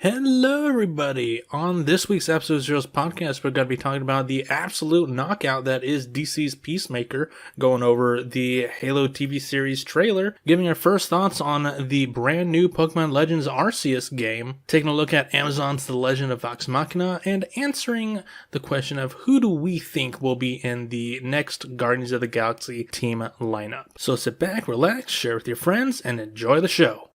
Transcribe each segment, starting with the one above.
Hello, everybody. On this week's episode of Zero's podcast, we're going to be talking about the absolute knockout that is DC's Peacemaker, going over the Halo TV series trailer, giving our first thoughts on the brand new Pokemon Legends Arceus game, taking a look at Amazon's The Legend of Vox Machina, and answering the question of who do we think will be in the next Guardians of the Galaxy team lineup. So sit back, relax, share with your friends, and enjoy the show.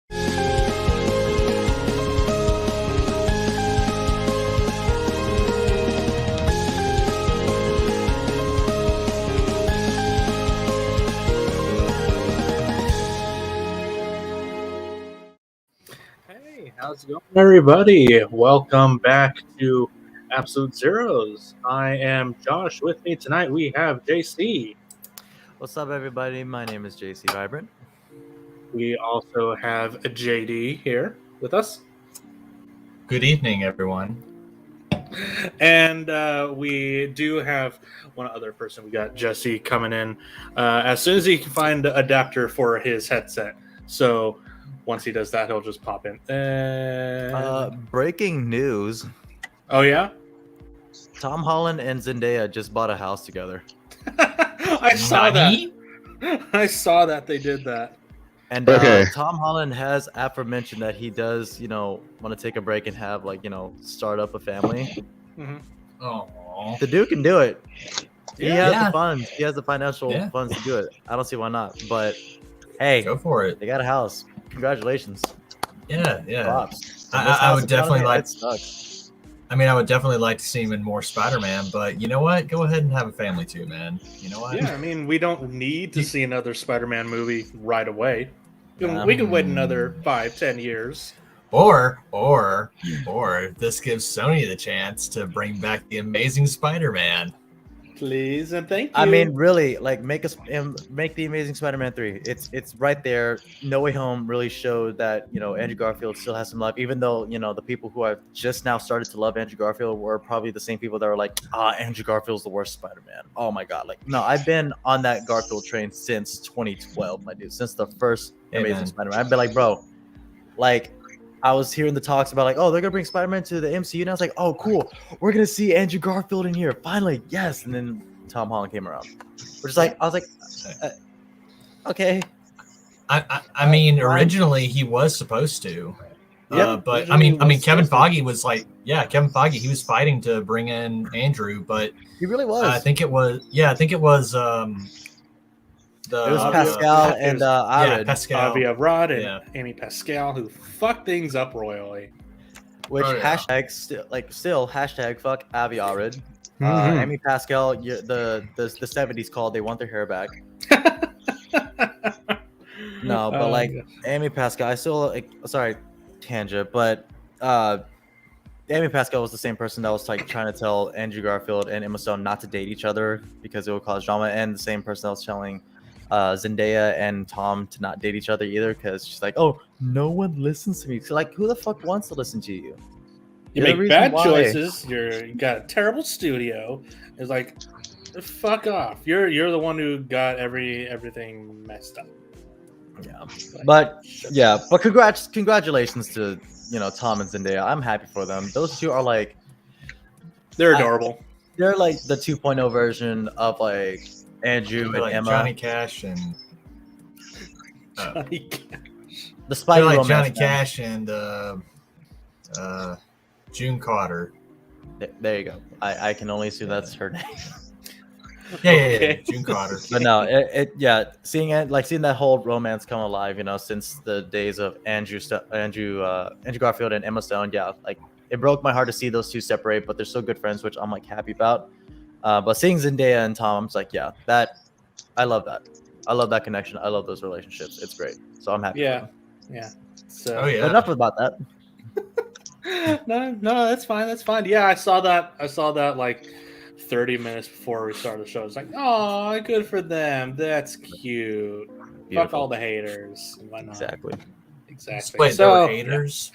How's it going, everybody? Welcome back to Absolute Zeros. I am Josh. With me tonight, we have JC. What's up, everybody? My name is JC Vibrant. We also have JD here with us. Good evening, everyone. And we do have one other person. We got Jesse coming in as soon as he can find an adapter for his headset. So once he does that, he'll just pop in. Breaking news. Oh, yeah? Tom Holland and Zendaya just bought a house together. I saw that. I saw that they did that. And Tom Holland has aforementioned that he does, want to take a break and have, start up a family. Mm-hmm. Oh, the dude can do it. He has Yeah. the funds. He has the financial funds to do it. I don't see why not. But, hey, go for it. they got a house. Congratulations. Yeah. Props. I would definitely like. It sucks. I mean, I would definitely like to see him in more Spider-Man, but you know what? Go ahead and have a family too, man. You know what? Yeah, I mean, we don't need to see another Spider-Man movie right away. We can wait another 5-10 years. Or this gives Sony the chance to bring back the Amazing Spider-Man. Please and thank you. I mean, really, make the Amazing Spider-Man 3. It's right there. No Way Home really showed that Andrew Garfield still has some love, even though the people who have just now started to love Andrew Garfield were probably the same people that were like, Andrew Garfield's the worst Spider-Man. Oh my god, no, I've been on that Garfield train since 2012, my dude, since the first Amazing Spider-Man. I've been like, bro, I was hearing the talks about they're gonna bring Spider-Man to the MCU, and I was like, oh cool, we're gonna see Andrew Garfield in here finally, yes. And then Tom Holland came around, I was like, okay. I mean, originally he was supposed to, but I mean, Kevin Feige was Kevin Feige, he was fighting to bring in Andrew, but he really was. I think it was. It was Pascal and Arad. Pascal. Avi Arad and Amy Pascal, who fucked things up royally. Which hashtag still hashtag fuck Avi Arad. Amy Pascal, the 70s called. They want their hair back. No, but Amy Pascal, I still sorry, tangent, but Amy Pascal was the same person that was trying to tell Andrew Garfield and Emma Stone not to date each other because it would cause drama, and the same person that was telling Zendaya and Tom to not date each other either because she's like, oh, no one listens to me. So who the fuck wants to listen to you? You make bad choices. You got a terrible studio. It's like, fuck off. You're the one who got everything messed up. Yeah, but congratulations to Tom and Zendaya. I'm happy for them. Those two are they're adorable. They're the 2.0 version of Andrew and Emma. Johnny Cash and Johnny Cash. The Spider romance. Johnny Cash and June Carter. There you go. I can only assume that's her name. Yeah, June Carter. But no, seeing that whole romance come alive, since the days of Andrew Garfield and Emma Stone, it broke my heart to see those two separate, but they're still good friends, which I'm happy about. But seeing Zendaya and Tom, I'm just I love that. I love that connection. I love those relationships. It's great. So I'm happy. Yeah. So but enough about that. No, that's fine. That's fine. Yeah, I saw that 30 minutes before we started the show. It's oh, good for them. That's cute. Beautiful. Fuck all the haters and whatnot. Exactly. Wait, there were haters?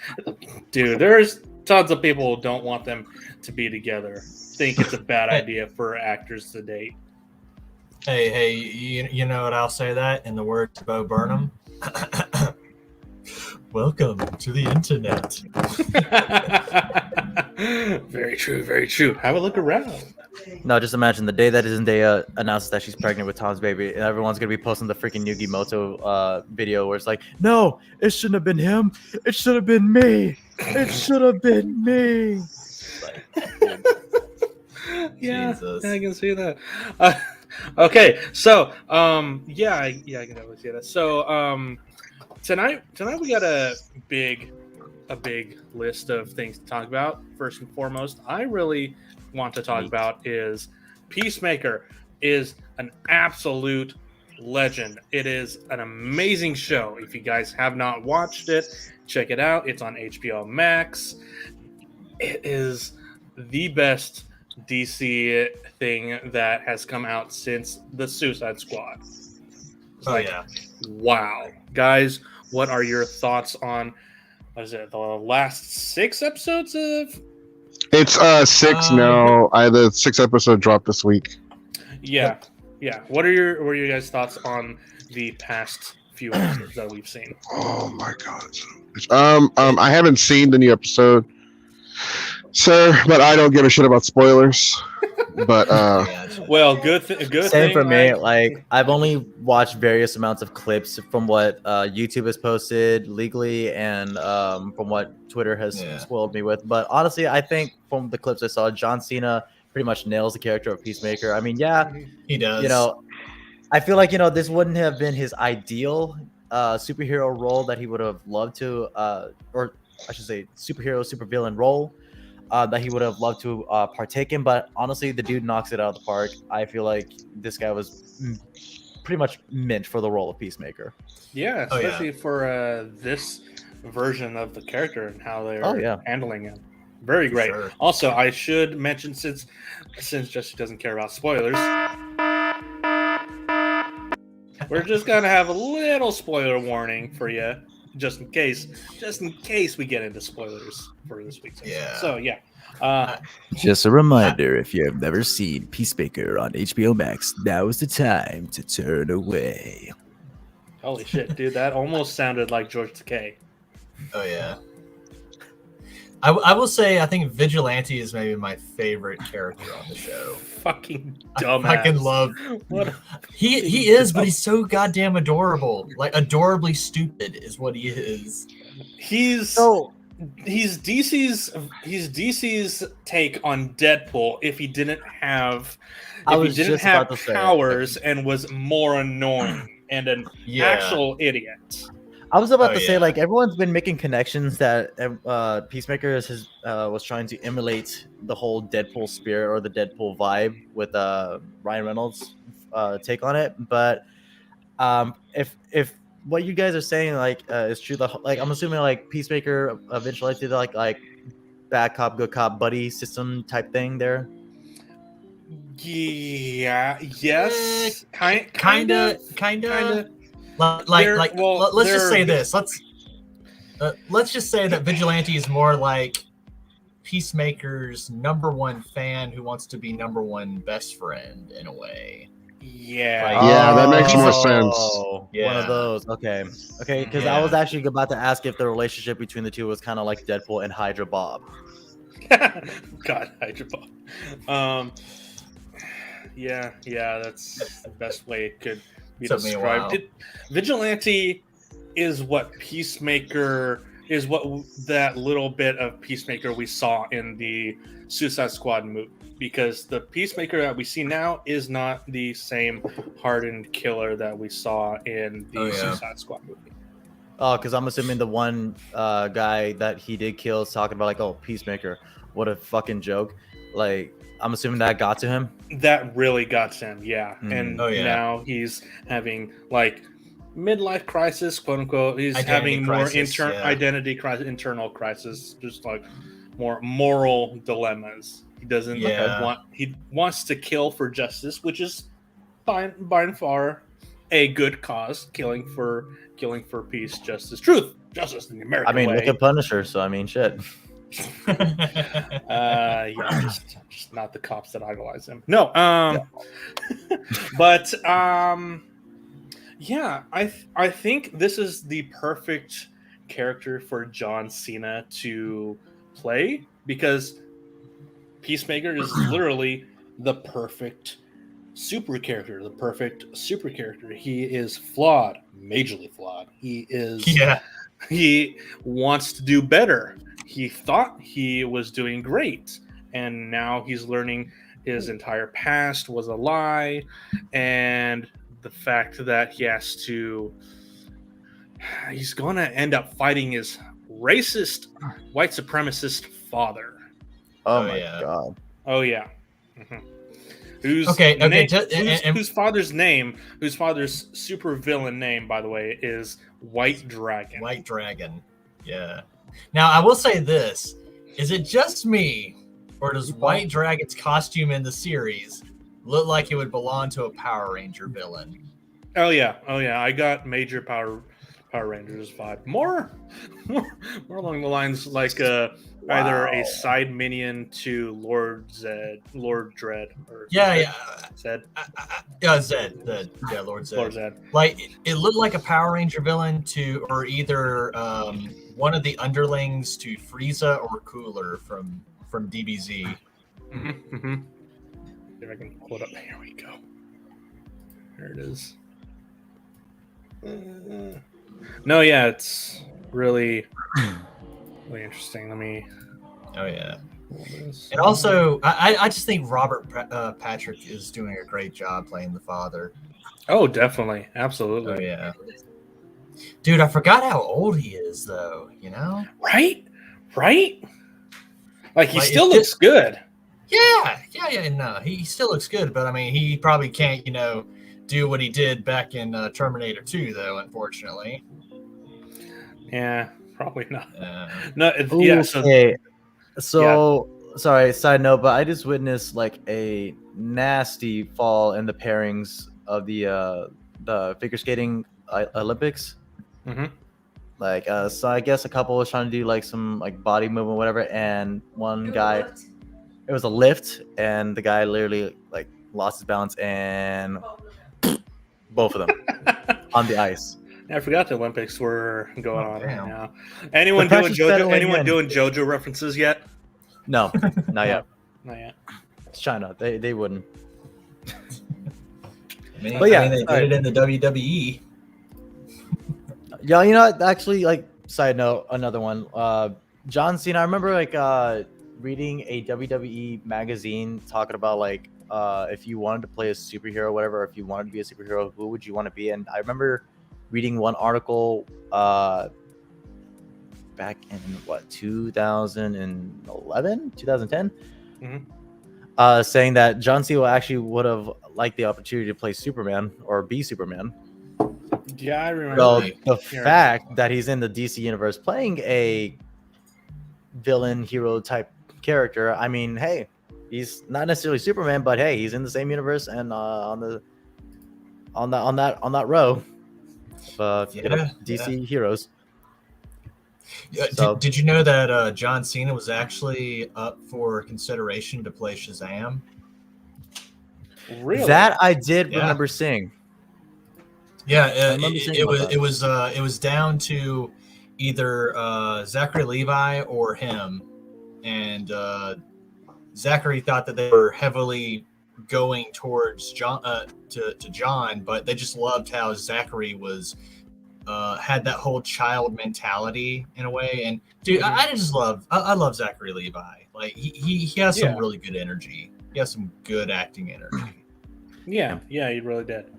Dude, there's tons of people who don't want them to be together. Think it's a bad idea for actors to date. Hey, you know what I'll say that in the words of Bo Burnham? Welcome to the internet. Very true, very true. Have a look around. No, just imagine the day that Zendaya announces that she's pregnant with Tom's baby, and everyone's gonna be posting the freaking Yugi Moto video where it's like, no, it shouldn't have been him. It should have been me. It should have been me. Yeah, Jesus. I can see that. Okay, so yeah, I can definitely see that. So tonight we got a big list of things to talk about. First and foremost, I really want to talk about is Peacemaker is an absolute legend. It is an amazing show. If you guys have not watched it, check it out. It's on HBO Max. It is the best DC thing that has come out since the Suicide Squad. It's wow. Guys, what are your thoughts on, what is it, the last 6 episodes of? It's 6 now. The 6th episode dropped this week. Yeah. What are your guys' thoughts on the past few episodes that we've seen? Oh my god. I haven't seen the new episode, sir, but I don't give a shit about spoilers. But well, good Same thing for me. Like, I've only watched various amounts of clips from what YouTube has posted legally and from what Twitter has spoiled me with. But honestly, I think from the clips I saw, John Cena pretty much nails the character of Peacemaker. I mean, yeah, he does. You know, I feel like, you know, this wouldn't have been his ideal superhero role that he would have loved to, or I should say, supervillain role. That he would have loved to partake in, but honestly, the dude knocks it out of the park. I feel like this guy was pretty much meant for the role of Peacemaker. Yeah, especially for this version of the character and how they're handling it. Very great. Sure. Also, I should mention, since Jesse doesn't care about spoilers, we're just gonna have a little spoiler warning for you. Just in case we get into spoilers for this week's episode. Yeah. So yeah. Just a reminder, if you have never seen Peacemaker on HBO Max, now is the time to turn away. Holy shit, dude! That almost sounded like George Takei. Oh yeah. I will say I think Vigilante is maybe my favorite character on the show. Fucking dumbass. I fucking love. What he is, but he's so goddamn adorable. Like, adorably stupid is what he is. He's DC's take on Deadpool if he didn't have powers and was more annoying and an actual idiot. I was about to say, like, everyone's been making connections that Peacemaker was trying to emulate the whole Deadpool spirit or the Deadpool vibe with Ryan Reynolds' take on it. But if what you guys are saying is true, like, I'm assuming like Peacemaker eventually did like bad cop good cop buddy system type thing there. Yeah. Yes. Kind of. Let's just say this. Let's just say that Vigilante is more like Peacemaker's #1 fan who wants to be #1 best friend in a way. Yeah. That makes more sense. One of those. Okay. Because I was actually about to ask if the relationship between the two was kind of like Deadpool and Hydra Bob. God, Hydra Bob. Yeah. That's the best way it could be described. Vigilante is what Peacemaker is, what that little bit of Peacemaker we saw in the Suicide Squad movie, because the Peacemaker that we see now is not the same hardened killer that we saw in the Suicide Squad movie. Oh, because I'm assuming the one guy that he did kill is talking about like, oh, Peacemaker, what a fucking joke. Like, I'm assuming that got to him. That really got to him, yeah. And now he's having like midlife crisis, quote unquote. He's having more identity crisis, internal crisis, just like more moral dilemmas. He doesn't he wants to kill for justice, which is by and far a good cause. Killing for peace, justice, truth, justice in the American way. Look at Punisher, so I mean, shit. Just not the cops that idolize him. No, but I think this is the perfect character for John Cena to play, because Peacemaker is literally the perfect super character. He is flawed, majorly flawed. He wants to do better. He thought he was doing great, and now he's learning his entire past was a lie, and the fact that he's going to end up fighting his racist, white supremacist father. Oh my god. Oh yeah. Mm-hmm. Whose father's super villain name, by the way, is White Dragon. White Dragon. Yeah. Now I will say this: is it just me, or does White Dragon's costume in the series look like it would belong to a Power Ranger villain? Oh yeah. I got major Power Rangers vibe. More along the lines like either a side minion to Lord Dread, or Zed. Zed. Lord Zed. Lord Zed. Like it looked like a Power Ranger villain or either one of the underlings to Frieza or Cooler from DBZ. Mm-hmm. If I can pull it up. Here we go. There it is. No, yeah, it's really interesting. Let me. Oh yeah. And also, I just think Robert Patrick is doing a great job playing the father. Oh, definitely, absolutely. Oh yeah. Dude, I forgot how old he is, though. You know? Right. Like he still looks good. Yeah. No, he still looks good, but I mean, he probably can't, do what he did back in Terminator 2, though. Unfortunately. Yeah, probably not. Sorry, side note, but I just witnessed like a nasty fall in the pairings of the figure skating Olympics. Mm-hmm. Like, so I guess a couple was trying to do like some like body movement, whatever, and one guy, it was a lift, and the guy literally like lost his balance and both of them on the ice. I forgot the Olympics were going on right now. Anyone doing JoJo references yet? No, not yet. Not yet. It's China. They wouldn't. They did it in the WWE. Yeah, actually, like, side note, another one. John Cena, I remember, like, reading a WWE magazine talking about, like, if you wanted to play a superhero or whatever, if you wanted to be a superhero, who would you want to be? And I remember reading one article back in, 2011, 2010? Mm-hmm. Saying that John Cena actually would have liked the opportunity to play Superman or be Superman. Yeah, I remember. So the fact that he's in the DC universe playing a villain hero type character, I mean, hey, he's not necessarily Superman, but hey, he's in the same universe and on that row of DC heroes. So, did you know that John Cena was actually up for consideration to play Shazam? Really? That I did remember seeing. Yeah, it was down to either Zachary Levi or him, and Zachary thought that they were heavily going towards John, but they just loved how Zachary was had that whole child mentality in a way. And dude, I love Zachary Levi. Like he has some really good energy. He has some good acting energy. Yeah, he really did.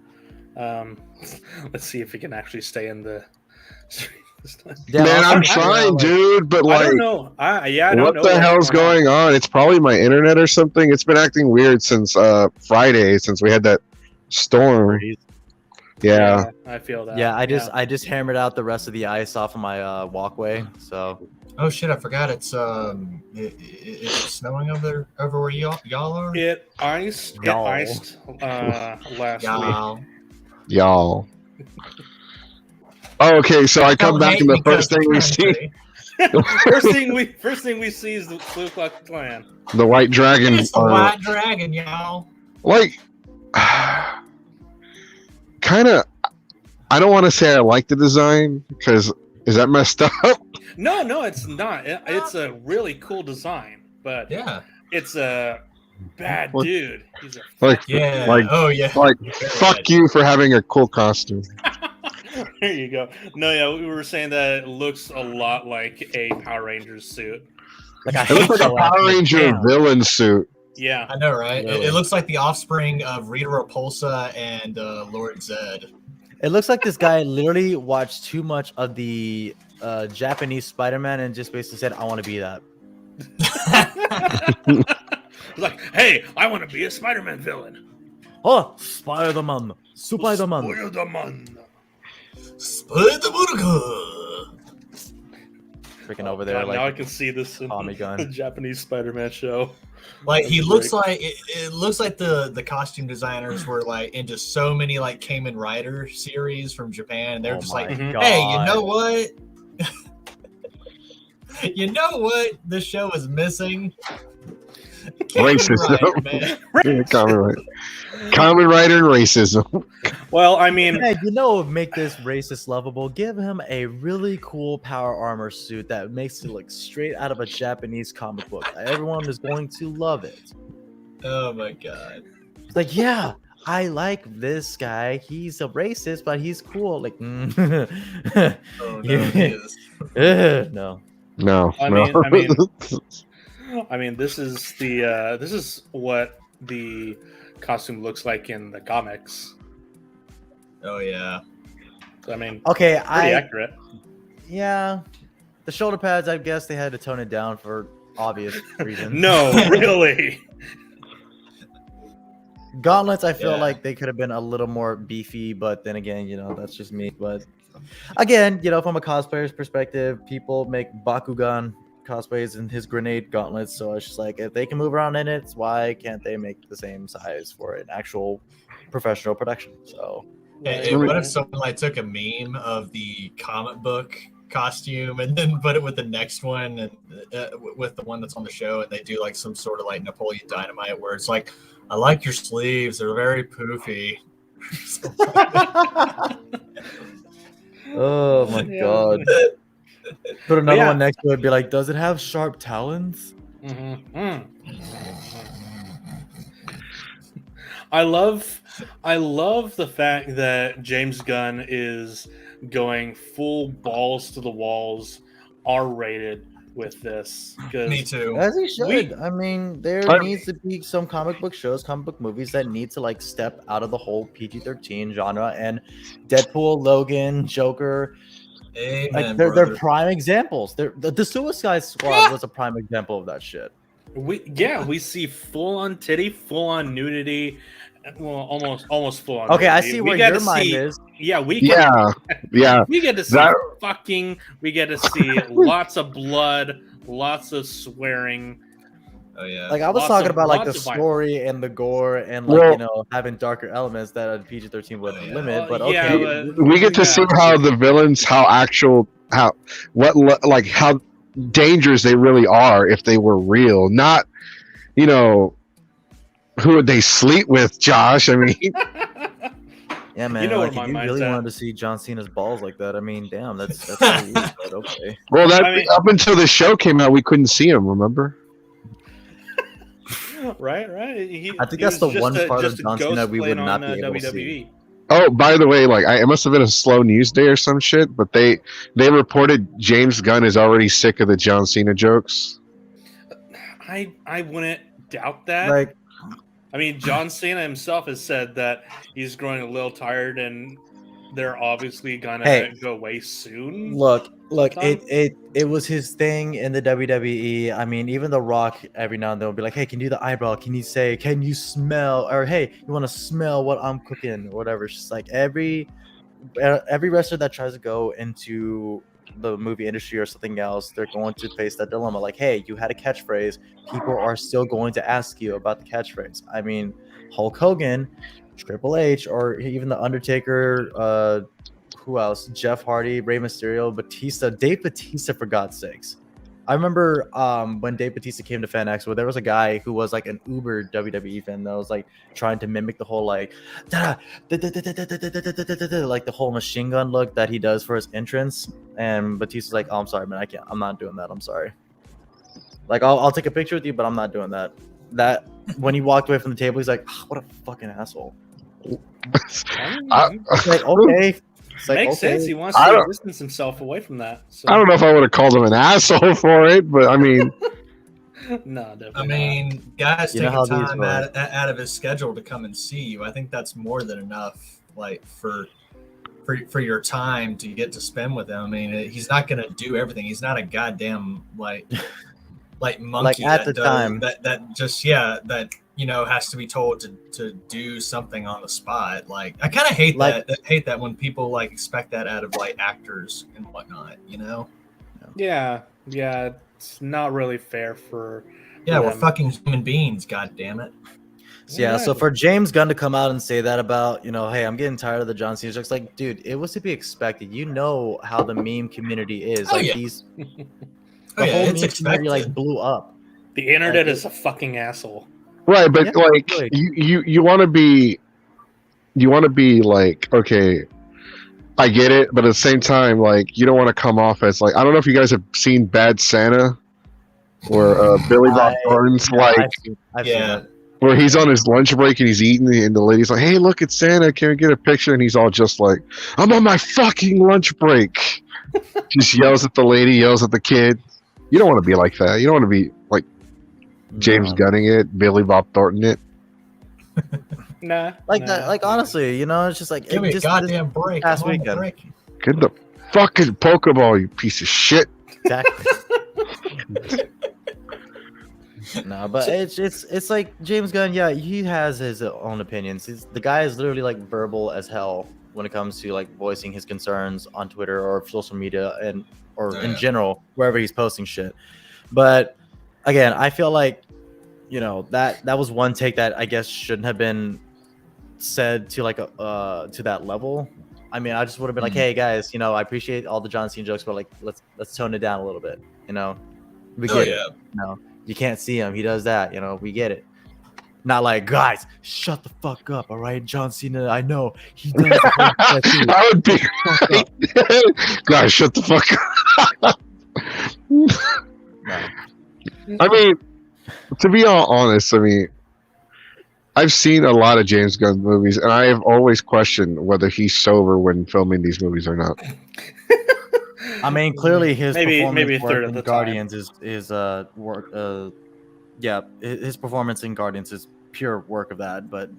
Let's see if he can actually stay in the stream this time. Yeah, man, I'm trying, dude, but like, I don't know. I don't know what the hell's going on? It's probably my internet or something. It's been acting weird since Friday, since we had that storm. Yeah, I feel that. Yeah, I just hammered out the rest of the ice off of my walkway. So. Oh shit! I forgot it's snowing over where y'all are. It iced last week. Y'all. Oh, okay, so I come back and the first thing we see. first thing we see is the Ku Klux Klan. The White Dragon. It's the White Dragon, y'all. Like, kind of. I don't want to say I like the design because Is that messed up? No, it's not. It's a really cool design, but Yeah. it's a bad What? dude. He's a Like, Yeah. Like- Oh yeah. like, Very fuck bad. you for having a cool costume. There you go. No, yeah, we were saying that it looks a lot like a Power Rangers suit. Like I It looks like a hate Power Galactus. Ranger Damn. villain suit. Yeah. I know, right? Really? It looks like the offspring of Rita Repulsa and Lord Zed. It looks like this guy literally watched too much of the Japanese Spider-Man and just basically said, "I want to be that." It's like, hey, I want to be a Spider-Man villain. Oh, Spider-Man, Spider-Man. Spider-Man. Spider-Man. Freaking over there, God, now I like can see this in Tommy the gun. Japanese Spider-Man show. Like he That'd be looks great. like it looks like the costume designers were like into so many like Kamen Rider series from Japan, and they're Oh just my like, Mhm. hey, you know what? You know what this show is missing? Kamen Racism. Rider, man. Yeah, Common Rider and racism. Well, I mean, Hey, you know, what would make this racist lovable? Give him a really cool power armor suit that makes it look straight out of a Japanese comic book. Everyone is going to love it. Oh my god. It's like, yeah, I like this guy. He's a racist, but he's cool. Like, Oh no, he is. no. No, I no. mean, this is what the costume looks like in the comics. Oh yeah. I mean, Okay, pretty accurate. yeah, the shoulder pads. I guess they had to tone it down for obvious reasons. No, really. Gauntlets, I feel Yeah. like they could have been a little more beefy, but then again, you know, that's just me. But again, you know, from a cosplayer's perspective, people make Bakugan cosplays and his grenade gauntlets. So it's just like, if they can move around in it, why can't they make the same size for an actual professional production? So Hey, what if someone like took a meme of the comic book costume and then put it with the next one and with the one that's on the show, and they do like some sort of like Napoleon Dynamite where it's like, I like your sleeves, they're very poofy. oh my Yeah. god. Put another Yeah. one next to it, be like, does it have sharp talons? Mhm. I love the fact that James Gunn is going full balls to the walls, R-rated with this. 'cause Me too. As he should. We- I mean, there I- needs to be some comic book shows, comic book movies that need to like step out of the whole PG-13 genre. And Deadpool, Logan, Joker, Amen, like they're brother. prime examples. The Suicide Squad was a prime example of that shit. we see full on titty, full on nudity, well, almost full on. Okay, I nudity. see We where get your to mind see- is. Yeah, we get to see That- fucking. We get to see lots of blood, lots of swearing. Oh yeah. Like I was Lots talking of- about like the lots of violence. story and the gore and like Well- you know having darker elements that a PG-13 would Oh, yeah. limit. But Well, yeah, okay, but- We get to Yeah. see how the villains, how dangerous they really are if they were real. Not, you know, who would they sleep with, Josh? I mean, yeah, man. You know like where if my you mind's really at. wanted to see John Cena's balls like that, I mean, damn, that's so weird, but okay. well, that I mean- up until the show came out, we couldn't see him. Remember? Right. I think he that's the was one just part of just a John Cena ghost we would playing not on, be able to WWE. see. Oh, by the way, like it must have been a slow news day or some shit, but they reported James Gunn is already sick of the John Cena jokes. I wouldn't doubt that. Like, I mean, John Cena himself has said that he's growing a little tired, and they're obviously gonna Hey. go away soon. look, Tom? it was his thing in the WWE. I mean, even The Rock every now and then will be like, "Hey, can you do the eyebrow? Can you say, can you smell?" Or, "Hey, you want to smell what I'm cooking?" Or whatever. It's just like every wrestler that tries to go into the movie industry or something else, they're going to face that dilemma. Like, hey, you had a catchphrase. People are still going to ask you about the catchphrase. I mean, Hulk Hogan, Triple H, or even the Undertaker. Who else? Jeff Hardy, Rey Mysterio, Batista, Dave Batista, for God's sakes. I remember when Dave Bautista came to Fan Expo, there was a guy who was like an uber WWE fan that was like trying to mimic the whole like like the whole machine gun look that he does for his entrance. And Batista's like, "Oh, I'm sorry, man. I can't. I'm not doing that. I'm sorry. Like, I'll take a picture with you, but I'm not doing that." That when he walked away from the table, he's like, "Oh, what a fucking asshole." It's like, okay. It's like, Makes okay. sense. He wants to distance himself away from that. So. I don't know if I would have called him an asshole for it, but I mean, No, definitely. I mean, guys You know taking how these time work. out of his schedule to come and see you. I think that's more than enough, like for your time to get to spend with him. I mean, he's not going to do everything. He's not a goddamn like monkey Like, at the time. that just that has to be told to do something on the spot. Like, I kind of hate that when people like expect that out of like actors and whatnot. Yeah, it's not really fair for. Yeah, we're them. fucking human beings. God damn it. Yeah, so for James Gunn to come out and say that about, hey, I'm getting tired of the John Cena jokes, like, dude, it was to be expected. You know how the meme community is. Oh, Like, yeah. the Oh, yeah, whole it's meme community, like, expected. blew up. The internet Like, is a fucking asshole. right? But Yeah, like, really. you want to be like, okay, I get it, but at the same time, like, you don't want to come off as like, I don't know if you guys have seen Bad Santa, where Billy Bob Thornton's like, I've seen it. where he's on his lunch break and he's eating, and the lady's like, "Hey, look, it's Santa. Can we get a picture?" And he's all just like, "I'm on my fucking lunch break." Just yells at the lady, yells at the kid. You don't want to be like that. You don't want to be like James No. Gunning it, Billy Bob Thornton it. Nah. That, like, honestly, it's just like, Give me a just goddamn break. past I'm on the weekend. break. Get the fucking Pokeball, you piece of shit. Exactly. No, but it's like James Gunn. Yeah, he has his own opinions. The guy is literally like verbal as hell when it comes to like voicing his concerns on Twitter or social media or in general wherever he's posting shit. But again, I feel like that was one take that I guess shouldn't have been said to like to that level. I mean, I just would have been like, "Hey guys, I appreciate all the John Cena jokes, but like let's tone it down a little bit." We get it. You can't see him. He does that. We get it. Not like, guys, shut the fuck up. All right, John Cena. I know he does. I would be. Guys, shut the fuck up. No. I mean, to be all honest, I've seen a lot of James Gunn movies, and I have always questioned whether he's sober when filming these movies or not. I mean, clearly his performance maybe a third work of the in Guardians is work. Yeah, his performance in Guardians is pure work of that, but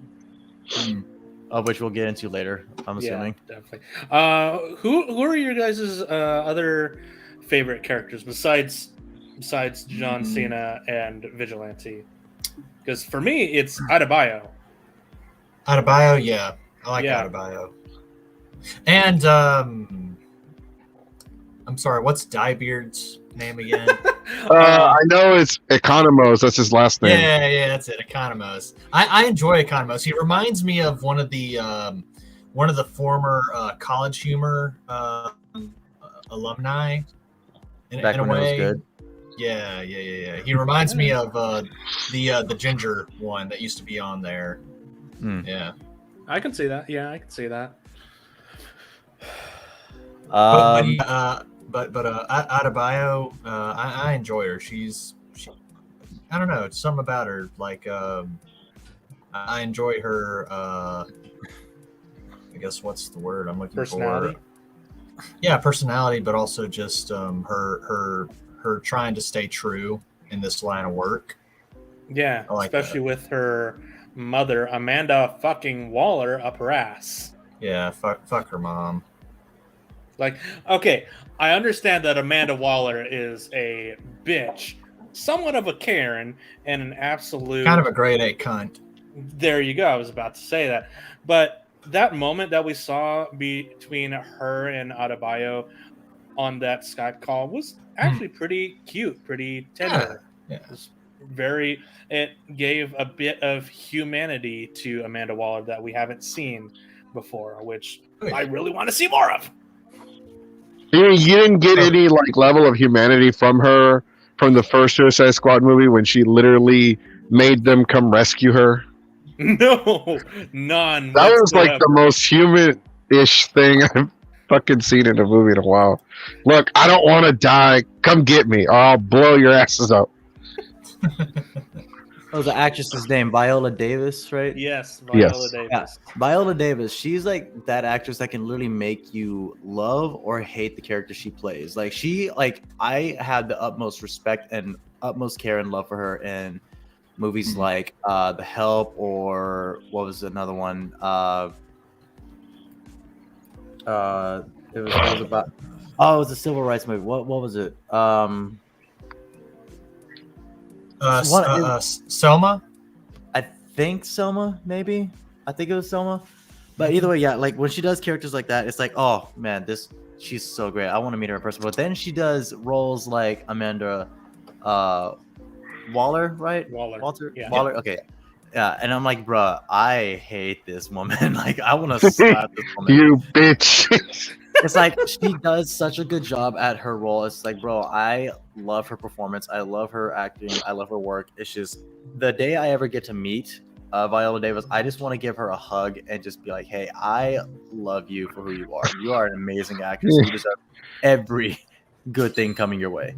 of which we'll get into later. I'm assuming. Yeah, definitely. Who are your guys' other favorite characters besides John Cena and Vigilante? Because for me, it's Adebayo. Adebayo, yeah. I like Yeah. Adebayo. And I'm sorry, what's Diebeard's name again? I know it's Economos. That's his last name. Yeah, that's it. Economos. I enjoy Economos. He reminds me of one of the former College Humor alumni. Back in a when it was way. good. Yeah. He reminds me of the ginger one that used to be on there. Yeah. I can see that. Yeah, I can see that. But Adebayo, I enjoy her. She I don't know, it's something about her. Like I enjoy her. I guess what's the word I'm looking Personality? for? Yeah, personality, but also just her trying to stay true in this line of work. Yeah, like especially with her mother, Amanda fucking Waller, up her ass. Yeah, fuck her mom. Like, okay, I understand that Amanda Waller is a bitch, somewhat of a Karen, and an absolute Kind of a grade A cunt. There you go. I was about to say that. But that moment that we saw between her and Adebayo on that Skype call was actually pretty cute, pretty tender. Yeah. It gave a bit of humanity to Amanda Waller that we haven't seen before, which I really want to see more of. You didn't get any like level of humanity from her from the first Suicide Squad movie when she literally made them come rescue her? No, none. That was like whatsoever. the most human-ish thing I've fucking seen in a movie in a while. Look, I don't want to die. Come get me, or I'll blow your asses up. What was the actress's name? Viola Davis, right? Yes, Viola Yes. Davis. Yeah, Viola Davis. She's like that actress that can literally make you love or hate the character she plays. I had the utmost respect and utmost care and love for her in movies like The Help, or what was another one? It was about. Oh, it was a civil rights movie. What was it? Soma. I think Selma, maybe. I think it was Selma. But either way, yeah, like when she does characters like that, it's like, oh man, she's so great. I want to meet her in person. But then she does roles like Amanda Waller, right? Walter? Yeah. Waller, okay. Yeah, and I'm like, bruh, I hate this woman. Like, I want to slap this woman. You bitch. It's like she does such a good job at her role. It's like, bro, I love her performance. I love her acting. I love her work. It's just the day I ever get to meet Viola Davis, I just want to give her a hug and just be like, hey, I love you for who you are. You are an amazing actress. You deserve every good thing coming your way.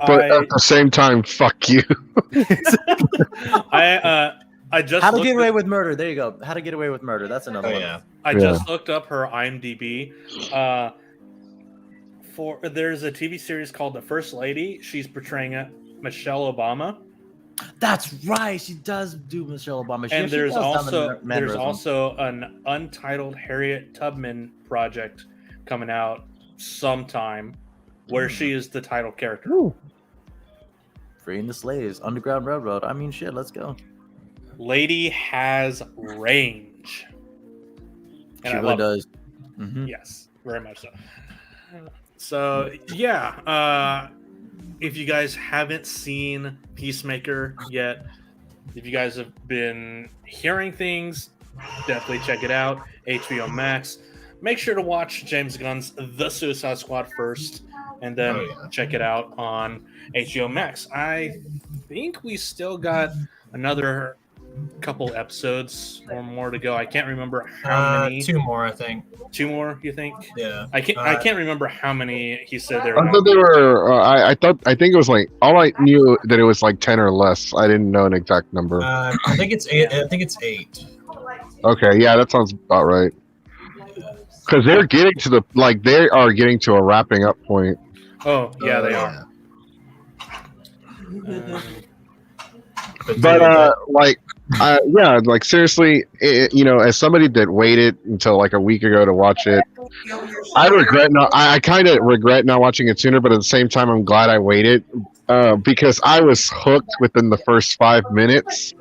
But at the same time, fuck you. I just How to looked Get Away at- with Murder. There you go. How to Get Away with Murder. That's another Oh one. yeah. I just looked up her IMDb. There's a TV series called The First Lady. She's portraying Michelle Obama. That's right. She does do Michelle Obama. And She there's does have the mannerisms. also an Untitled Harriet Tubman project coming out sometime where she is the title character. Woo. Freeing the slaves, Underground Railroad. I mean, shit. Let's go. Lady has range. And She I really love it. does. Mhm. Yes, very much so. So yeah, if you guys haven't seen Peacemaker yet, if you guys have been hearing things, definitely check it out. HBO Max. Make sure to watch James Gunn's The Suicide Squad first, and then check it out on HBO Max. I think we still got another couple episodes or more to go. I can't remember how many. 2 more, I think. 2 more, you think? Yeah. I can't remember how many he said there I were. thought they were. I think it was like all I knew that it was like 10 or less. I didn't know an exact number. I think it's 8. I think it's 8. Okay, yeah, that sounds about right. Because they're getting to they are getting to a wrapping up point. Oh yeah, they are. But seriously, as somebody that waited until like a week ago to watch it, I kind of regret not watching it sooner, but at the same time, I'm glad I waited because I was hooked within the first 5 minutes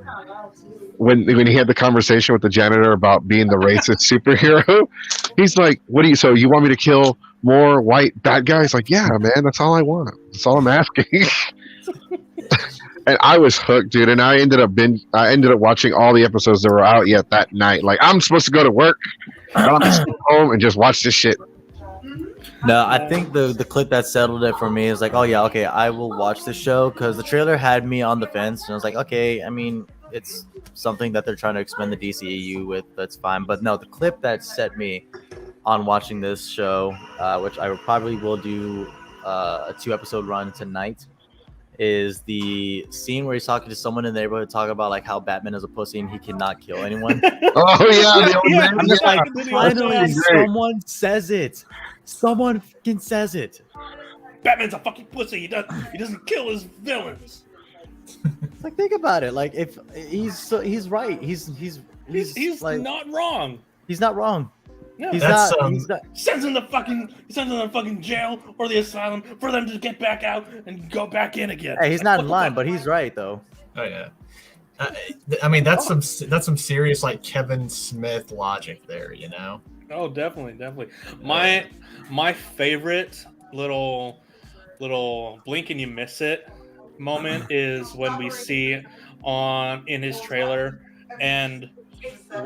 when he had the conversation with the janitor about being the racist superhero. He's like, so you want me to kill more white bad guys? Like, yeah, man, that's all I want. That's all I'm asking. And I was hooked, dude. And I ended up watching all the episodes that were out yet that night. Like, I'm supposed to go to work, and I'm just go home and just watch this shit. No, I think the clip that settled it for me is like, oh yeah, okay, I will watch this show because the trailer had me on the fence, and I was like, okay, I mean, it's something that they're trying to expand the DCEU with. That's fine. But no, the clip that set me on watching this show, which I probably will do a 2-episode run tonight, is the scene where he's talking to someone in the neighborhood, talking about like how Batman is a pussy and he cannot kill anyone. Oh yeah, the old man. I'm just like, Yeah. finally, someone says it. Someone fucking says it. Batman's a fucking pussy. He doesn't kill his villains. Like, think about it. Like, if he's right. He's like, not wrong. he's not wrong. No. He's That's, not. He's not. Sends in the fucking jail or the asylum for them to get back out and go back in again. Hey, he's not in line, but he's right though. Oh yeah. I mean, that's some serious like Kevin Smith logic there, you know. Oh, definitely. My favorite little blink and you miss it moment is when we see in his trailer and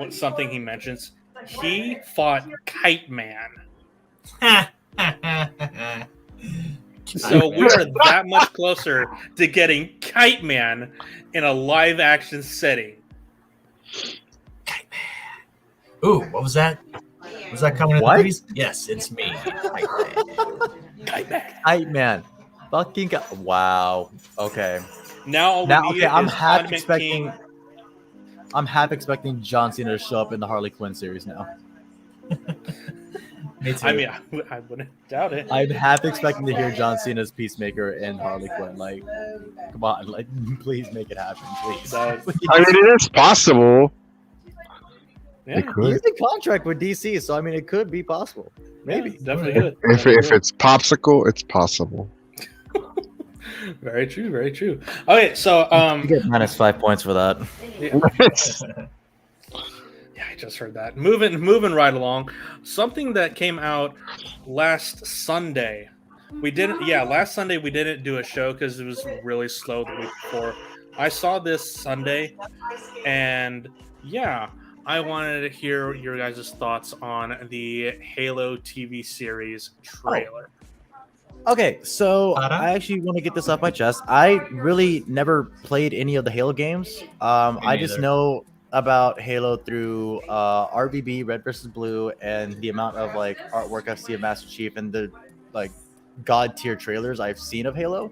something he mentions. He fought Kite Man. So we are that much closer to getting Kite Man in a live action setting. Ooh, what was that? Was that coming in What? the movies? Yes, it's me. Kite Man. Hype man. Fucking wow. Okay. Now all we Now, need okay, I'm is half Condiment expecting. King. I'm half expecting John Cena to show up in the Harley Quinn series now. Me too. I mean, I wouldn't doubt it. I'm half expecting to hear John Cena's Peacemaker and Harley Quinn. Like, come on, like, please make it happen, please. That- I mean, it is possible. Yeah, It could. He's in contract with DC, so I mean, it could be possible. Maybe. yeah, definitely good. If it's popsicle, it's possible. Very true, very true. Okay, so You get -5 points for that. yeah, I just heard that. Moving right along. Something that came out last Sunday. Last Sunday we didn't do a show because it was really slow the week before. I saw this Sunday, and yeah, I wanted to hear your guys' thoughts on the Halo TV series trailer. Okay, so Ta-da. I actually want to get this off my chest. I really never played any of the Halo games. I just neither. know about Halo through RBB, Red versus Blue, and the amount of like artwork I've seen of Master Chief and the like god tier trailers I've seen of Halo.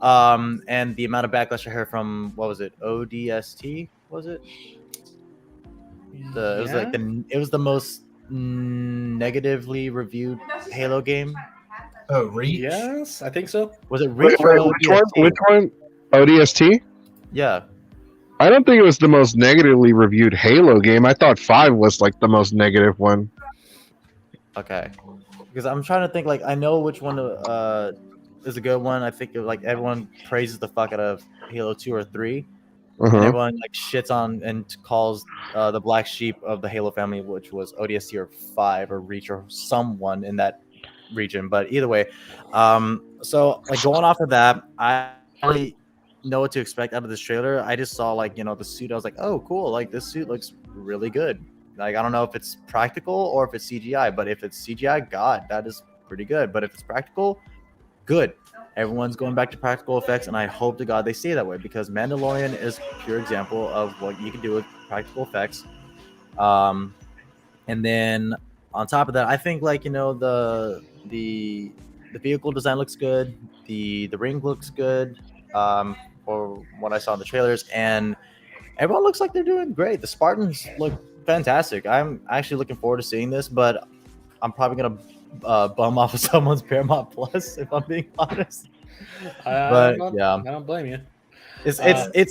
And the amount of backlash I heard from what was it, ODST? Was it? It was the most negatively reviewed Halo game. Oh, Reach? Yes, I think so. Was it Reach or Which one? ODST? Which one? ODST? Yeah. I don't think it was the most negatively reviewed Halo game. I thought 5 was like the most negative one. Okay. Because I'm trying to think, like, I know which one is a good one. I think like everyone praises the fuck out of Halo 2 or 3. And Uh-huh. everyone like shits on and calls the black sheep of the Halo family, which was ODST or 5 or Reach or someone in that region. But either way, so like going off of that, I really know what to expect out of this trailer. I just saw like, the suit. I was like, oh, cool. Like this suit looks really good. Like, I don't know if it's practical or if it's CGI, but if it's CGI, God, that is pretty good. But if it's practical, good. Everyone's going back to practical effects, and I hope to God they stay that way because Mandalorian is a pure example of what you can do with practical effects. And then on top of that, I think like the vehicle design looks good, the ring looks good, for what I saw in the trailers, and everyone looks like they're doing great. The Spartans look fantastic. I'm actually looking forward to seeing this, but I'm probably gonna bum off of someone's Paramount Plus if I'm being honest. I don't blame you. It's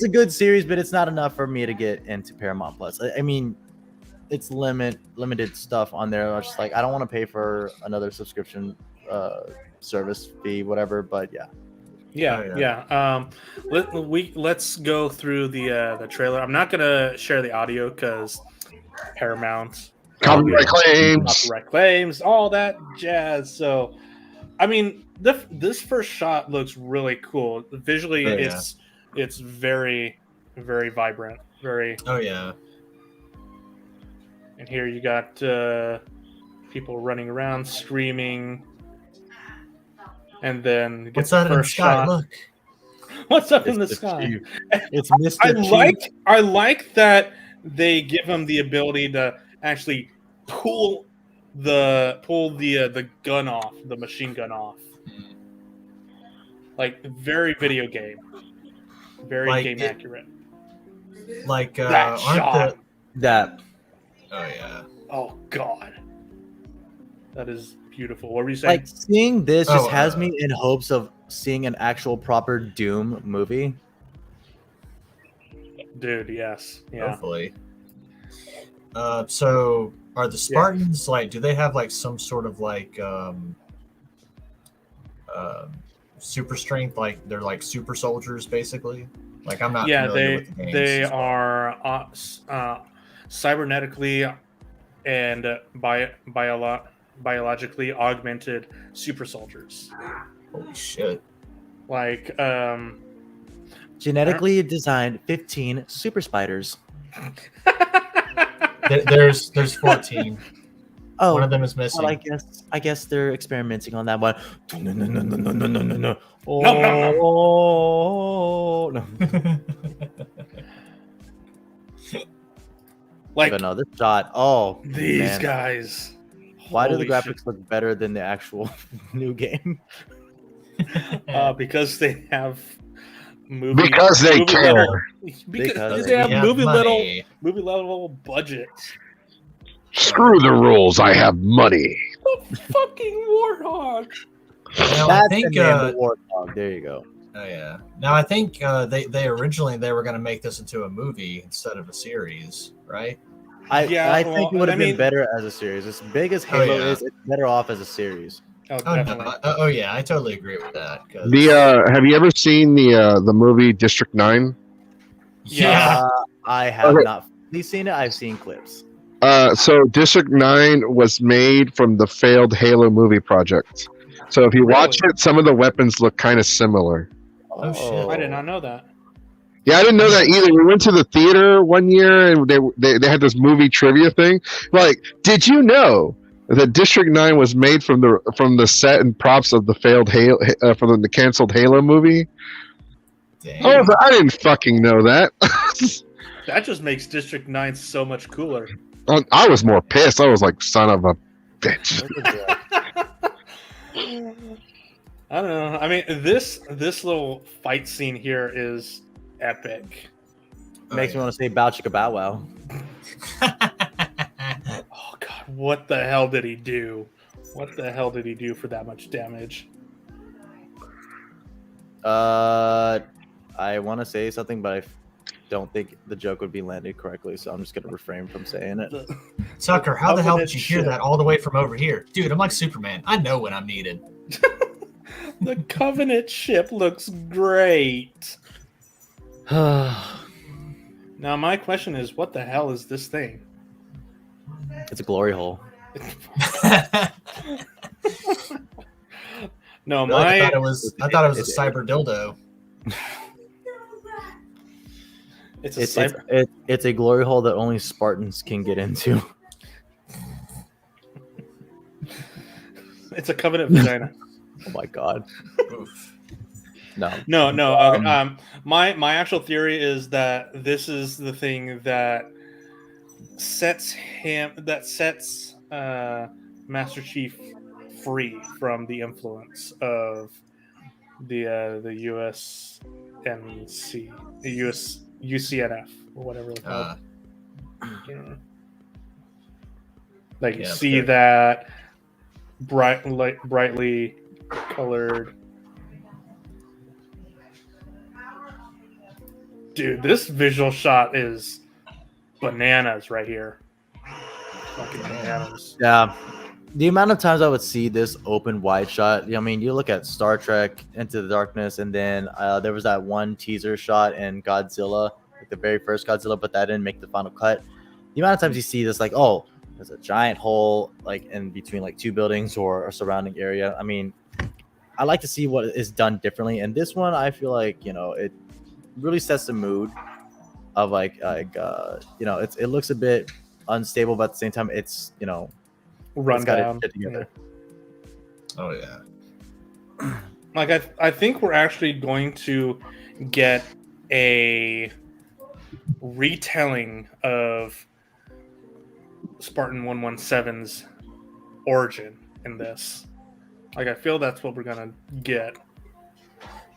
a good series, but it's not enough for me to get into Paramount Plus. I mean, it's limited stuff on there. I'm just like, I don't want to pay for another subscription service fee, whatever. But yeah. Yeah. Let's go through the trailer. I'm not gonna share the audio because Paramount Copyright claims. all that jazz. So, I mean, this first shot looks really cool. Visually, it's very, very vibrant. Very. Oh yeah. And here you got people running around, screaming, and then What's that in the first sky? shot. Look. What's up It's in the the sky? Chief. It's Mr. Chief. I like that they give him the ability to actually pull the gun off, the machine gun off. Like very video game, very Like game accurate. Like That shot. That Oh yeah. Oh god, that is beautiful. What were you saying? like seeing this just Oh, has me in hopes of seeing an actual proper Doom movie. Dude, yes, yeah. Hopefully. So are the Spartans like? Do they have like some sort of like super strength? Like they're like super soldiers, basically. Like I'm not. Yeah, familiar with the games. they are cybernetically and biologically augmented super soldiers. Holy shit! Like Genetically designed 15 super spiders. There's 14. Oh, One of them is missing. well, I guess they're experimenting on that one. No, no, no, no, no, no, no, no, no. Oh, no. Like But no, this shot. Oh, these man. guys. Why do the Holy graphics look better than the actual new game? shit. Because they have movie. Because they movie care. level- Because Because we they have have movie money. level budgets. Screw the rules. I have money. The fucking warthog. Now, That's I think. the name of the Warthog. There you go. Oh yeah. Now I think they originally were going to make this into a movie instead of a series, right? I Yeah, think it well, would have I mean- been better as a series. As big as Halo yeah. is, it's better off as a series. Oh, Oh definitely. no. Oh yeah, I totally agree with that. 'Cause- Have you ever seen the movie District 9? yeah. I have Okay. not fully seen it. I've seen clips. So District 9 was made from the failed Halo movie project. So if you watch Really? it, some of the weapons look kind of similar. Oh, shit. I did not know that. Yeah, I didn't know that either. We went to the theater one year and they had this movie trivia thing. Like, did you know that District 9 was made from the set and props of the failed Halo from the canceled Halo movie? Dang. I didn't fucking know that. That just makes District 9 so much cooler. I was more pissed. I was like, son of a bitch. I don't know. I mean, this little fight scene here is epic. Makes me want to say bow chicka bow wow. Oh god, what the hell did he do? What the hell did he do for that much damage? I want to say something, but I don't think the joke would be landed correctly, so I'm just gonna refrain from saying it. Tucker, how the hell did Covenant you hear ship. that all the way from over here? Dude, I'm like Superman. I know when I'm needed. The Covenant ship looks great. Now my question is, what the hell is this thing? It's a glory hole. No, I my thought it was a cyber dildo. it's a It's cyber. it's a glory hole that only Spartans can get into. It's a Covenant vagina. Oh my god. Oof. No. No. My actual theory is that this is the thing that sets Master Chief free from the influence of the USMC, the UCNF, or whatever it's called. Like you Yeah, see sure. that brightly colored. Dude, this visual shot is bananas right here. Fucking bananas. Yeah. The amount of times I would see this open wide shot, I mean, you look at Star Trek Into the Darkness, and then there was that one teaser shot in Godzilla, like the very first Godzilla, but that didn't make the final cut. The amount of times you see this, like, oh, there's a giant hole like in between like two buildings or a surrounding area. I mean, I like to see what is done differently. And this one, I feel like, it really sets the mood of it looks a bit unstable, but at the same time, it's Run it's got down. it shit together. Oh yeah. Like I think we're actually going to get a retelling of Spartan 117's origin in this. Like I feel that's what we're gonna get.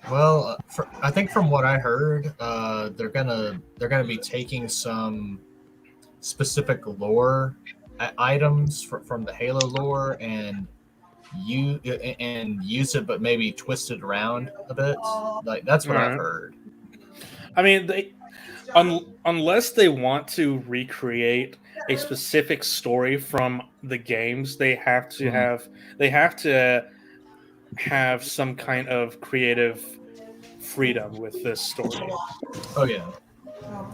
Well, I think from what I heard, they're gonna be taking some specific lore items from the Halo lore and use it, but maybe twist it around a bit. Like that's what I've heard. I mean, unless they want to recreate a specific story from the games, they have to have some kind of creative freedom with this story. Oh yeah.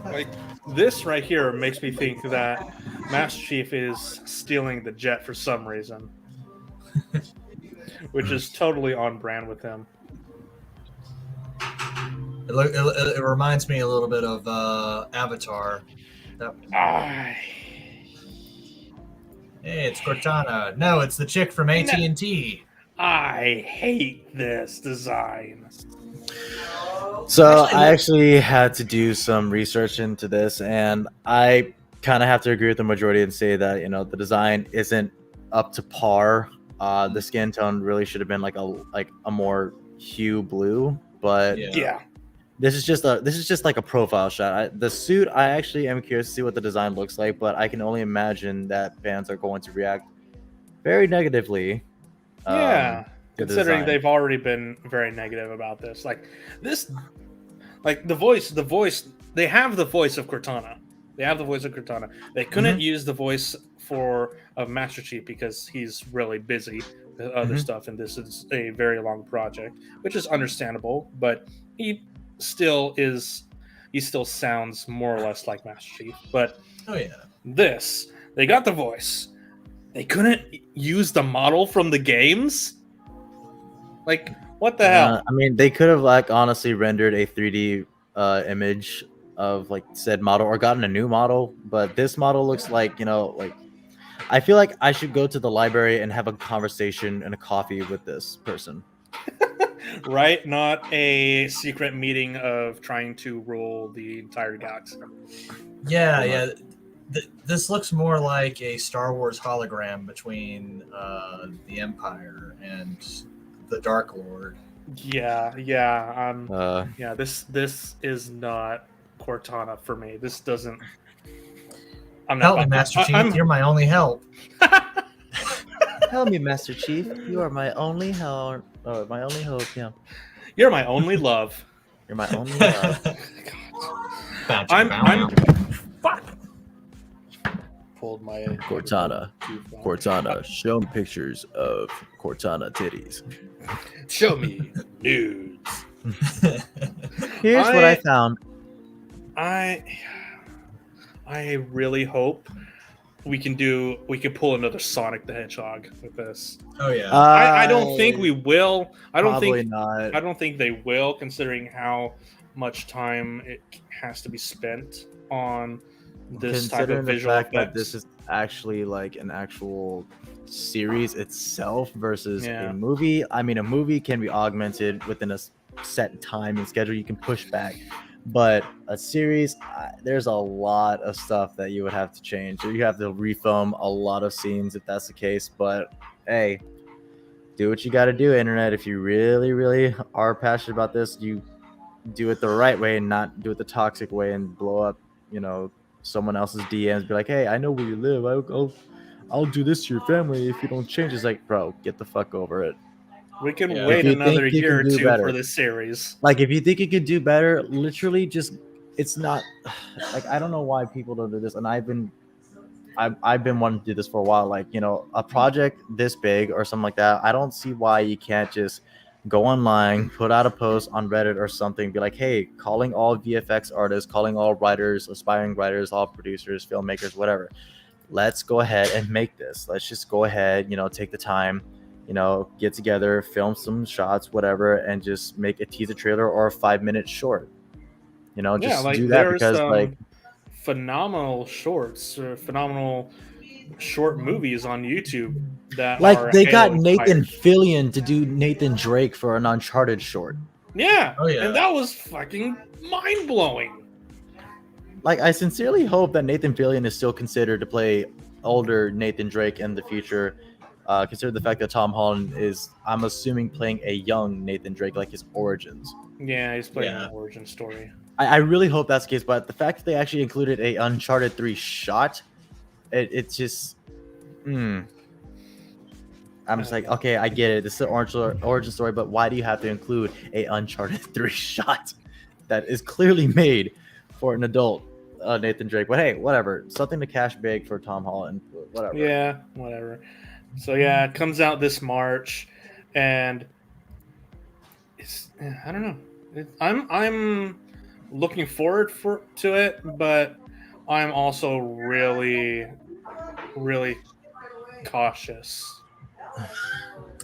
Like this right here makes me think that Master Chief is stealing the jet for some reason, which is totally on brand with him. It reminds me a little bit of Avatar. Hey, it's Cortana. No, it's the chick from AT&T. I hate this design. So Actually, I actually had to do some research into this, and I kind of have to agree with the majority and say that the design isn't up to par. The skin tone really should have been like a more hue blue, but Yeah. this is just like a profile shot. The suit, I actually am curious to see what the design looks like, but I can only imagine that fans are going to react very negatively. Yeah. To the Considering design. they've already been very negative about this. Like this, like the voice, they have the voice of Cortana. They have the voice of Cortana. They couldn't use the voice of Master Chief because he's really busy with other stuff, and this is a very long project, which is understandable. But he still sounds more or less like Master Chief. But oh yeah, they got the voice. They couldn't use the model from the games. Like, what the hell? I mean, they could have honestly rendered a 3D image of said model or gotten a new model, but this model looks like I feel like I should go to the library and have a conversation and a coffee with this person. Right? Not a secret meeting of trying to rule the entire galaxy. yeah. This looks more like a Star Wars hologram between the Empire and the Dark Lord. Yeah. Yeah. This is not Cortana for me. This doesn't. I'm Help not. me, Master Chief. You're my only help. Help me, Master Chief. You are my only help. Oh, my only hope. Yeah. You're my only love. You're my only love. I'm. Fuck. Pulled my Cortana. Show me pictures of Cortana titties. Show me nudes. Here's what I found. I really hope we can pull another Sonic the Hedgehog with this. Oh yeah. I don't think we will. I don't think they will, considering how much time it has to be spent on this type of visual fact effects. that this is actually an actual series itself versus a movie. I mean, a movie can be augmented within a set time and schedule. You can push back. But a series, there's a lot of stuff that you would have to change. You have to refilm a lot of scenes if that's the case. But hey, do what you got to do, internet. If you really, really are passionate about this, you do it the right way and not do it the toxic way and blow up, someone else's DMs. Be like, hey, I know where you live. I'll do this to your family if you don't change. It's like, bro, get the fuck over it. We can wait another year or two for this series. If you think you could do better, literally it's not I don't know why people don't do this. And I've been wanting to do this for a while. A project this big or something like that, I don't see why you can't just go online, put out a post on Reddit or something, be like, hey, calling all VFX artists, calling all writers, aspiring writers, all producers, filmmakers, whatever. Let's go ahead and make this. Let's just go ahead, take the time, get together, film some shots, whatever, and just make a teaser trailer or a 5-minute short. Do that because phenomenal shorts or phenomenal short movies on YouTube that they got Nathan Fillion to do Nathan Drake for an Uncharted short. Yeah. Oh yeah. And that was fucking mind blowing. I sincerely hope that Nathan Fillion is still considered to play older Nathan Drake in the future. Consider the fact that Tom Holland is, I'm assuming, playing a young Nathan Drake, his origins. Yeah, he's playing an origin story. I really hope that's the case, but the fact that they actually included a Uncharted 3 shot, it's just, I'm just like, okay, I get it. This is an origin story, but why do you have to include a Uncharted 3 shot that is clearly made for an adult Nathan Drake? But hey, whatever. Something to cash big for Tom Holland. Whatever. Yeah, whatever. So yeah, it comes out this March, and I don't know. I'm looking forward to it, but I'm also really, really cautious.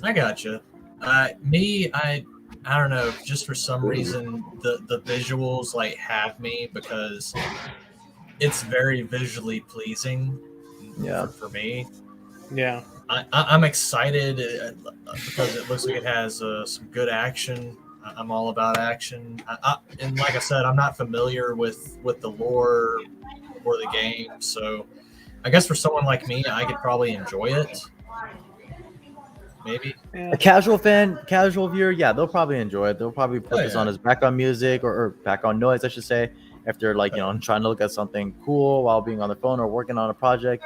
I gotcha. I don't know. Just for some reason, the visuals have me because it's very visually pleasing. Yeah. For me. Yeah. I'm excited because it looks like it has some good action. I'm all about action, and like I said, I'm not familiar with the lore or the game, so I guess for someone like me, I could probably enjoy it. Maybe. A casual fan, casual viewer, yeah, they'll probably enjoy it. They'll probably put Oh, this yeah. on as background music or background noise, I should say, if they're like, trying to look at something cool while being on their phone or working on a project.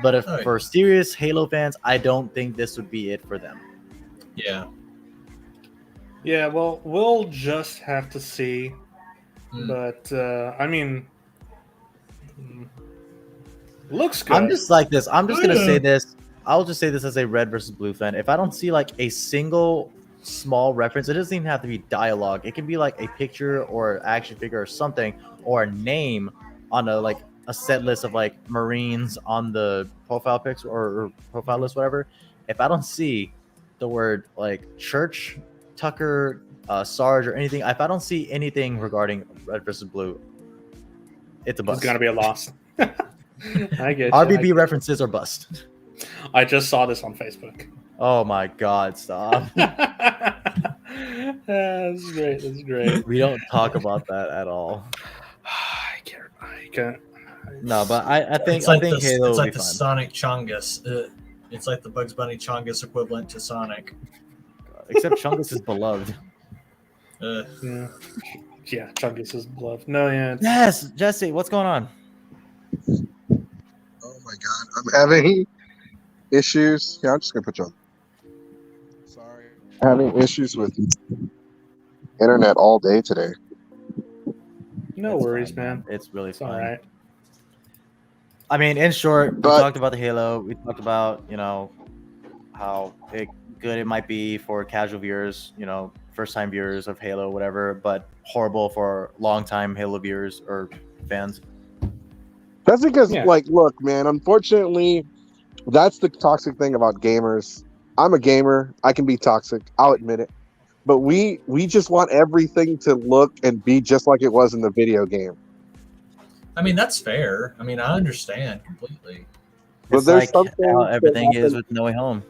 But if Oh, yeah. for serious Halo fans, I don't think this would be it for them. Yeah. Yeah, well, we'll just have to see. Mm. But, I mean, looks good. I'm just like this. I'm just going to Yeah. say this. I'll just say this as a red versus blue fan. If I don't see like a single small reference, it doesn't even have to be dialogue. It can be like a picture or action figure or something, or a name on a set list of like Marines on the profile pics or profile list, whatever. If I don't see the word like Church, Tucker, Sarge, or anything, if I don't see anything regarding red versus blue, it's a It's bust. going to be a loss. I get you. RBB references are bust. I just saw this on Facebook. Oh my God! Stop. That's great. That's great. We don't talk about that at all. I can't. No, but I think It's like Halo it's will like be the fine. Sonic Chungus. It's like the Bugs Bunny Chungus equivalent to Sonic. Except Chungus is beloved. Yeah, Chungus is beloved. No, yeah. Yes, Jesse, what's going on? Oh my god, I'm having issues. Yeah, I'm just gonna put you on. Sorry, having issues with internet all day today. No It's worries, fine, man. It's really It's fine. all right. I mean, in short, But- we talked about the Halo. We talked about how good it might be for casual viewers, first time viewers of Halo, whatever, but horrible for long time Halo viewers or fans. That's because, Yeah. look, man, unfortunately, that's the toxic thing about gamers. I'm a gamer. I can be toxic. I'll admit it. But we just want everything to look and be just like it was in the video game. I mean, that's fair. I mean, I understand completely. But It's there's like something how that everything is happens- with No Way Home.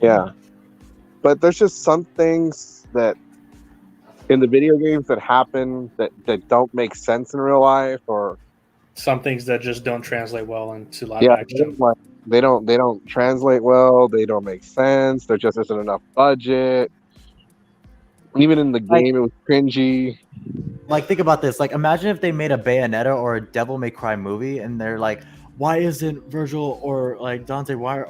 Yeah. But there's just some things that in the video games that happen that don't make sense in real life, or Some things that just don't translate well into live yeah, action. they don't translate well. They don't make sense. There just isn't enough budget. Even in the game, it was cringy. Like, think about this. Like, imagine if they made a Bayonetta or a Devil May Cry movie, and they're like, "Why isn't Virgil or like Dante? Why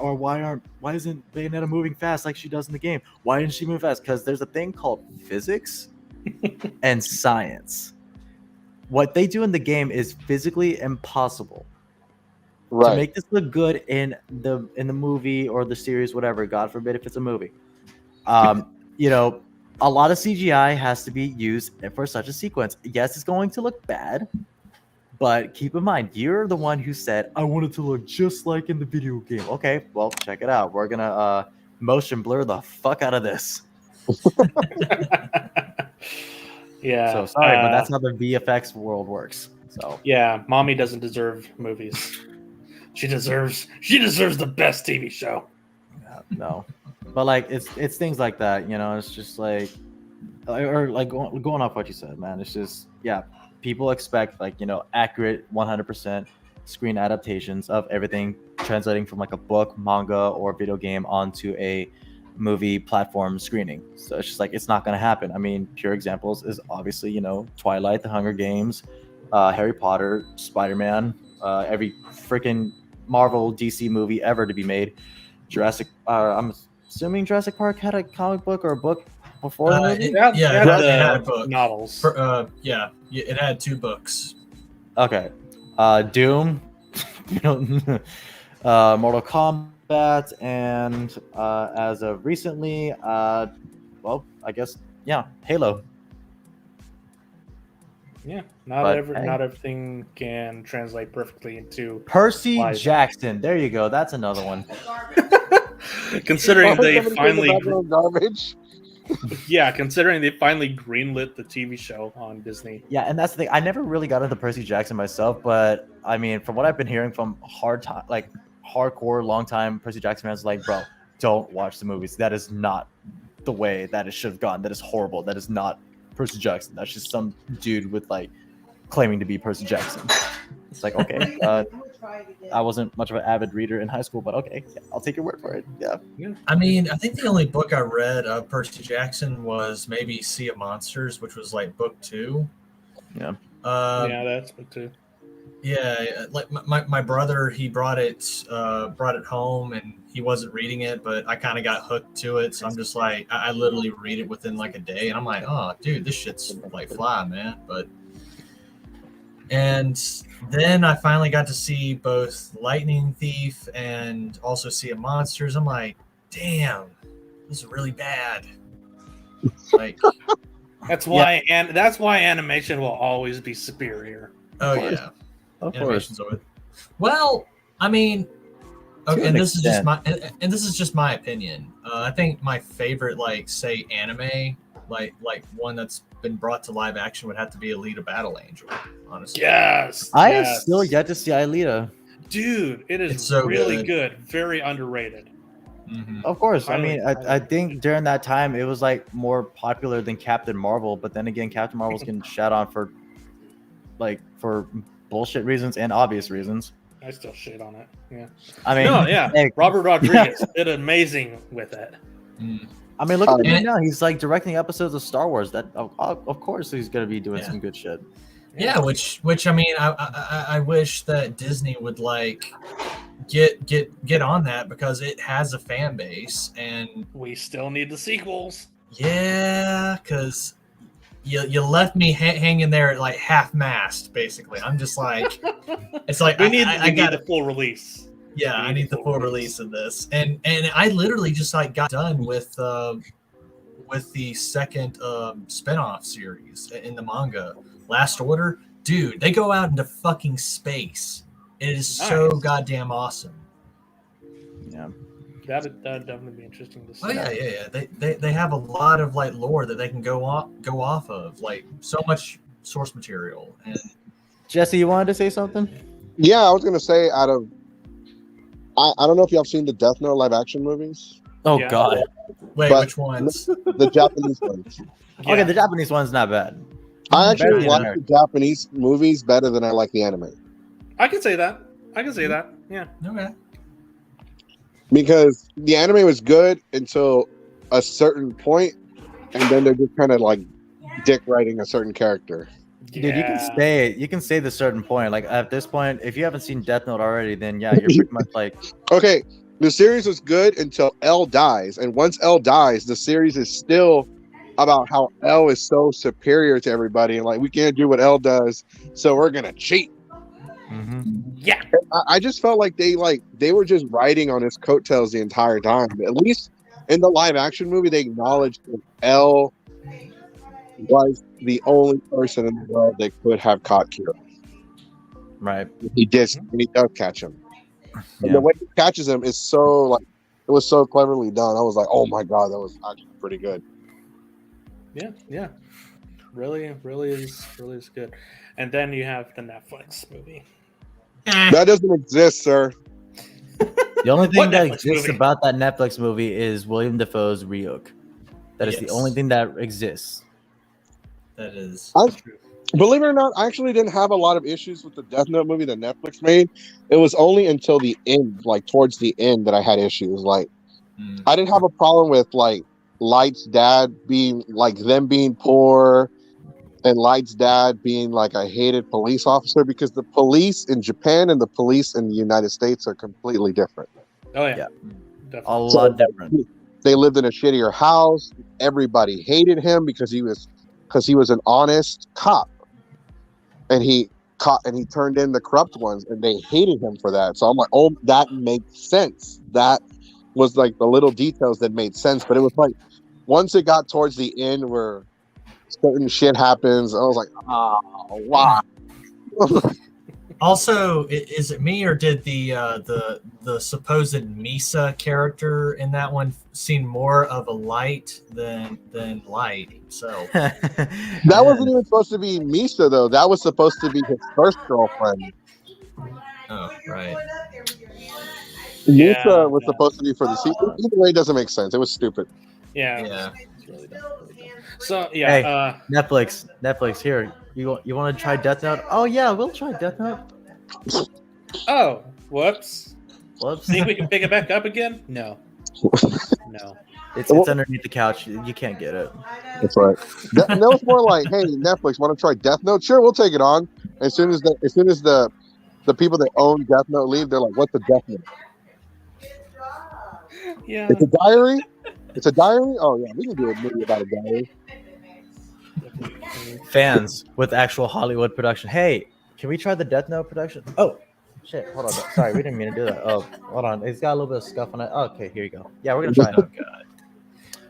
isn't Bayonetta moving fast like she does in the game? Why isn't she moving fast? Because there's a thing called physics and science. What they do in the game is physically impossible. To Right. make this look good in the movie or the series, whatever. God forbid if it's a movie. A lot of CGI has to be used for such a sequence. Yes, it's going to look bad, but keep in mind, you're the one who said, I want it to look just like in the video game. Okay, well, check it out. We're going to motion blur the fuck out of this. Yeah. So sorry, but that's how the VFX world works. So Yeah, mommy doesn't deserve movies. She deserves the best TV show. no. But like it's things like that, it's just like going off what you said, man. It's just people expect accurate 100% screen adaptations of everything translating from like a book, manga, or video game onto a movie platform screening. So it's just like it's not going to happen. I mean, pure examples is obviously Twilight, The Hunger Games, Harry Potter, Spider-Man, every freaking Marvel DC movie ever to be made. Jurassic I'm assuming Jurassic Park had a comic book or a book before the movie? It had a book. Novels. It had 2 books. Okay. Doom, Mortal Kombat, and as of recently, I guess, Halo. Yeah, But, not everything can translate perfectly into Percy Live. Jackson. There you go. That's another one. considering they Somebody say the finally background garbage. considering they finally greenlit the TV show on Disney. Yeah, and that's the thing. I never really got into Percy Jackson myself, but I mean, from what I've been hearing from hardcore, long time Percy Jackson fans like, bro, don't watch the movies. That is not the way that it should have gone. That is horrible. That is not Percy Jackson. That's just some dude with like claiming to be Percy Jackson. It's like, okay, I wasn't much of an avid reader in high school, but okay, yeah, I'll take your word for it. Yeah. I mean, I think the only book I read of Percy Jackson was maybe Sea of Monsters, which was like book 2. Yeah. Yeah, that's book 2. Yeah, like my brother, he brought it home, and he wasn't reading it, but I kind of got hooked to it. So I'm just like, I literally read it within like a day, and I'm like, oh, dude, this shit's like fly, man. And then I finally got to see both Lightning Thief and also Sea of Monsters. I'm like, damn, this is really bad. Like, That's why, and that's why animation will always be superior. oh yeah. Of course. Animation's over. Well, I mean, okay, and this is just my opinion. I think my favorite, like, say, anime, like one that's been brought to live action would have to be Alita Battle Angel. Honestly, Yes, I have still yet to see Alita. dude, it is It's so really good. Very underrated. Mm-hmm. Of course. I Highly, mean, I think during that time it was like more popular than Captain Marvel, but then again, Captain Marvel's getting shat on for bullshit reasons and obvious reasons. I still shit on it. Yeah. I mean, No, yeah. hey, Robert Rodriguez did amazing with it. Mm. I mean, look at him And- now. He's like directing episodes of Star Wars. That of course he's gonna be doing some good shit. Yeah, which I mean, I wish that Disney would like get on that, because it has a fan base, and We still need the sequels. yeah, because you left me hanging there at like half mast, basically. I'm just like, it's like We need I got the full release. yeah, I need the full release of this, and I literally just like got done with the second spinoff series in the manga, Last Order. Dude, they go out into fucking space. It is so Nice. goddamn awesome. Yeah. That'd definitely be interesting to see. Oh yeah. They have a lot of like lore that they can go off of, like so much source material. And Jesse, you wanted to say something? Yeah, I was gonna say I don't know if y'all seen the Death Note live action movies, Oh Yeah. God. wait, But- which ones? the Japanese ones. Yeah. Okay, the Japanese one's not bad. I Better actually than like American. the Japanese movies better than I like the anime I can say that. Yeah. Okay. because the anime was good until a certain point, and then they're just kind of like dick writing a certain character. Dude, you can say the certain point. Like at this point, if you haven't seen Death Note already, then yeah, you're pretty much like, Okay, the series was good until L dies, and once L dies, the series is still about how L is so superior to everybody, and like we can't do what L does, so we're gonna cheat. Yeah. I just felt like they were just riding on his coattails the entire time. At least in the live action movie, they acknowledged that L was the only person in the world that could have caught Kira. right. He did, and he does catch him. And Yeah. the way he catches him is so like it was so cleverly done. I was like, oh my god, that was actually pretty good. Yeah. Really is good. And then you have the Netflix movie. That doesn't exist, sir. The only thing What that Netflix exists movie? about that Netflix movie is William Dafoe's Ryuk. That is the Yes. only thing that exists. That is True. Believe it or not, I actually didn't have a lot of issues with the Death Note movie that Netflix made. It was only until the end, like towards the end, that I had issues. Like, Mm. I didn't have a problem with like Light's dad being like them being poor, and Light's dad being like a hated police officer, because the police in Japan and the police in the United States are completely different. Oh yeah. Yeah. A Definitely. lot different. They lived in a shittier house. Everybody hated him because he was an honest cop, and he turned in the corrupt ones, and they hated him for that. So I'm like, oh, that makes sense. That was like the little details that made sense. But it was like once it got towards the end where certain shit happens, I was like, oh, wow. Also, is it me, or did the supposed Misa character in that one seem more of a Light than Light himself? That wasn't even supposed to be Misa, though. That was supposed to be his first girlfriend. Oh, right. Yeah, was supposed to be for the season. Either way, it doesn't make sense. It was stupid. yeah. Yeah. It's really dumb, really dumb. So yeah, Hey. Netflix. Here, you want to try Death Note? Oh yeah, we'll try Death Note. oh, whoops. Whoops. Think we can pick it back up again? No, no. It's underneath the couch. You can't get it. That's right. That was more like, hey, Netflix, want to try Death Note? Sure, we'll take it on. As soon as the people that own Death Note leave, they're like, what's a Death Note? Yeah. It's a diary. It's a diary. Oh yeah, we can do a movie about a diary. Fans with actual Hollywood production. Hey, can we try the Death Note production? Oh, shit. Hold on. Sorry, we didn't mean to do that. Oh, hold on. It's got a little bit of scuff on it. Okay, here you go. Yeah, we're gonna try it. Oh god.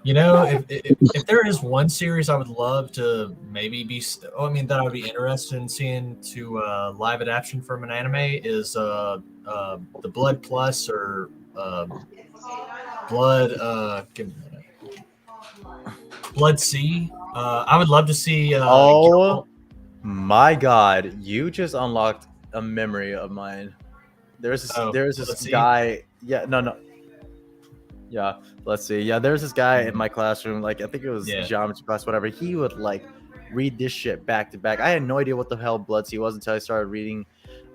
You know, if there is one series I would love to maybe be, that I would be interested in seeing to live adaptation from an anime is the Blood Plus or Blood. Give me a minute. Blood C. I would love to see. Oh my god, you just unlocked a memory of mine. There's this guy. Yeah, no. Yeah, let's see. Yeah, there's this guy in my classroom. Like I think it was geometry class, whatever. He would like read this shit back to back. I had no idea what the hell Blood Sea was until I started reading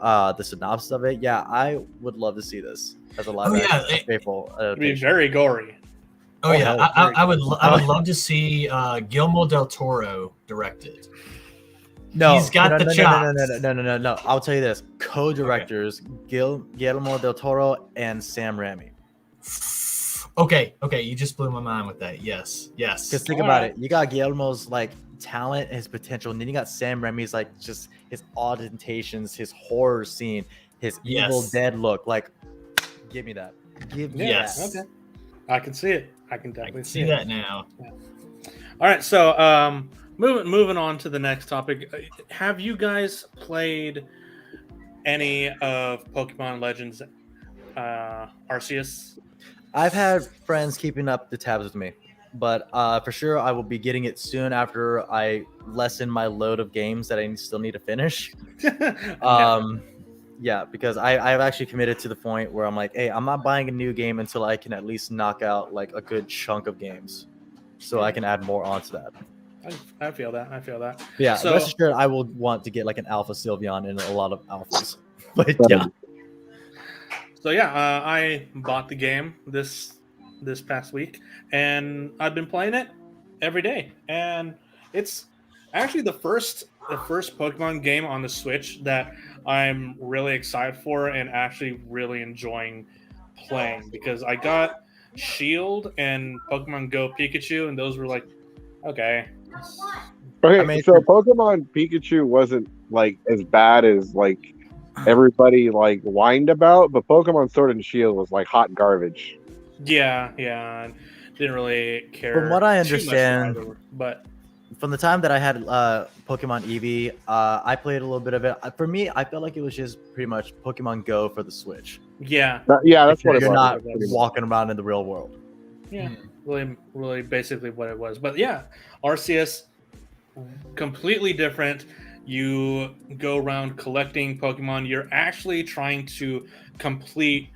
the synopsis of it. Yeah, I would love to see this as a live action faithful. It'd be very gory. Oh yeah, I would love to see Guillermo del Toro directed. No, he's got the chops. No. I'll tell you this: co-directors Guillermo del Toro and Sam Raimi. Okay, you just blew my mind with that. Yes. Because think about it, you got Guillermo's like talent, his potential, and then you got Sam Raimi's like just his audentations, his horror scene, his Evil Dead look. Like, give me that. Give me that. Okay, I can see it. I can definitely see that now. Yeah. All right, so moving on to the next topic. Have you guys played any of Pokemon Legends Arceus? I've had friends keeping up the tabs with me, but for sure I will be getting it soon after I lessen my load of games that I still need to finish. Yeah, because I've actually committed to the point where I'm like, hey, I'm not buying a new game until I can at least knock out like a good chunk of games, so I can add more onto that. I feel that. Yeah, so rest assured, I will want to get like an Alpha Sylveon and a lot of alphas. But yeah. So yeah, I bought the game this past week, and I've been playing it every day. And it's actually the first Pokemon game on the Switch that I'm really excited for and actually really enjoying playing, because I got Shield and Pokemon Go Pikachu, and those were like, okay. Okay, so Pokemon Pikachu wasn't like as bad as like everybody like whined about, but Pokemon Sword and Shield was like hot garbage. Yeah, didn't really care. From what I understand, but from the time that I had Pokemon Eevee, I played a little bit of it. For me, I felt like it was just pretty much Pokemon Go for the Switch. Yeah, that's what it was. You're not walking around in the real world. Yeah, really basically what it was. But yeah, Arceus, completely different. You go around collecting Pokemon. You're actually trying to complete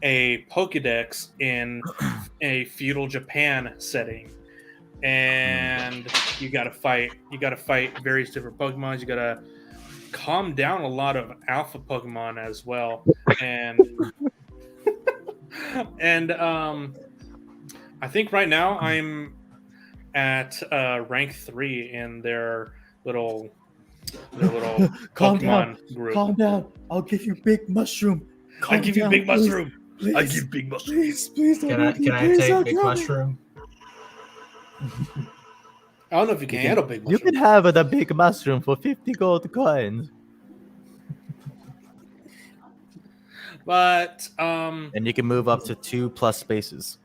a Pokédex in a feudal Japan setting, and you gotta fight various different Pokemon. You gotta calm down a lot of alpha Pokemon as well, and I think right now I'm at rank 3 in their little Pokemon group. Calm down. I'll give you big mushroom. I give you big mushroom. Please. I give big mushroom. Please can I take big mushroom? I don't know if you can handle big mushroom. You can have the big mushroom for 50 gold coins. But and you can move up to 2+ spaces.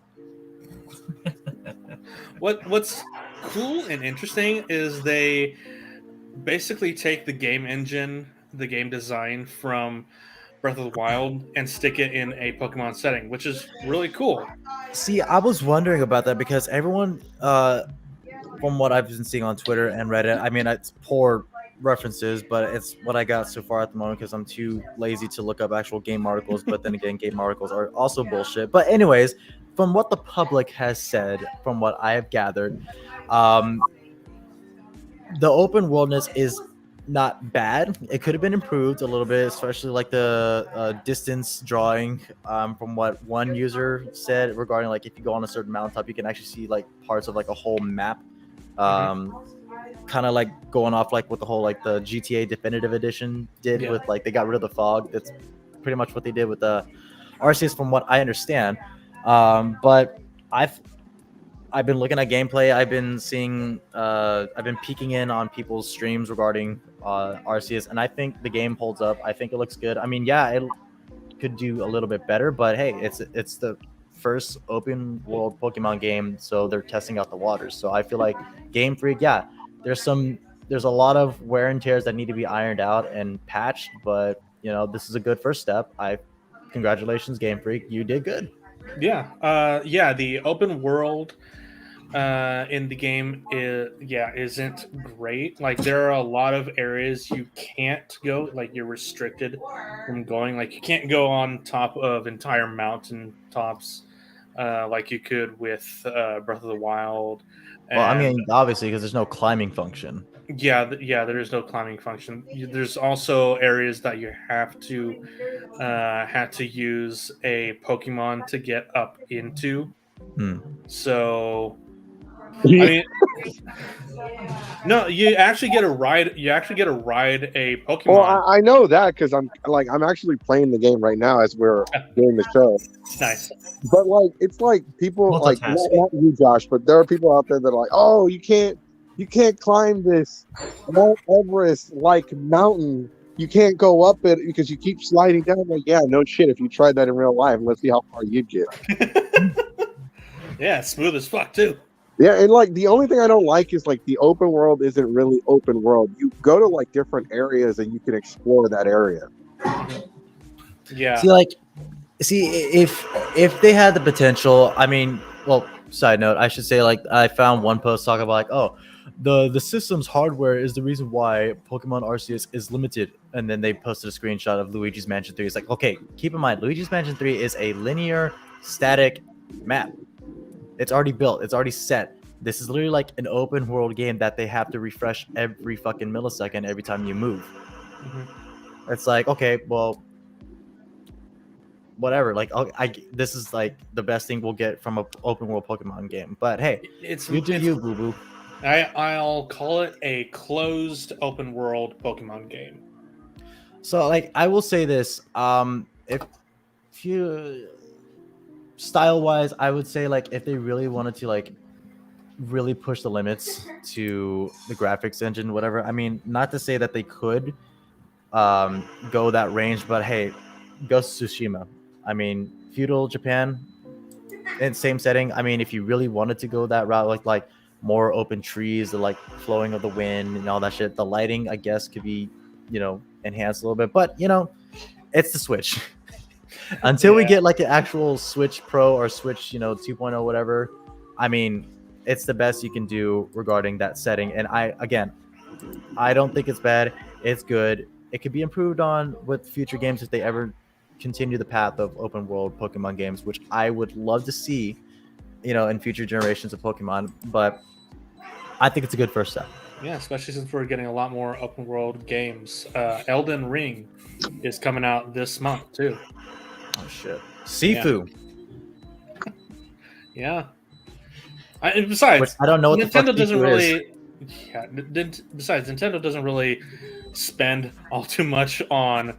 What's cool and interesting is they basically take the game engine, the game design from Breath of the Wild and stick it in a Pokemon setting, which is really cool. See, I was wondering about that because everyone, from what I've been seeing on Twitter and Reddit, I mean, it's poor references, but it's what I got so far at the moment because I'm too lazy to look up actual game articles. But then again, game articles are also bullshit. But anyways, from what the public has said, from what I have gathered, um, the open worldness is not bad. It could have been improved a little bit, especially like the distance drawing. From what one user said regarding like if you go on a certain mountaintop, you can actually see like parts of like a whole map. Kind of like going off like what the whole like the GTA Definitive Edition did Yeah. with like they got rid of the fog. That's pretty much what they did with the Arceus, from what I understand. But I've been looking at gameplay. I've been seeing. I've been peeking in on people's streams regarding Arceus, and I think the game holds up. I think it looks good. I mean, yeah, it could do a little bit better, but hey, it's the first open world Pokemon game, so they're testing out the waters. So I feel like Game Freak, yeah, there's a lot of wear and tears that need to be ironed out and patched, but you know, this is a good first step. Congratulations, Game Freak, you did good. Yeah. Yeah. The open world in the game isn't great. Like there are a lot of areas you can't go. Like you're restricted from going. Like you can't go on top of entire mountain tops like you could with Breath of the Wild. Well, I And mean, obviously, because there's no climbing function. yeah, there is no climbing function. There's also areas that you have to use a Pokemon to get up into. So I mean, no, you actually get a ride. You actually get to ride a Pokemon. Well, I know that because I'm actually playing the game right now as we're doing the show. Nice. But like, it's like people like not you, Josh, but there are people out there that are like, oh, you can't climb this Mount Everest like mountain. You can't go up it because you keep sliding down. I'm like, yeah, no shit. If you tried that in real life, let's see how far you'd get. Yeah, smooth as fuck too. Yeah, and like the only thing I don't like is like the open world isn't really open world. You go to like different areas and you can explore that area. Yeah. See, if they had the potential, I mean, well, side note, I should say like I found one post talking about like, oh, the system's hardware is the reason why Pokemon Arceus is limited, and then they posted a screenshot of Luigi's Mansion 3. It's like, okay, keep in mind, Luigi's Mansion 3 is a linear, static map. It's already built. It's already set. This is literally like an open world game that they have to refresh every fucking millisecond every time you move. It's like, okay, well, whatever. Like, this is like the best thing we'll get from an open world Pokemon game. But hey, you do you, boo boo. I'll call it a closed open world Pokemon game. So, like, I will say this: if you style wise, I would say like if they really wanted to like really push the limits to the graphics engine, whatever. I mean, not to say that they could go that range, but hey, Ghost of Tsushima. I mean, feudal Japan, in same setting. I mean, if you really wanted to go that route, like more open trees, the like flowing of the wind and all that shit, the lighting, I guess, could be, you know, enhanced a little bit. But you know, it's the Switch. Until we get like an actual Switch Pro or Switch, you know, 2.0, whatever. I mean, it's the best you can do regarding that setting. And I don't think it's bad. It's good. It could be improved on with future games if they ever continue the path of open world Pokemon games, which I would love to see, you know, in future generations of Pokemon. But I think it's a good first step. Yeah, especially since we're getting a lot more open world games. Elden Ring is coming out this month too. Oh shit, Sifu. Yeah. Besides, which I don't know what Nintendo the fuck doesn't Sifu really. is. Yeah. Besides, Nintendo doesn't really spend all too much on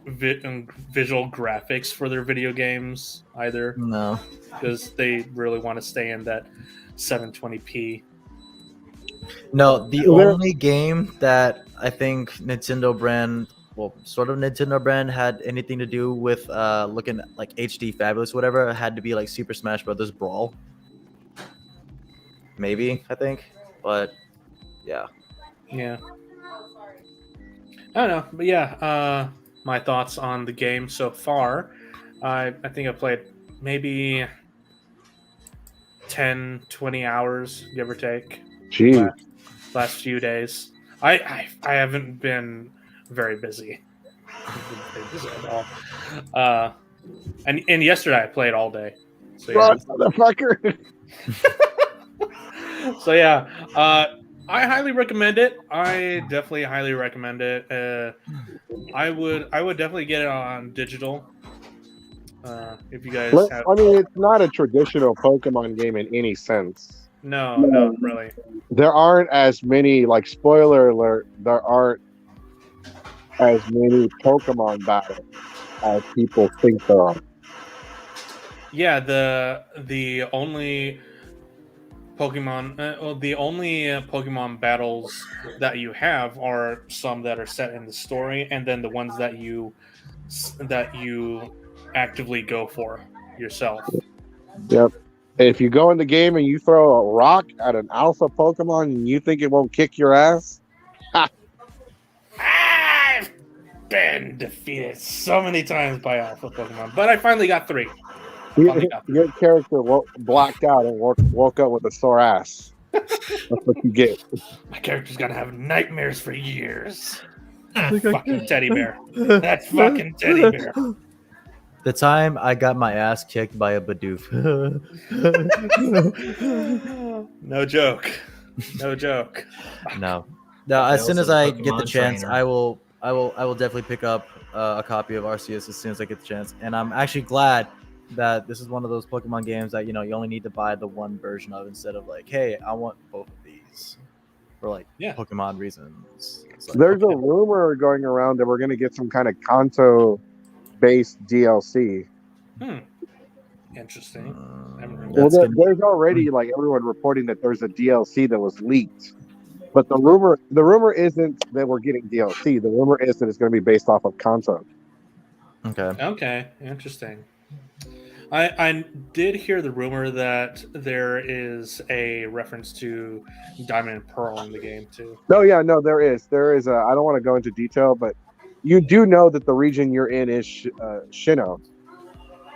visual graphics for their video games either. No, because they really want to stay in that 720p. No, the only game that I think Nintendo brand, well, sort of Nintendo brand, had anything to do with looking like HD fabulous, whatever, had to be like Super Smash Brothers Brawl. Maybe, I think, but yeah. Yeah. I don't know, but yeah, my thoughts on the game so far. I think I played maybe 10, 20 hours, give or take. Jeez. Last few days. I haven't been very busy. I haven't been very busy at all. And yesterday I played all day. So yeah. Run, motherfucker. So yeah, I highly recommend it. I definitely highly recommend it. I would definitely get it on digital. If you guys have I mean, it's not a traditional Pokemon game in any sense. no, not really. There aren't as many, like, spoiler alert, there aren't as many Pokemon battles as people think there are. Yeah, the only Pokemon, the only Pokemon battles that you have are some that are set in the story, and then the ones that you actively go for yourself. Yep. If you go in the game and you throw a rock at an alpha Pokemon and you think it won't kick your ass, I've been defeated so many times by alpha Pokemon, but I finally got 3. your character blacked out and woke up with a sore ass. That's what you get. My character's gonna have nightmares for years. Fucking teddy bear. That's fucking teddy bear. The time I got my ass kicked by a Bidoof. No joke. No joke. No. As soon as I get the Pokemon chance, trainer. I will definitely pick up a copy of Arceus as soon as I get the chance. And I'm actually glad that this is one of those Pokemon games that you only need to buy the one version of instead of like, hey, I want both of these for like Pokemon reasons. It's like, There's okay. a rumor going around that we're going to get some kind of Kanto-based DLC. Interesting. Well, there's already like everyone reporting that there's a DLC that was leaked, but the rumor isn't that we're getting DLC. The rumor is that it's going to be based off of Kanto. Okay, interesting. I did hear the rumor that there is a reference to Diamond and Pearl in the game too. No, there is. I don't want to go into detail, but you do know that the region you're in is Sinnoh.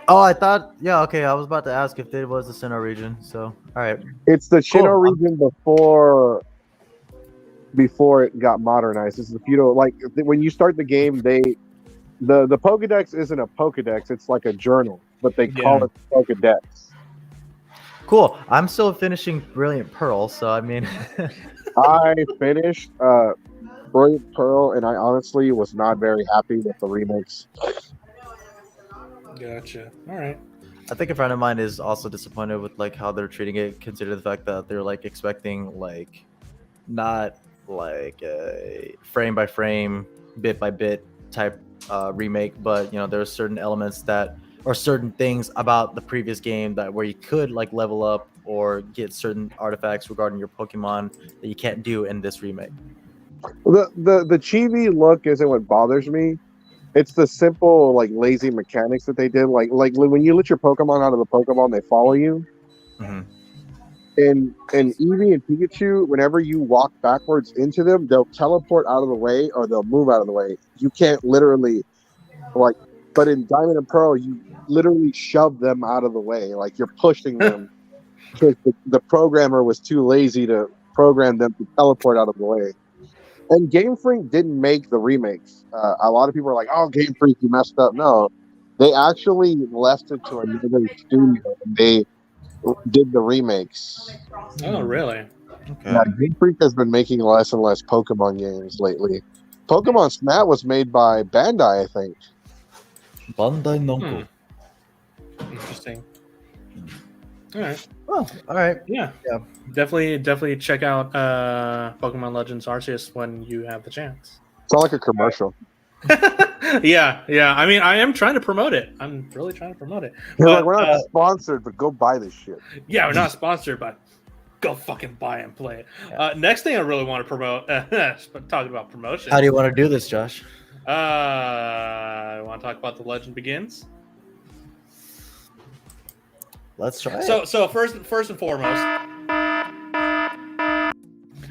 Oh, I thought. Yeah, okay. I was about to ask if it was the Sinnoh region. So, all right. It's the Sinnoh Cool. region before it got modernized. This is like when you start the game, the Pokédex isn't a Pokédex. It's like a journal, but they call it Pokédex. Cool. I'm still finishing Brilliant Pearl, so I mean, I finished Brilliant Pearl, and I honestly was not very happy with the remakes. Gotcha. All right. I think a friend of mine is also disappointed with like how they're treating it, considering the fact that they're like expecting like not like a frame by frame, bit by bit type remake, but there's certain elements that or certain things about the previous game that where you could like level up or get certain artifacts regarding your Pokemon that you can't do in this remake. The chibi look isn't what bothers me. It's the simple, like, lazy mechanics that they did. Like when you let your Pokemon out of the Pokeball and they follow you. Mm-hmm. And Eevee and Pikachu, whenever you walk backwards into them, they'll teleport out of the way or they'll move out of the way. You can't literally, like, but in Diamond and Pearl, you literally shove them out of the way. Like, you're pushing them because the programmer was too lazy to program them to teleport out of the way. And Game Freak didn't make the remakes. A lot of people are like, "Oh, Game Freak, you messed up." No, they actually left it to another studio and they did the remakes. Oh, really? Okay. Yeah, Game Freak has been making less and less Pokemon games lately. Pokemon Snap was made by Bandai, I think. Bandai Namco. Interesting. All right. Oh, all right. Yeah. Definitely check out Pokemon Legends Arceus when you have the chance. It's not like a commercial. Yeah. I mean, I am trying to promote it. I'm really trying to promote it. Like, we're not sponsored, but go buy this shit. Yeah, we're not sponsored, but go fucking buy and play it. Yeah. Next thing I really want to promote, but talking about promotion. How do you want to do this, Josh? I want to talk about The Legend Begins. Let's try it. So first and foremost,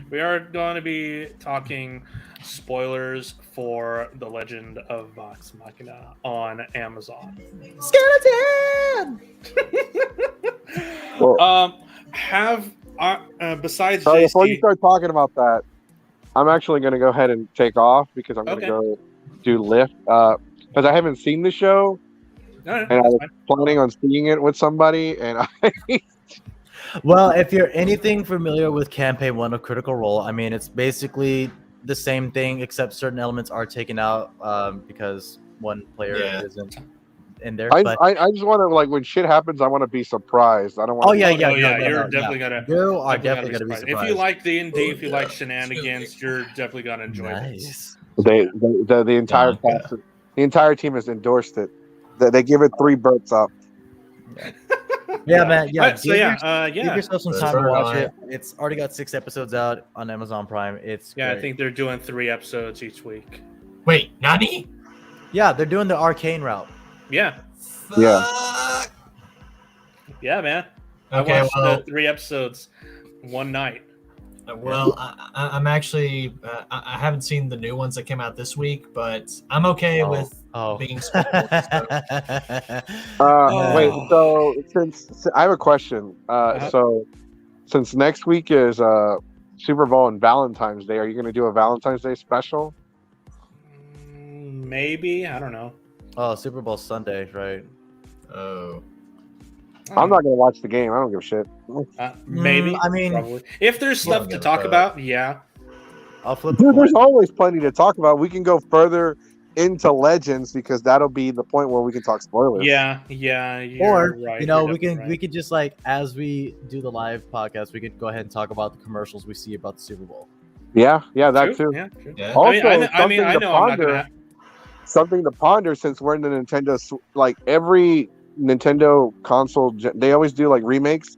we are going to be talking spoilers for The Legend of Vox Machina on Amazon. Skeleton! Well, Besides before JC, you start talking about that, I'm actually going to go ahead and take off because I'm going to go do Lyft. Because I haven't seen the show, All right, and I that's was fine. planning on seeing it with somebody, and Well, if you're anything familiar with campaign 1 of Critical Role, I mean, it's basically the same thing except certain elements are taken out because one player isn't in there. I But just want to, like, when shit happens, I want to be surprised. I don't want. oh yeah, No, yeah, you're definitely gonna. You are Definitely definitely gonna be surprised. If you like D&D, if you like shenanigans, you're definitely gonna enjoy this. Nice. The entire cast, the entire team has endorsed it. They give it 3 burps up. Yeah, man. Yeah. Right, so Give yourself some time to watch it. It's already got 6 episodes out on Amazon Prime. It's I great. think they're doing 3 episodes each week. Wait, Nani? Yeah, they're doing the arcane route. Yeah, Fuck. yeah, man. Okay, I watched well, the 3 episodes one night. well, I'm actually I haven't seen the new ones that came out this week, but I'm okay with being spoiled. So. Wait, so since I have a question, so since next week is Super Bowl and Valentine's Day, are you going to do a Valentine's Day special? Maybe, I don't know. Oh, Super Bowl Sunday, right? Oh. I'm not going to watch the game. I don't give a shit. Maybe. I mean, probably. If there's stuff to talk about, yeah. I'll flip. Dude, there's always plenty to talk about. We can go further into Legends because that'll be the point where we can talk spoilers. Yeah. Or right. we could just, like, as we do the live podcast, we could go ahead and talk about the commercials we see about the Super Bowl. Yeah, that too. Yeah, true. Yeah. Also, I know I'm not gonna. Something to ponder since we're in the Nintendo, like every Nintendo console, they always do like remakes.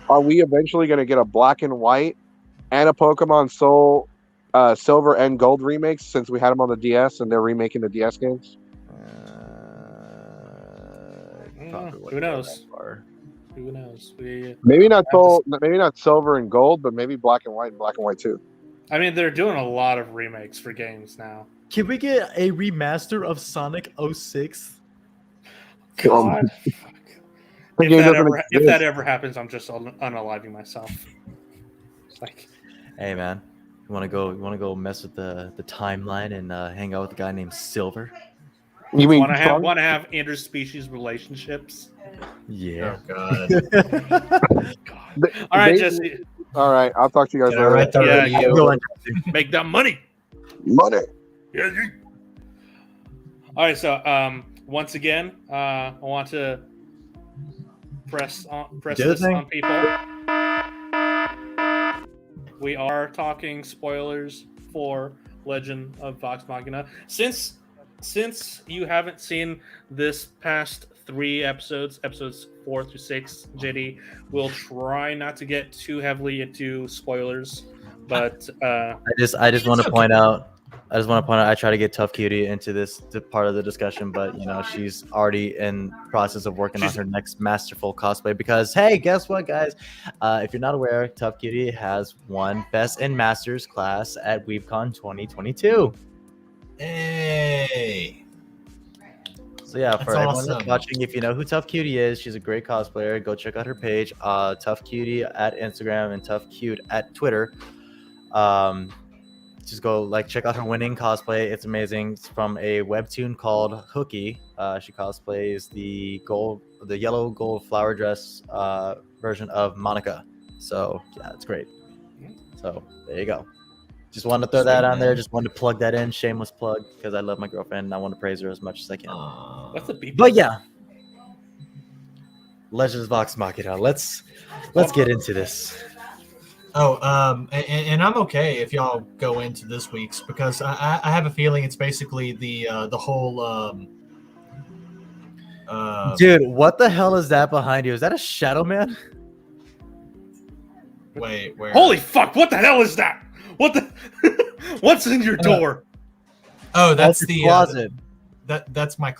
Are we eventually going to get a black and white and a Pokemon Soul, Silver and Gold remakes since we had them on the DS and they're remaking the DS games? Who knows? Who knows? Maybe not Soul, maybe not Silver and Gold, but maybe Black and White and Black and White too. I mean, they're doing a lot of remakes for games now. Can we get a remaster of Sonic 06? God. If that ever happens, I'm just unaliving myself. It's like, hey man, you wanna go mess with the timeline and hang out with a guy named Silver? You mean want to have interspecies relationships? Yeah. Oh God. God. All right, Jesse. All right, I'll talk to you guys later. Make that money. Money. Yeah. All right, so once again, I want to press this on people. We are talking spoilers for Legend of Vox Machina. Since you haven't seen this past 3 episodes 4 through 6, JD, we'll try not to get too heavily into spoilers. But I just want to point out. I try to get Tough Cutie into this part of the discussion, but she's already in process of working on her next masterful cosplay. Because hey, guess what, guys? If you're not aware, Tough Cutie has won Best in Masters class at WeebCon 2022. Hey. So yeah, for everyone that's watching, if you know who Tough Cutie is, she's a great cosplayer. Go check out her page, Tough Cutie at Instagram and Tough Cute at Twitter. Just go check out her winning cosplay. It's amazing. It's from a webtoon called Hooky. She cosplays the yellow gold flower dress version of Monica. So yeah, it's great. So there you go. Just wanted to throw that on there. Just wanted to plug that in. Shameless plug because I love my girlfriend and I want to praise her as much as I can. That's a beep. But yeah, Legends of Vox Machina. Let's get into this. Oh, and I'm okay if y'all go into this week's because I have a feeling it's basically the whole. Dude, what the hell is that behind you? Is that a shadow man? Wait, where? Holy fuck! What the hell is that? What the? What's in your door? Oh, that's the closet. That's my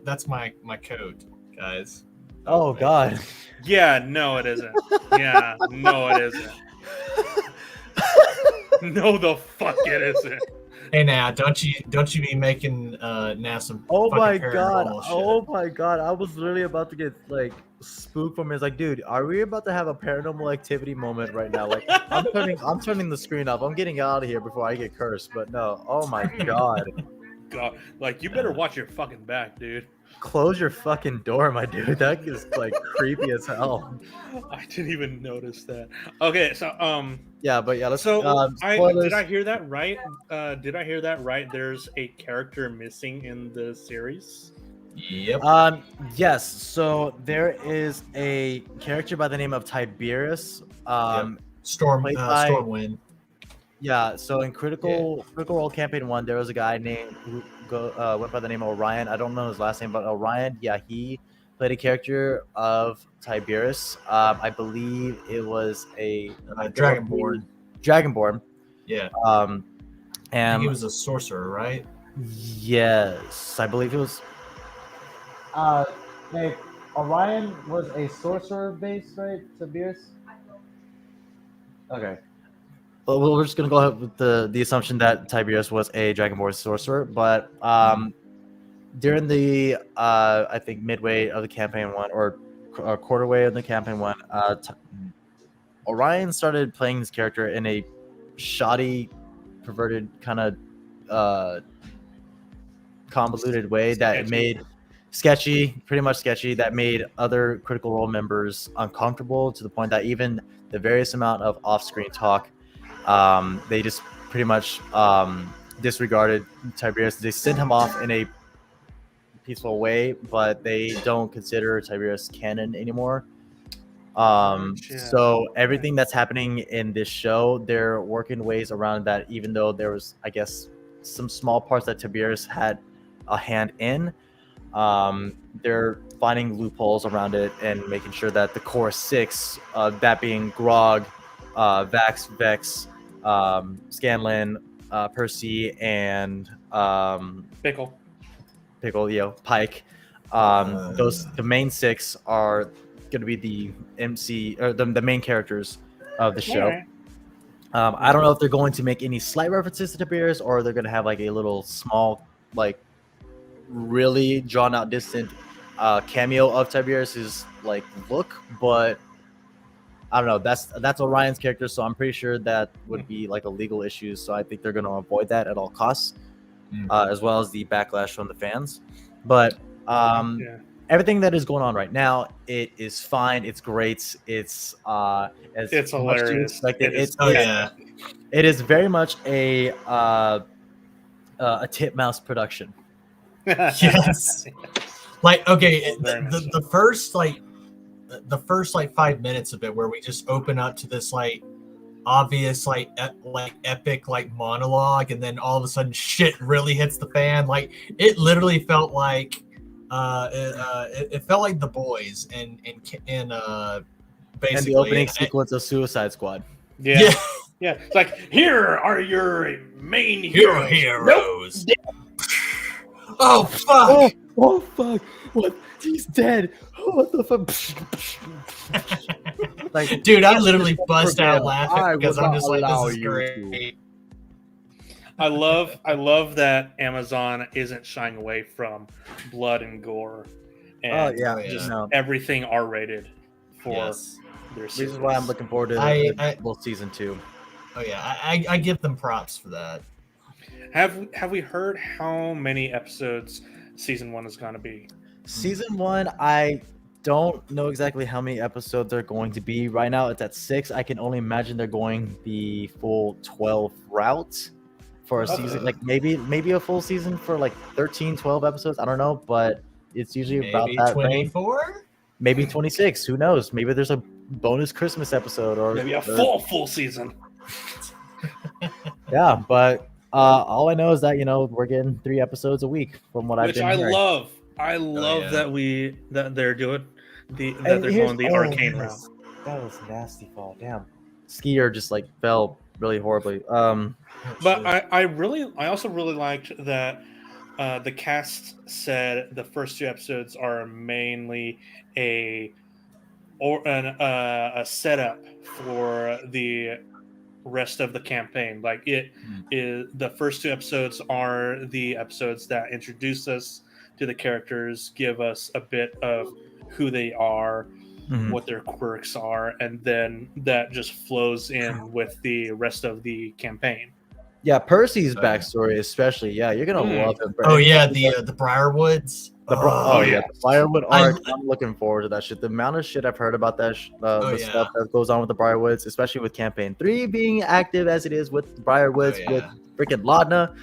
that's my coat, guys. Oh God. Yeah, no, it isn't. Yeah, no, it isn't. No, the fuck it isn't. Hey now, don't you be making now some Oh my fucking god! paranormal shit. Oh my god! I was literally about to get like spooked from it. It's like, dude, are we about to have a paranormal activity moment right now? Like, I'm turning the screen off. I'm getting out of here before I get cursed. But no, oh my god! God, like you better watch your fucking back, dude. Close your fucking door, my dude. That is like creepy as hell. I didn't even notice that. Okay, so Yeah, but yeah, let's. so Spoilers. did I hear that right? Did I hear that right? There's a character missing in the series. Yep. Yes. So there is a character by the name of Tiberius. played by- Stormwind. Yeah. So in Critical Role Campaign 1, there was a guy named who went by the name of Orion. I don't know his last name, but Orion. Yeah, he played a character of Tiberius. I believe it was a Dragonborn. Dragonborn. Yeah. I think And he was a sorcerer, right? yes, I believe it was. Hey, Orion was a sorcerer base, right? Tiberius. Okay. Well, we're just gonna go ahead with the assumption that Tiberius was a Dragonborn sorcerer, but during the I think midway of the campaign one or quarter way of the campaign one, Orion started playing this character in a shoddy, perverted kind of convoluted way that made pretty much sketchy, that made other Critical Role members uncomfortable to the point that even the various amount of off-screen talk, they just pretty much disregarded Tiberius. They sent him off in a peaceful way, but they don't consider Tiberius canon anymore. So everything that's happening in this show, they're working ways around that, even though there was, I guess, some small parts that Tiberius had a hand in. They're finding loopholes around it and making sure that the core six, that being Grog, Vax, Vex, Scanlan, Percy, and Pickle. Pike. The main six are going to be the MC or the main characters of the show. Alright. I don't know if they're going to make any slight references to Tiberius, or they're going to have like a little small, like really drawn out, distant cameo of Tiberius's like look. But I don't know. That's Orion's character, so I'm pretty sure that would be like a legal issue. So I think they're going to avoid that at all costs, as well as the backlash from the fans. But everything that is going on right now, it is fine. It's great. It's hilarious. It is very much a titmouse production. Yes. Like, okay, Very much so. the first 5 minutes of it, where we just open up to this like obvious epic like monologue, and then all of a sudden shit really hits the fan. Like, it literally felt like it felt like The Boys and basically And the opening sequence of Suicide Squad. Yeah. It's like, here are your main heroes. Oh fuck! Oh fuck! What? He's dead. What the fuck? Like, dude, I literally bust out laughing I because would I'm not just like, allow this is you great. I love that Amazon isn't shying away from blood and gore and just everything R-rated for their series. This is why I'm looking forward to season 2. Oh yeah, I give them props for that. Have we heard how many episodes season 1 is going to be? Season 1, I don't know exactly how many episodes they're going to be. Right now, it's at 6. I can only imagine they're going the full 12 route for a season. Like maybe a full season for like 13, 12 episodes. I don't know, but it's usually about that 24. Maybe 26. Who knows? Maybe there's a bonus Christmas episode, or maybe a full season. Yeah, but all I know is that we're getting 3 episodes a week from what I've been hearing. Love. I love that they're doing they're going the arcane route. That was nasty fall. Damn. Skier just like fell really horribly. But I also really liked that the cast said the first 2 episodes are mainly a setup for the rest of the campaign. Like it is, the first 2 episodes are the episodes that introduce us to the characters, give us a bit of who they are, what their quirks are, and then that just flows in with the rest of the campaign. Yeah, Percy's Oh, yeah. backstory, especially. Yeah, you're gonna love him. Oh yeah, the Briarwoods. The Briarwood arc. I- I'm looking forward to that shit. The amount of shit I've heard about that, Oh, the yeah. stuff that goes on with the Briarwoods, especially with campaign 3 being active as it is with Briarwoods, Oh, with yeah. freaking Laudna.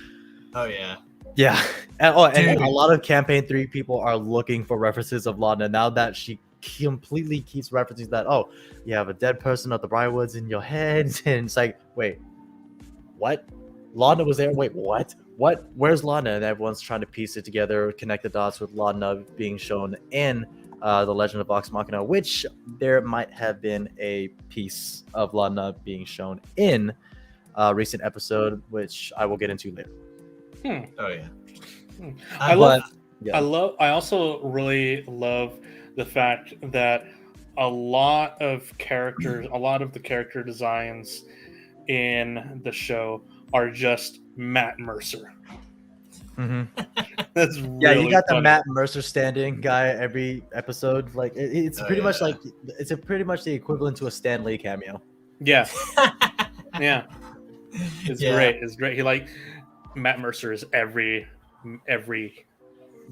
Oh yeah. Yeah, and Dude. a lot of campaign 3 people are looking for references of Laudna now that she completely keeps referencing that. Oh, you have a dead person of the Briarwoods in your head, and it's like, wait, what? Laudna was there. Wait, what? What? Where's Laudna? And everyone's trying to piece it together, connect the dots with Laudna being shown in the Legend of Vox Machina, which there might have been a piece of Laudna being shown in a recent episode, which I will get into later. Oh yeah. I But- love. I also really love the fact that a lot of the character designs in the show are just Matt Mercer. That's really Yeah, you got the funny. Matt Mercer standing guy every episode. Like it's Oh, pretty much yeah. like it's pretty much the equivalent to a Stan Lee cameo. Yeah, yeah. It's Yeah. great. It's great. He like Matt Mercer is every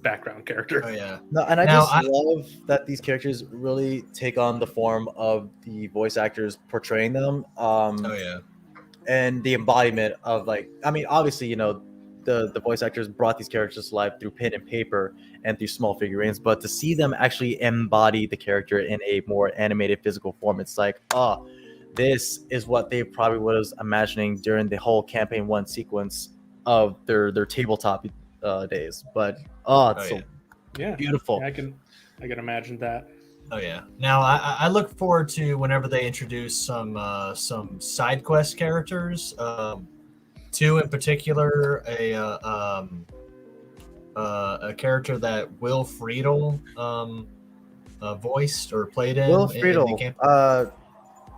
background character. Oh yeah. No, and I Now, just love that these characters really take on the form of the voice actors portraying them. Oh yeah. And the embodiment of, like, I mean, obviously, you know, the voice actors brought these characters to life through pen and paper and through small figurines, but to see them actually embody the character in a more animated physical form, it's like, oh, this is what they probably was imagining during the whole campaign 1 sequence of their tabletop days. But it's so Yeah, beautiful. Yeah, I can imagine that. Oh yeah. Now I look forward to whenever they introduce some side quest characters. 2 in particular, a character that Will Friedle voiced or played in. Will in Friedle.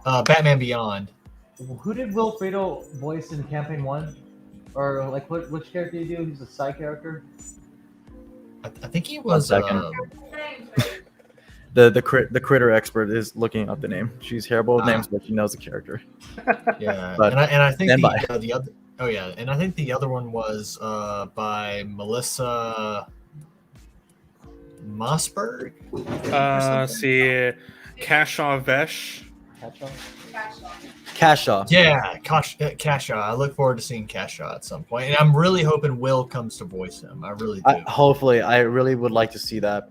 the Batman Beyond. Who did Will Friedle voice in campaign 1? Or like which character did he do? He's a side character. I think he was. second. The critter expert is looking up the name. She's terrible with names, but she knows the character. Yeah, But and I think stand the other. Oh yeah, and I think the other one was by Melissa Mossberg. See, Kashaw Vesh. Kashaw. Yeah, Kashaw. I look forward to seeing Kashaw at some point, and I'm really hoping Will comes to voice him. I really do. Hopefully, I really would like to see that.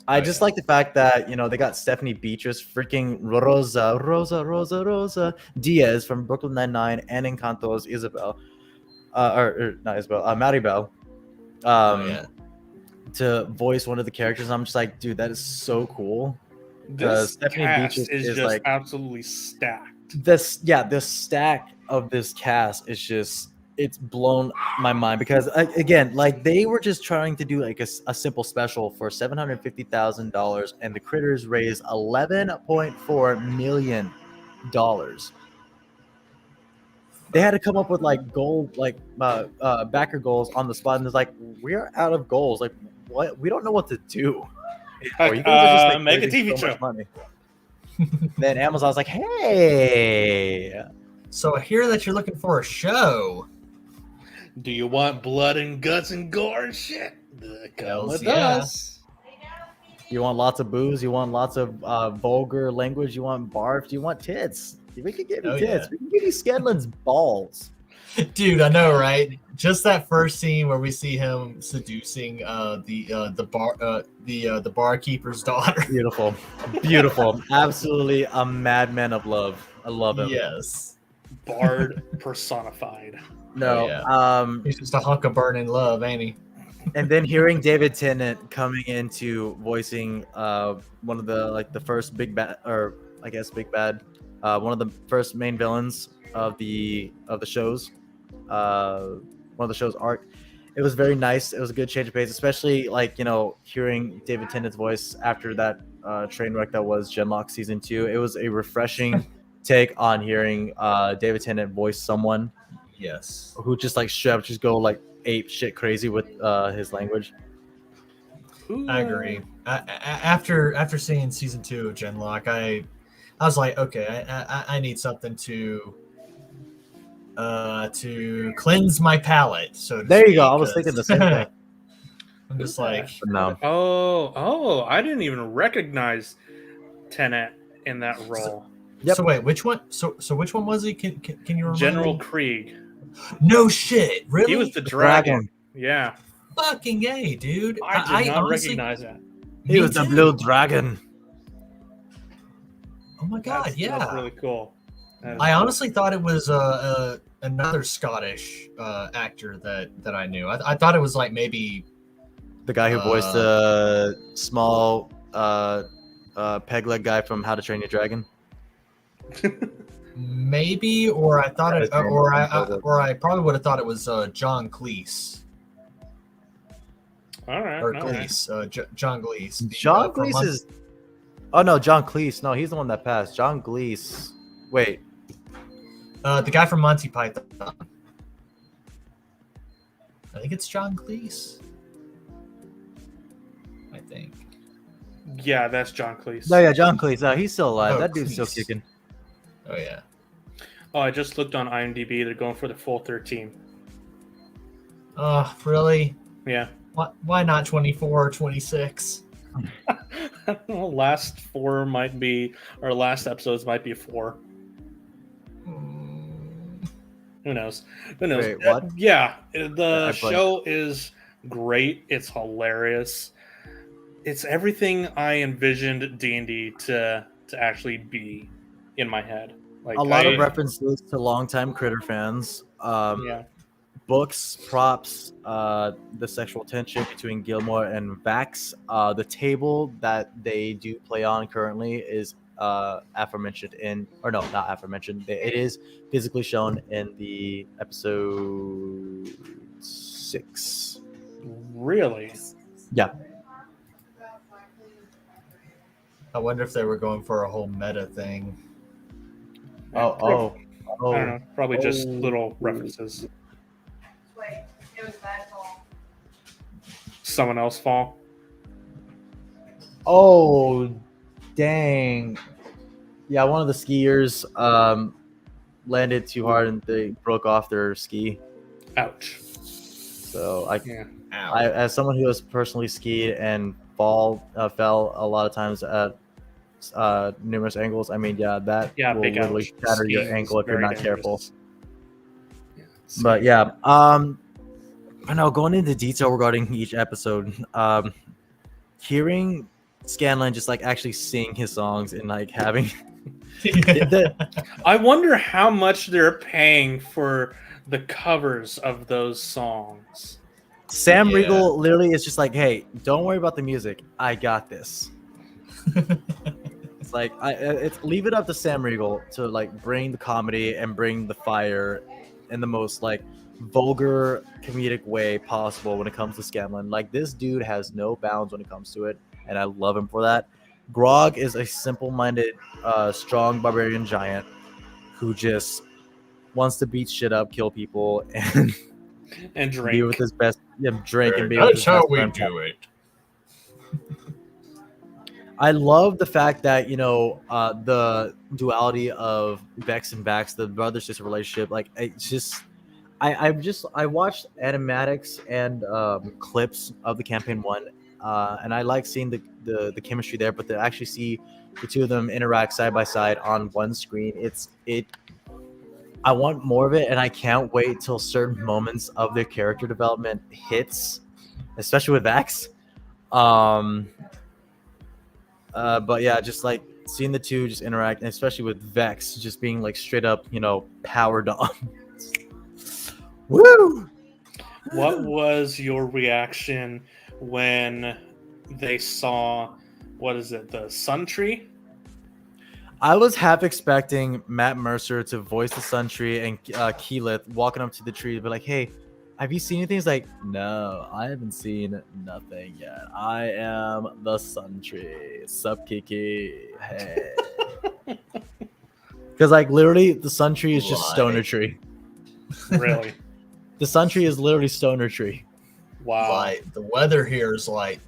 I just like the fact that, you know, they got Stephanie Beatrice, freaking Rosa Diaz from Brooklyn Nine-Nine, and Encanto's Isabel, or not Isabel, Maribel, to voice one of the characters. I'm just like, dude, that is so cool. This Stephanie cast Beatrice is is just like- absolutely stacked. The stack of this cast is just, it's blown my mind because again, like, they were just trying to do like a simple special for $750,000 and the critters raised $11.4 million. They had to come up with like backer goals on the spot, and it's like, we're out of goals. Like, what? We don't know what to do. You guys are just, like, Make a raising TV so much show. money. Then Amazon's like, hey, So I hear that you're looking for a show. Do you want blood and guts and gore and shit? Come Hells with yeah. us. you want lots of booze, you want lots of vulgar language, you want barf, you want tits. We can give you Oh, tits. yeah. We can give you Scanlan's balls. Dude, I know, right? Just that first scene where we see him seducing the barkeeper's daughter. Beautiful, beautiful, absolutely a madman of love. I love him. Yes. Bard personified. No, Oh, yeah. He's just a hunk of burning love, ain't he? and then hearing David Tennant coming into voicing one of the first big bad, or I guess big bad, one of the first main villains of the shows, one of the show's arc. It was very nice. It was a good change of pace, especially like, you know, hearing David Tennant's voice after that train wreck that was Genlock season 2. It was a refreshing take on hearing David Tennant voice someone Yes. who just like straight up just go like ape shit crazy with his language. I agree. After seeing season 2 of Genlock, I was like, okay, I need something to cleanse my palate. So There you go. I was thinking the same thing. I'm just like, No. Oh, I didn't even recognize Tenet in that role. Yep. So wait, which one? So which one was he? Can you remind General me? Krieg. No shit, really? He was the dragon. Yeah. Fucking A, dude. I did not honestly, recognize that. He was the too. blue dragon. Oh my god, That's really cool. I honestly thought it was another Scottish actor that I knew. I thought it was like maybe The guy who voiced the small peg leg guy from How to Train Your Dragon. maybe, or I thought it, or I probably would have thought it was John Cleese. All right. Or all right. Cleese, John Cleese. John Cleese is. Oh no, John Cleese. No, he's the one that passed. John Cleese. Wait. The guy from Monty Python. I think it's John Cleese. I think. Yeah, that's John Cleese. No, yeah, John Cleese. He's still alive. Oh, That dude's still Cleese. kicking. Oh yeah. Oh, I just looked on IMDb. They're going for the full 13. Oh, really? Yeah. Why not 24 or 26? Last episodes might be 4. Who knows? Wait, what? Yeah, I the blanked. show is great. It's hilarious. It's everything I envisioned D&D to actually be in my head. Like A lot of references to longtime Critter fans. Yeah. Books, props, the sexual tension between Gilmore and Vax. The table that they do play on currently is aforementioned not aforementioned. It is physically shown in the episode 6. Really? Yeah. I wonder if they were going for a whole meta thing. I don't know. Probably just Oh. little references. Wait, it was that tall. Someone else fall. Oh, dang. Yeah, one of the skiers landed too hard and they broke off their ski. Ouch. So Yeah. Ow. as someone who has personally skied and fell a lot of times at numerous angles, I mean, yeah, that Yeah, will big literally ouch. shatter your Skiing is ankle if you're very not careful. dangerous. But yeah, I know going into detail regarding each episode, hearing Scanlan just like actually sing his songs and like having I wonder how much they're paying for the covers of those songs. Sam Yeah. Riegel literally is just like, hey, don't worry about the music. I got this. It's like it's leave it up to Sam Riegel to like bring the comedy and bring the fire in the most like vulgar comedic way possible when it comes to Scanlan. Like this dude has no bounds when it comes to it, and I love him for that. Grog is a simple-minded, strong barbarian giant who just wants to beat shit up, kill people, and And be drink. with his best drink and be with his That's how best we friend. do it. I love the fact that the duality of Vex and Vax, the brother sister relationship. Like it's just, I watched animatics and clips of the campaign 1, and I like seeing the chemistry there. But to actually see the two of them interact side by side on one screen, I want more of it, and I can't wait till certain moments of their character development hits, especially with Vax. But yeah, just like seeing the two just interact, and especially with Vex just being like straight up, powered on. Woo! What was your reaction when they saw, what is it, the Sun Tree? I was half expecting Matt Mercer to voice the Sun Tree and Keyleth walking up to the tree to be like, hey, have you seen anything? He's like, no, I haven't seen nothing yet. I am the Sun Tree. Sup, Kiki? Hey. Because like literally, the Sun Tree is just Stoner Like- Tree. Really? The Sun Tree is literally Stoner Tree. Wow. Like the weather here is like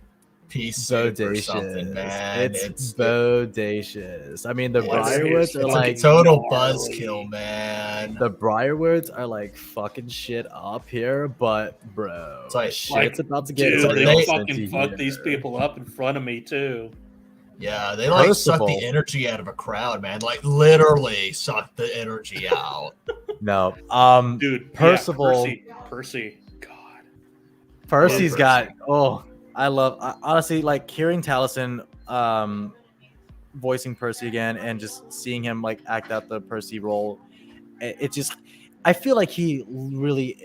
peace soup or something, man. It's bodacious. I mean, the It's- Briarwoods it's are it's like a total gnarly. buzzkill, man. the Briarwoods are like fucking shit up here, but bro, It's like- shit's about to get Dude, like they real fucking stinty fuck here. these people up in front of me too. Yeah, they like First of suck all- the energy out of a crowd, man. Like literally suck the energy out. No, Dude, Percival- Percy. God. Percy's Percy. got. Oh, I honestly like hearing Taliesin voicing Percy again and just seeing him like act out the Percy role. It just, I feel like he really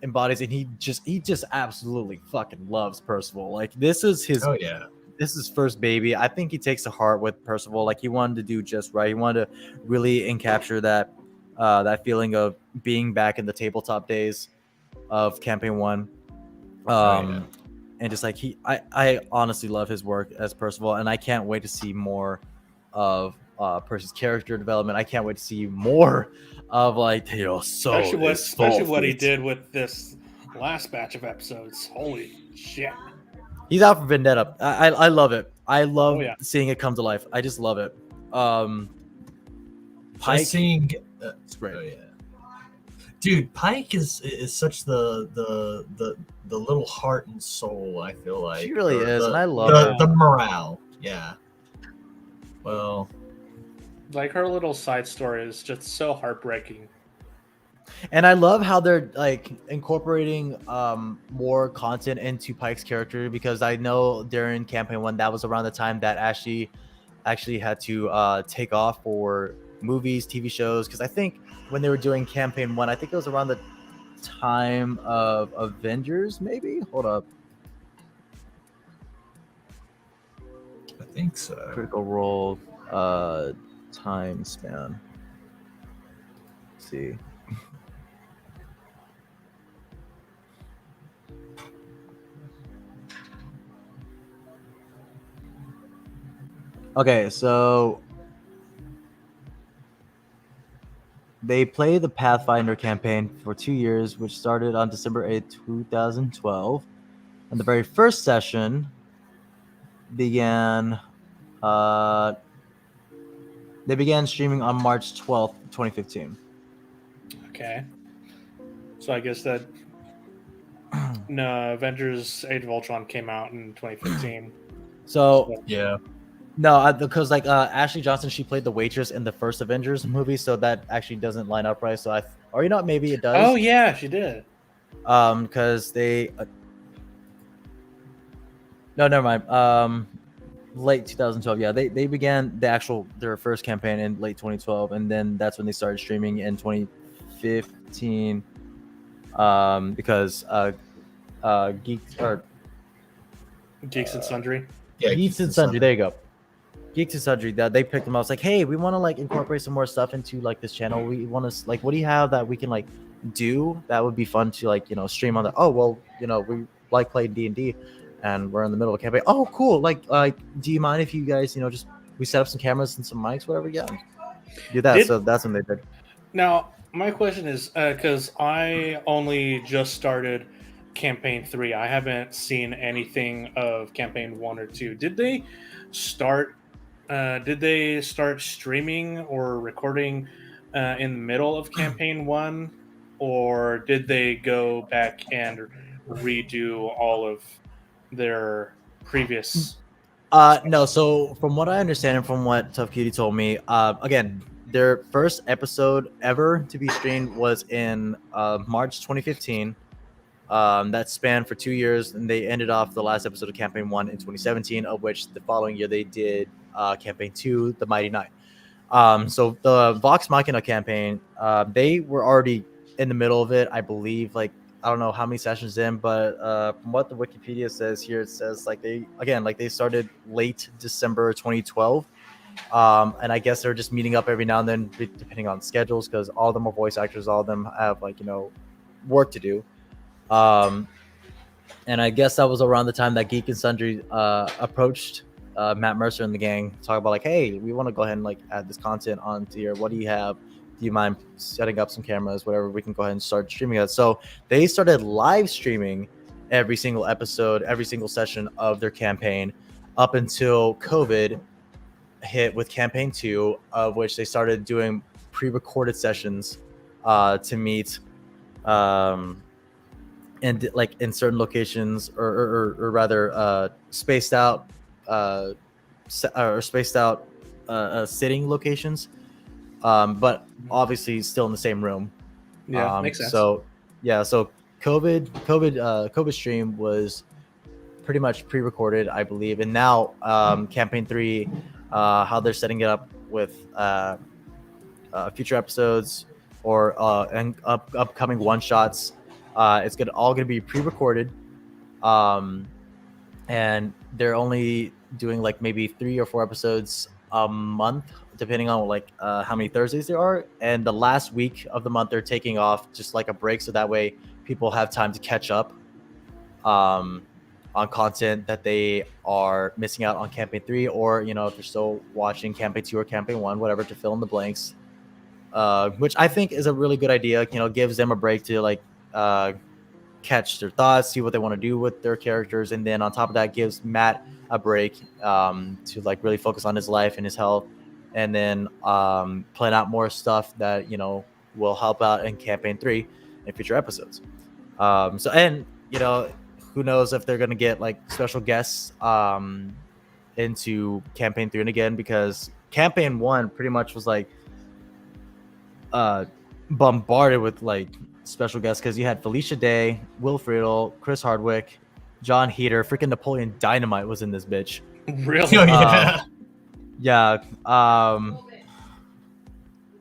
embodies it. He just absolutely fucking loves Percival. Like this is his Oh yeah. this is first baby. I think he takes to heart with Percival. Like he wanted to do just right. He wanted to really encapture that that feeling of being back in the tabletop days of campaign 1. Yeah. And just like I honestly love his work as Percival, and I can't wait to see more of Percy's character development. I can't wait to see more of like Especially what he did with this last batch of episodes. Holy shit. He's out for Vendetta. I love it. I love Oh, yeah. seeing it come to life. I just love it. Pike seeing it's great. oh, yeah. Dude, Pike is such the little heart and soul, I feel like. She really Or is, and I love her. the morale. Yeah. Well, Like her little side story is just so heartbreaking. And I love how they're like incorporating more content into Pike's character, because I know during campaign 1 that was around the time that Ashley actually had to take off for movies, TV shows, because I think when they were doing campaign 1, I think it was around the time of Avengers, maybe. Hold up. I think so. Critical Role time span. Let's see. Okay, so they play the Pathfinder campaign for 2 years, which started on December 8th, 2012. And the very first session began they began streaming on March 12th, 2015. Okay. So I guess that no, Avengers Age of Ultron came out in 2015. So Yeah. no, because like Ashley Johnson, she played the waitress in the first Avengers movie, so that actually doesn't line up right. So or you know what, maybe it does. Oh yeah, she did. Because they no, never mind. Late 2012. Yeah, they began their first campaign in late 2012, and then that's when they started streaming in 2015. Because Geeks and Sundry. Yeah. Geeks and Sundry. There you go. Geeks and Sundry. That they picked them up. It's like, hey, we want to like incorporate some more stuff into like this channel. We want to like, what do you have that we can like do that would be fun to like stream on the? Oh well, we like playing D&D, and we're in the middle of a campaign. Oh cool. Like do you mind if you guys just we set up some cameras and some mics, whatever? Yeah, do that. So that's when they did. Now my question is because I only just started campaign 3. I haven't seen anything of campaign 1 or 2. Did they start streaming or recording in the middle of campaign 1, or did they go back and redo all of their previous No, so from what I understand and from what Tough Cutie told me, again, their first episode ever to be streamed was in March 2015. That spanned for 2 years, and they ended off the last episode of campaign 1 in 2017, of which the following year they did campaign 2, the Mighty Nine. So the Vox Machina campaign, they were already in the middle of it, I believe. Like, I don't know how many sessions in, but from what the Wikipedia says here, it says like they started late December 2012. And I guess they're just meeting up every now and then, depending on schedules, because all of them are voice actors, all of them have work to do. And I guess that was around the time that Geek and Sundry approached Matt Mercer and the gang talk about like, hey, we want to go ahead and like add this content onto here. What do you have? Do you mind setting up some cameras, whatever? We can go ahead and start streaming it. So they started live streaming every single episode, every single session of their campaign up until COVID hit with campaign 2, of which they started doing pre-recorded sessions to meet and like in certain locations or rather spaced out sitting locations, but obviously still in the same room. Yeah, makes sense. So COVID stream was pretty much pre-recorded, I believe, and now campaign 3, how they're setting it up with future episodes or and upcoming one shots. It's all gonna be pre-recorded, and they're only doing like maybe 3 or 4 episodes a month, depending on like how many Thursdays there are. And the last week of the month, they're taking off just like a break, so that way people have time to catch up on content that they are missing out on campaign 3, or if they're still watching campaign 2 or campaign 1, whatever, to fill in the blanks. Which I think is a really good idea. Gives them a break to like catch their thoughts, see what they want to do with their characters, and then on top of that, gives Matt a break to like really focus on his life and his health, and then plan out more stuff that will help out in campaign 3 in future episodes. Who knows if they're gonna get like special guests into campaign 3 and again, because campaign 1 pretty much was like bombarded with like special guests, because you had Felicia Day, Will Friedle, Chris Hardwick, John Heater, freaking Napoleon Dynamite was in this bitch. Really? Oh, yeah. Yeah.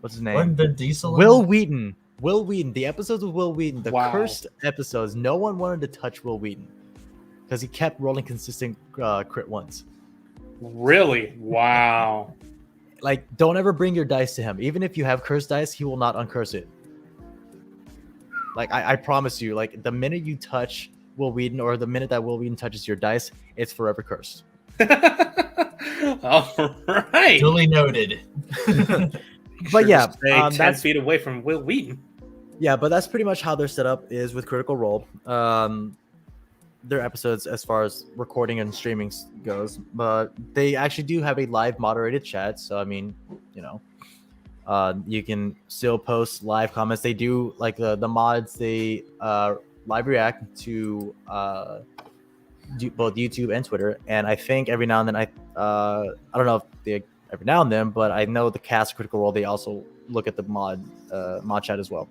What's his name? Wasn't there Diesel? Will Wheaton. Will Wheaton. The episodes with Will Wheaton, the Wow. cursed episodes, no one wanted to touch Will Wheaton because he kept rolling consistent crit ones. Really? Wow. Like, don't ever bring your dice to him. Even if you have cursed dice, he will not uncurse it. Like, I promise you, like, the minute you touch Will Wheaton, or the minute that Will Wheaton touches your dice, it's forever cursed. All right. Duly noted. But yeah, Stay 10 that's feet away from Will Wheaton. Yeah, but that's pretty much how their setup is with Critical Role. Their episodes, as far as recording and streaming goes, but they actually do have a live moderated chat. So I mean, you can still post live comments. They do like the mods. They live react to both YouTube and Twitter. And I think every now and then I don't know if they every now and then, but I know the cast of Critical Role, they also look at the mod chat as well.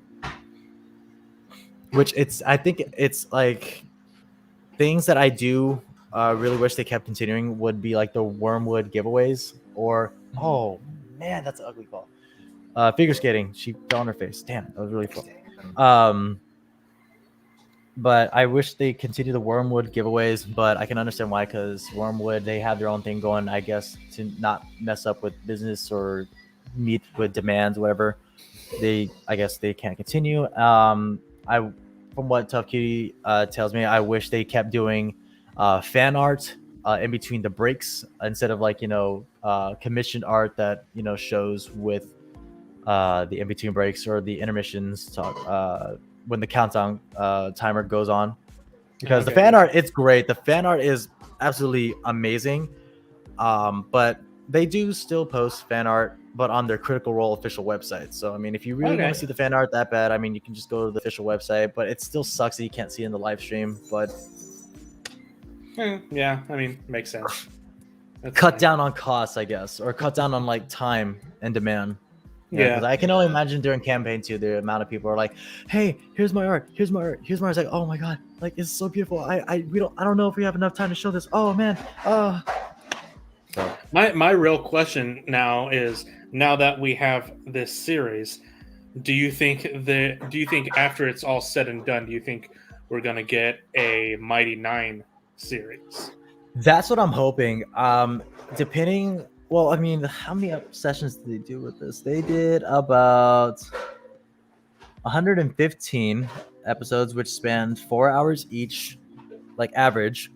Which I think it's like things that I do really wish they kept continuing would be like the Wormwood giveaways, or oh man, that's an ugly call. Figure skating, she fell on her face. Damn, that was really fun. But I wish they continue the Wormwood giveaways, but I can understand why, because Wormwood, they have their own thing going, I guess, to not mess up with business or meet with demands, whatever. I guess they can't continue. From what Tough Kitty tells me, I wish they kept doing fan art in between the breaks, instead of like commissioned art that shows with the in between breaks or the intermissions when the countdown timer goes on. Because the fan art, it's great. The fan art is absolutely amazing. But they do still post fan art, but on their Critical Role official website. So, I mean, if you really want to see the fan art that bad, I mean, you can just go to the official website, but it still sucks that you can't see it in the live stream. But yeah, I mean, makes sense. Cut down on costs, I guess, or cut down on like time and demand. Yeah, because I can only imagine during campaign 2, the amount of people are like, "Hey, here's my art. Here's my art. Here's my art." It's like, "Oh my god, like it's so beautiful. I don't know if we have enough time to show this. Oh man, So my real question now is, now that we have this series, do you think after it's all said and done, do you think we're gonna get a Mighty Nine series? That's what I'm hoping. Depending. Well, I mean, how many sessions did they do with this? They did about 115 episodes, which spanned 4 hours each, like average.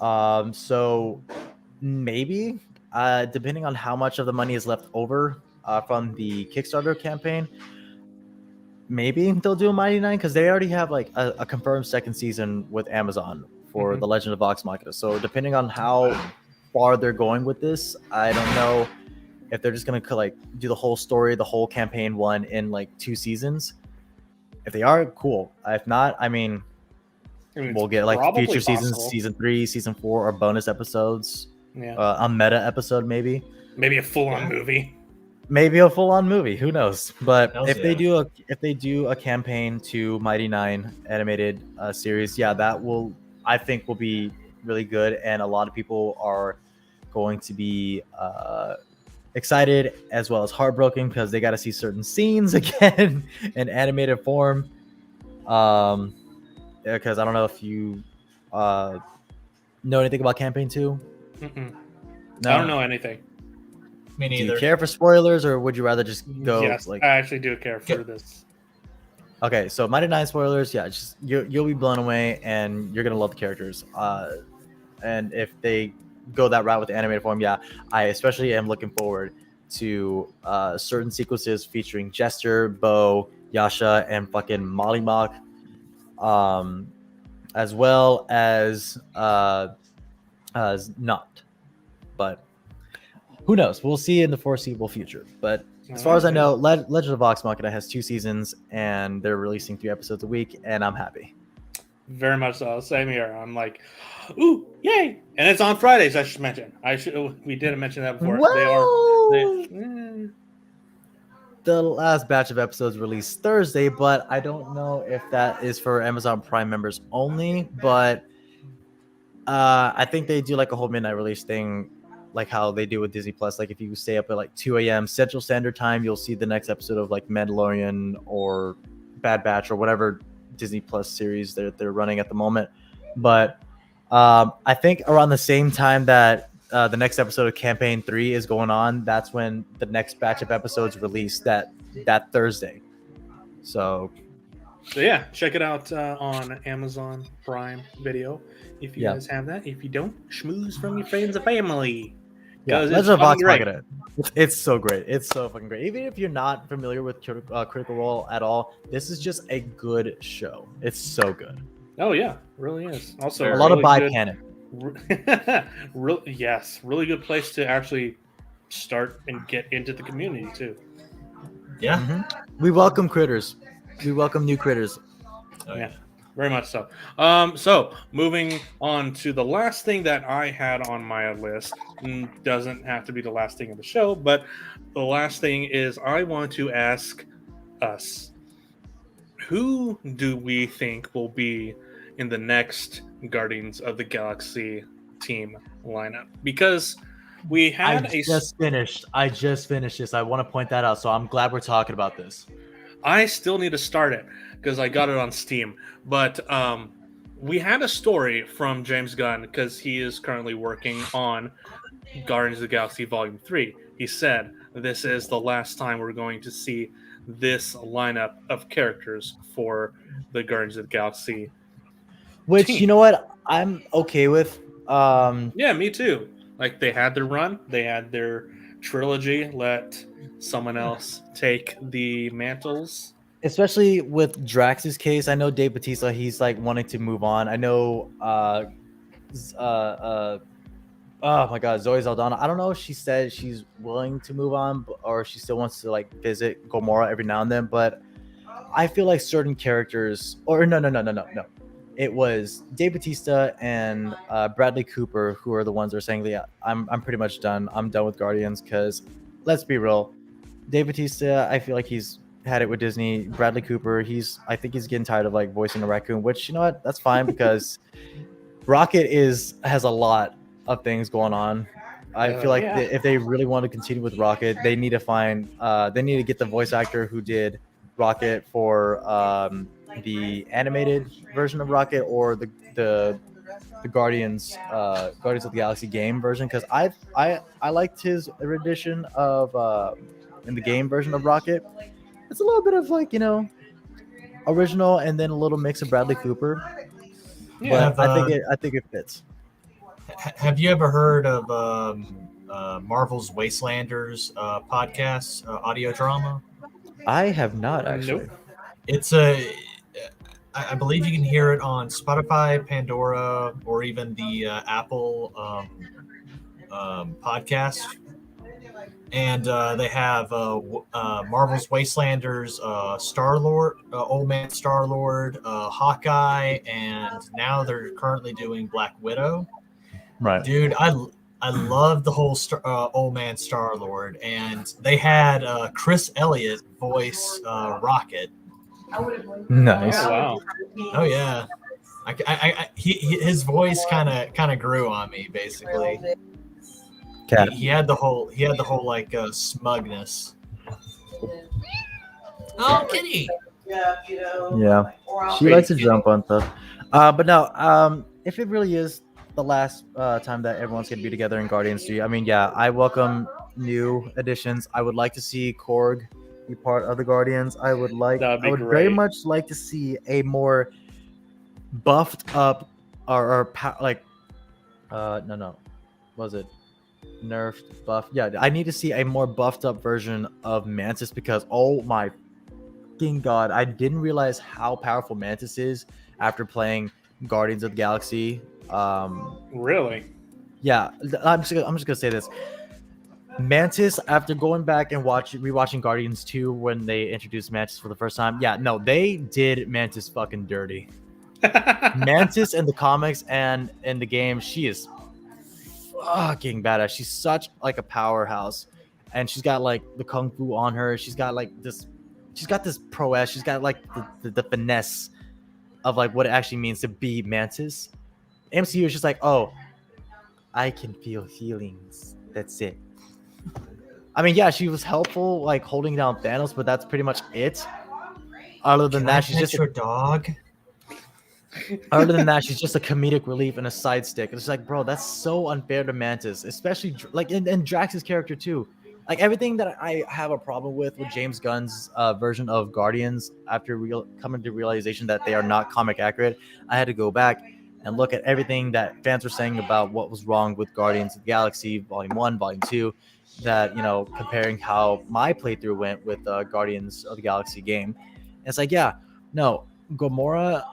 So maybe, depending on how much of the money is left over from the Kickstarter campaign. Maybe they'll do a Mighty Nine because they already have like a confirmed second season with Amazon for The Legend of Vox Machina. So depending on how far they're going with this, I don't know if they're just gonna like do the whole story, the whole campaign one in like 2 seasons. If they are, cool. If not, I mean, we'll get like future seasons, season 3, season 4, or bonus episodes. Yeah, a meta episode maybe. maybe a full-on movie. Maybe a full-on movie. Who knows? But Hells if yeah. they do a campaign to Mighty Nine animated series, yeah, that I think will be really good, and a lot of people are going to be excited as well as heartbroken because they got to see certain scenes again in animated form. Because I don't know if you know anything about campaign 2. No? I don't know anything. Me Do neither. you care for spoilers, or would you rather just go? Yes, like, I actually do care for this. Okay, so Mighty Nine spoilers, yeah, just you'll be blown away, and you're gonna love the characters. And if they go that route with the animated form, yeah, I especially am looking forward to certain sequences featuring Jester, Bo, Yasha, and fucking Mollymok, as well as not. But who knows? We'll see in the foreseeable future. But as far as I know, Legend of Vox Machina has 2 seasons, and they're releasing 3 episodes a week, and I'm happy. Very much so. Same here. I'm like, ooh, yay! And it's on Fridays. I should mention. We didn't mention that before. The last batch of episodes released Thursday, but I don't know if that is for Amazon Prime members only. But I think they do like a whole midnight release thing, like how they do with Disney Plus. Like if you stay up at like 2 a.m. Central Standard Time, you'll see the next episode of like Mandalorian or Bad Batch or whatever Disney Plus series they're running at the moment. But I think around the same time that the next episode of Campaign 3 is going on, that's when the next batch of episodes release that Thursday. So yeah, check it out on Amazon Prime Video if you guys have that. If you don't, schmooze from your friends and family. Yeah, It's Legend of Vox great. Machina. It's so great. It's so fucking great. Even if you're not familiar with Critical Role at all, this is just a good show. It's so good. Oh yeah, really is. Also, A lot of really bi-canon. Yes, really good place to actually start and get into the community too. Yeah. Mm-hmm. We welcome critters. We welcome new critters. Oh, Yeah, very much so. So moving on to the last thing that I had on my list, doesn't have to be the last thing of the show, but the last thing is I want to ask us, who do we think will be in the next Guardians of the Galaxy team lineup? Because we had I just finished this. I want to point that out, so I'm glad we're talking about this. I still need to start it because I got it on Steam. But we had a story from James Gunn because he is currently working on Guardians of the Galaxy Volume 3. He said, this is the last time we're going to see this lineup of characters for the Guardians of the Galaxy. Which, team. you know what? I'm okay with. Yeah, me too. Like, they had their run. They had their trilogy. Let someone else take the mantles. Especially with Drax's case, I know Dave Bautista, he's like wanting to move on. I know oh my god, Zoe Saldana. I don't know if she said she's willing to move on or she still wants to like visit Gamora every now and then, but I feel like certain characters no. It was Dave Bautista and Bradley Cooper who are the ones that are saying, yeah, I'm pretty much done. I'm done with Guardians because let's be real. Dave Bautista, I feel like he's had it with Disney. Bradley Cooper, I think he's getting tired of like voicing a raccoon, which, you know what, that's fine because Rocket has a lot of things going on. I feel like if they really want to continue with Rocket, they need to get the voice actor who did Rocket for the animated version of Rocket or the Guardians of the Galaxy game version, because I liked his rendition of in the game version of Rocket. It's a little bit of like, you know, original and then a little mix of Bradley Cooper. Yeah, But I think it fits. Have you ever heard of Marvel's Wastelanders podcast, audio drama? I have not actually. Nope. It's I believe you can hear it on Spotify, Pandora, or even the Apple podcast. And they have Marvel's Wastelanders, Star-Lord, Old Man Star-Lord, Hawkeye, and now they're currently doing Black Widow. Right. Dude, I love the whole Old Man Star-Lord, and they had Chris Elliott voice Rocket. Nice. Oh, wow. Oh yeah, his voice kind of grew on me basically. Cat. He had the whole like smugness. Oh, kitty. Yeah. She likes to jump on stuff. But no, if it really is the last time that everyone's gonna be together in Guardians 3, I mean, yeah, I welcome new additions. I would like to see Korg be part of the Guardians. I would That'd be very great. much like to see a more buffed up or no, was it nerfed buff? Yeah, I need to see a more buffed up version of Mantis because oh my fucking god, I didn't realize how powerful Mantis is after playing Guardians of the Galaxy. Really? Yeah, I'm just gonna say this. Mantis, after going back and rewatching Guardians 2 when they introduced Mantis for the first time, yeah, no, they did Mantis fucking dirty. Mantis in the comics and in the game, she is fucking badass. She's such like a powerhouse, and she's got like the kung fu on her. She's got this prowess. She's got like the finesse of like what it actually means to be Mantis. MCU is just like, oh, I can feel feelings. That's it. I mean, yeah, she was helpful like holding down Thanos, but that's pretty much it. Other than that, she's just your dog. Other than that, she's just a comedic relief and a side stick. It's like, bro, that's so unfair to Mantis, especially like in Drax's character too. Like everything that I have a problem with James Gunn's version of Guardians after coming to realization that they are not comic accurate, I had to go back and look at everything that fans were saying about what was wrong with Guardians of the Galaxy Volume 1, Volume 2, that, you know, comparing how my playthrough went with Guardians of the Galaxy game. And it's like, yeah, no, Gamora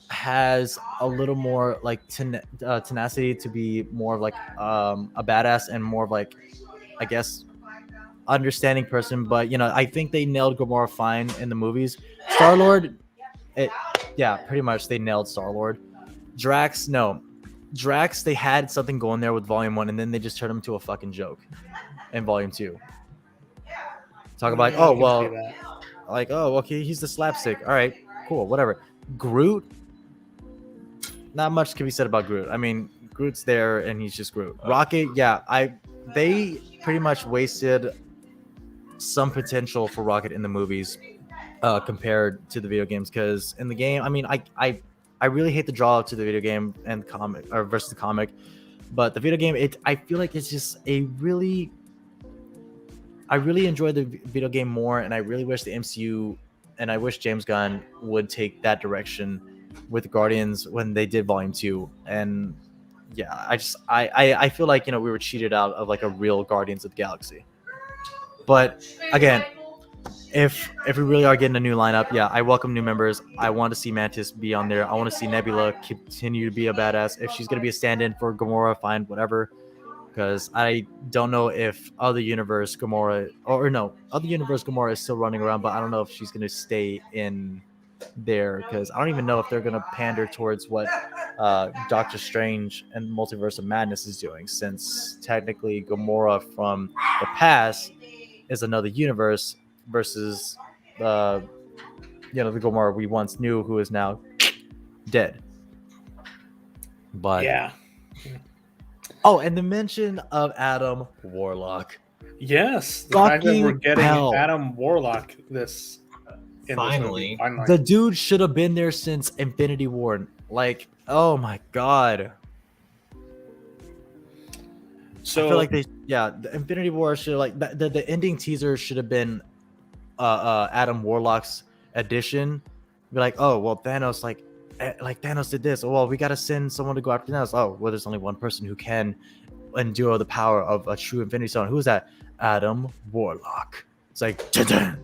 has a little more like tenacity to be more of like a badass and more of like, I guess, understanding person. But, you know, I think they nailed Gamora fine in the movies. Star-Lord, yeah, pretty much they nailed Star-Lord. Drax, they had something going there with Volume 1, and then they just turned him into a fucking joke in Volume 2. Talk about like, oh, well, like, oh, okay, he's the slapstick. All right, cool, whatever. Groot, not much can be said about Groot. I mean, Groot's there, and he's just Groot. Rocket, yeah, they pretty much wasted some potential for Rocket in the movies compared to the video games, because in the game, I mean, I really hate the draw to the video game and comic or versus the comic, but the video game, I feel like it's just I really enjoy the video game more, and I really wish the MCU and I wish James Gunn would take that direction with Guardians when they did Volume 2. And yeah, I feel like, you know, we were cheated out of like a real Guardians of the Galaxy. But again, if we really are getting a new lineup, yeah, I welcome new members. I want to see Mantis be on there. I want to see Nebula continue to be a badass. If she's going to be a stand-in for Gamora, fine, whatever. Because I don't know if Other Universe Gamora is still running around, but I don't know if she's going to stay in there, because I don't even know if they're going to pander towards what Doctor Strange and Multiverse of Madness is doing, since technically Gamora from the past is another universe versus the Gamora we once knew, who is now dead. But yeah. Oh, and the mention of Adam Warlock. Yes, the fact that we're getting hell. Adam Warlock this Finally. The dude should have been there since Infinity War. Like, oh my god. So I feel like the Infinity War should like the ending teaser should have been Adam Warlock's addition. Be like, oh well, Thanos like like Thanos did this. Well, we got to send someone to go after Thanos. Oh, well, there's only one person who can endure the power of a true Infinity Stone. Who's that? Adam Warlock. It's like, dun-dun.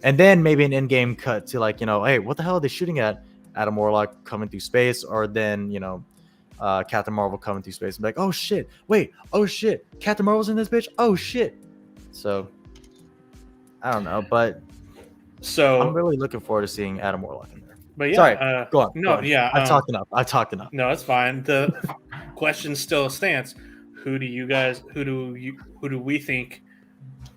And then maybe an in-game cut to like, hey, what the hell are they shooting at? Adam Warlock coming through space, or then Captain Marvel coming through space and be like, oh shit, wait, oh shit, Captain Marvel's in this bitch, oh shit. So I don't know, but So I'm really looking forward to seeing Adam Warlock in there. But yeah, Sorry, go on. No, go on. yeah, I've talked enough. No, it's fine. The question still stands. Who do we think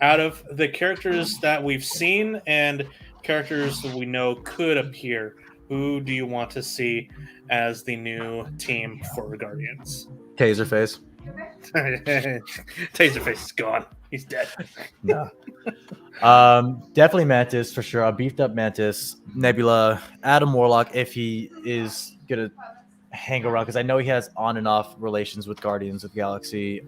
out of the characters that we've seen and characters that we know could appear, who do you want to see as the new team for Guardians? Taserface. Taserface is gone. He's dead. No. Definitely Mantis for sure. A beefed up Mantis, Nebula, Adam Warlock if he is gonna hang around, because I know he has on and off relations with Guardians of the Galaxy.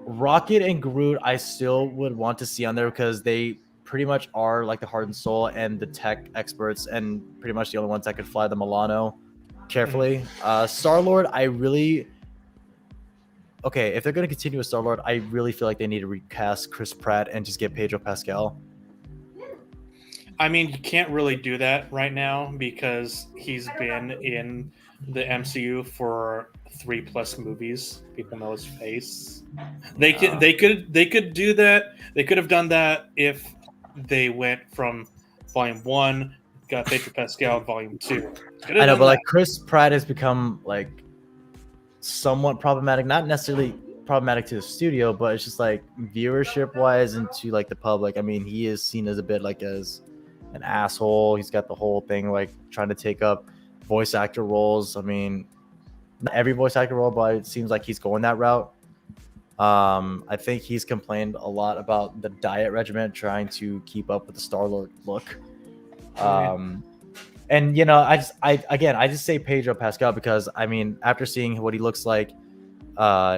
Rocket and Groot I still would want to see on there because they pretty much are like the heart and soul and the tech experts, and pretty much the only ones that could fly the Milano carefully. Star-Lord, if they're going to continue with Star-Lord, I really feel like they need to recast Chris Pratt and just get Pedro Pascal. I mean, you can't really do that right now because he's been in the MCU for 3+ movies. People know his face. They could do that. They could have done that if they went from Volume 1, got Pedro Pascal, Volume 2. I know, but like Chris Pratt has become like somewhat problematic, not necessarily problematic to the studio, but it's just like viewership wise and to like the public. I mean, he is seen as a bit like as an asshole. He's got the whole thing like trying to take up voice actor roles. I mean, not every voice actor role, but it seems like he's going that route. I think he's complained a lot about the diet regimen, trying to keep up with the Star-Lord look. And I just say Pedro Pascal because I mean, after seeing what he looks like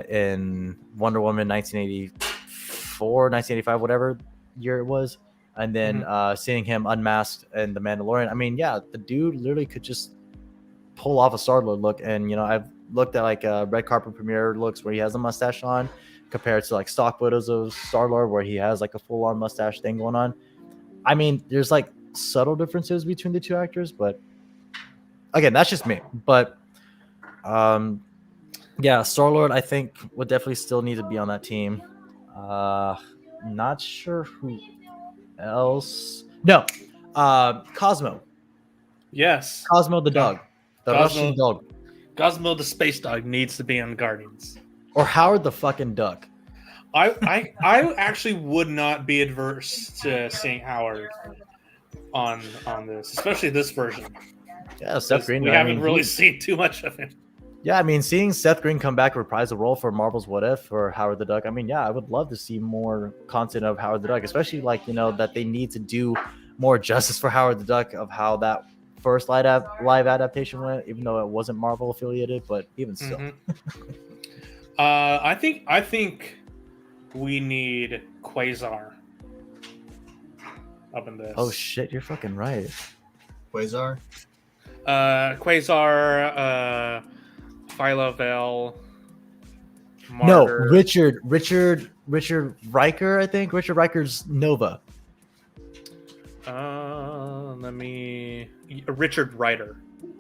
in Wonder Woman 1984, 1985, whatever year it was, and then seeing him unmasked in The Mandalorian, I mean, yeah, the dude literally could just pull off a Star-Lord look. And I've looked at like red carpet premiere looks where he has a mustache on compared to like stock photos of Star-Lord where he has like a full-on mustache thing going on. I mean, there's like subtle differences between the two actors, but again, that's just me. But yeah, Star-Lord I think would definitely still need to be on that team. Not sure who else. No, Cosmo. Yes, Cosmo the dog, the Russian dog. Cosmo the space dog needs to be on Guardians. Or Howard the fucking duck. I actually would not be adverse to seeing Howard on this, especially this version. Yeah, Seth Green. We haven't really seen too much of him. Yeah, I mean, seeing Seth Green come back, reprise the role for Marvel's What If or Howard the Duck. I mean, yeah, I would love to see more content of Howard the Duck, especially like that they need to do more justice for Howard the Duck of how that first live adaptation went, even though it wasn't Marvel affiliated, but even still. I think we need Quasar up in this. Oh shit, you're fucking right. Quasar, Phyla-Vell, No, Martyr. Richard Riker, I think. Richard Riker's Nova. Richard Ryder.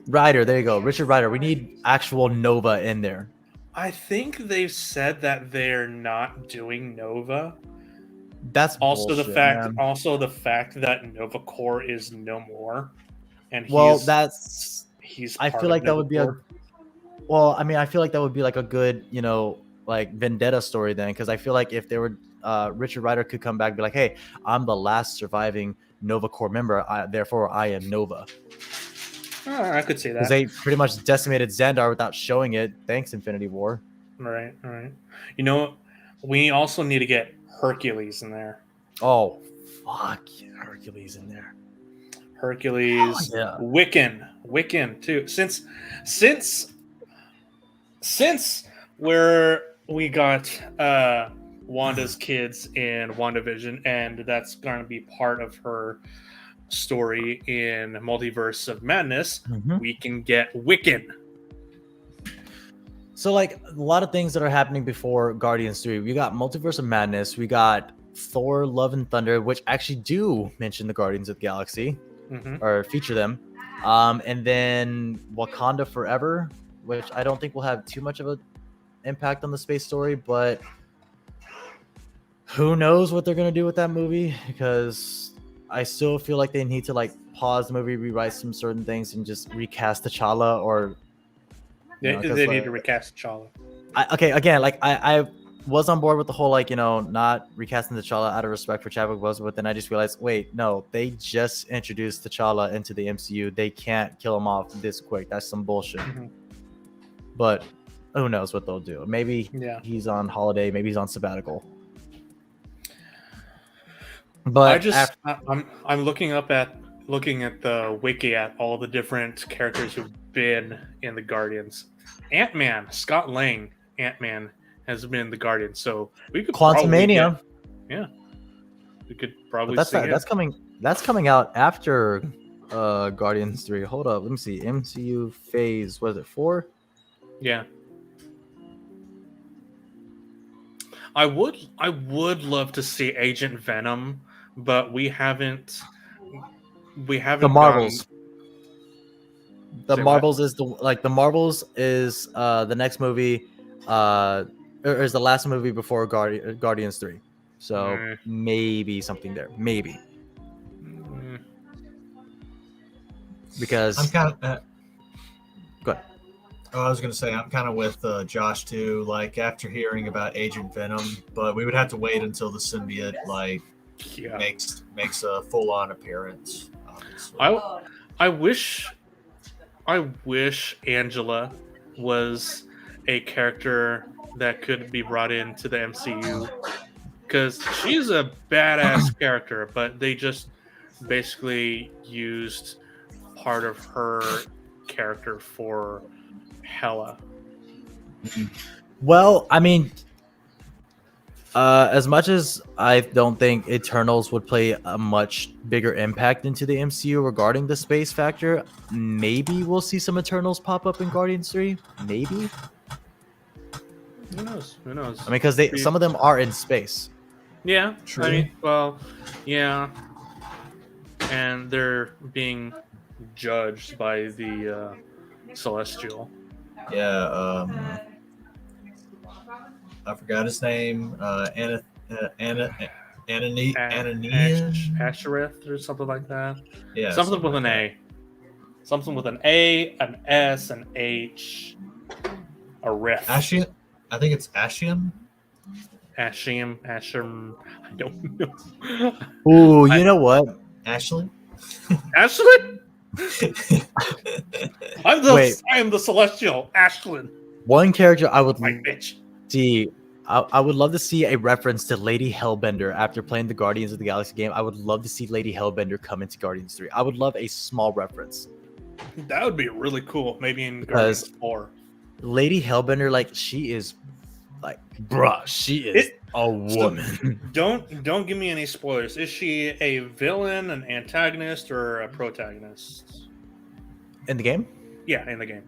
Ryder, there you go. Richard Ryder. We need actual Nova in there. I think they've said that they're not doing Nova. That's also bullshit, the fact. man. Also the fact that Nova Corps is no more, and he's. I feel like that would be a. Well, I mean, I feel like that would be like a good, like vendetta story then, because I feel like if they were, Richard Ryder could come back and be like, "Hey, I'm the last surviving Nova Corps member, therefore I am Nova." I could see that. Because they pretty much decimated Xandar without showing it. Thanks, Infinity War. All right. We also need to get Hercules in there. Oh, fuck, Hercules in there. Hercules, yeah. Wiccan too. Since where we got Wanda's kids in WandaVision, and that's going to be part of her story in Multiverse of Madness. We can get Wiccan. So like a lot of things that are happening before Guardians 3. We got Multiverse of Madness. We got Thor: Love and Thunder, which actually do mention the Guardians of the Galaxy or feature them. And then Wakanda Forever, which I don't think will have too much of an impact on the space story, but who knows what they're gonna do with that movie, because I still feel like they need to like pause the movie, rewrite some certain things, and just recast T'Challa or They need to recast T'Challa. I was on board with the whole like, not recasting T'Challa out of respect for Chadwick Boseman, but then I just realized, wait, no, they just introduced T'Challa into the MCU. They can't kill him off this quick. That's some bullshit. But who knows what they'll do? Maybe he's on holiday. Maybe he's on sabbatical. But I'm looking at the wiki at all the different characters who've been in the Guardians. Ant-Man, Scott Lang, Ant-Man has been in the Guardians, so we could Quantumania. We could probably. But that's coming. That's coming out after Guardians 3. Hold up, let me see. MCU Phase, what is it, 4? Yeah. I would love to see Agent Venom, but we haven't. The Marvels. The Say Marvels is the next movie, or is the last movie before Guardians 3. So maybe something there, maybe. Because I'm kind of. Go ahead. Oh, I was gonna say I'm kind of with Josh too. Like after hearing about Agent Venom, but we would have to wait until the symbiote makes a full-on appearance. Obviously. I wish Angela was a character that could be brought into the MCU, because she's a badass character, but they just basically used part of her character for Hela. Well, I mean, as much as I don't think Eternals would play a much bigger impact into the MCU regarding the space factor, maybe we'll see some Eternals pop up in Guardians 3. Maybe. Who knows? I mean, because some of them are in space. Yeah. True. I mean, well, yeah. And they're being judged by the Celestial. Yeah. I forgot his name. Ashereth or something like that. Yeah. Something with an A. Something with an A, an S, an H, a riff. Ashium? I think it's Ashium. Ashim. I don't know. Ooh, you know what? Ashley? Ashlyn? I am the Celestial. Ashlyn. One character I would My bitch. see. I would love to see a reference to Lady Hellbender after playing the Guardians of the Galaxy game. I would love to see Lady Hellbender come into Guardians 3. I would love a small reference. That would be really cool. Maybe in Guardians 4. Lady Hellbender, like, she is, like, bruh, she is a woman. So don't give me any spoilers. Is she a villain, an antagonist, or a protagonist? In the game? Yeah, in the game.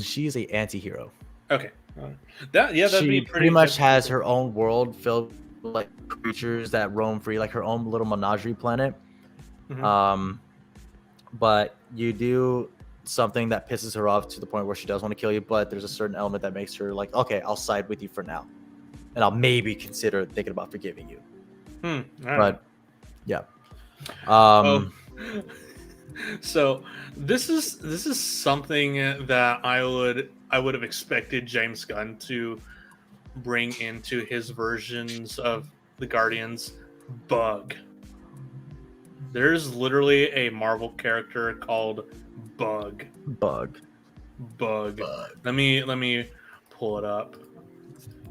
She is a anti-hero. Okay. That'd be pretty much has her own world filled with like creatures that roam free, like her own little menagerie planet. But you do something that pisses her off to the point where she does want to kill you, but there's a certain element that makes her like, okay, I'll side with you for now, and I'll maybe consider thinking about forgiving you. But yeah. So this is something that I would have expected James Gunn to bring into his versions of the Guardians. Bug. There's literally a Marvel character called Bug. Let me pull it up.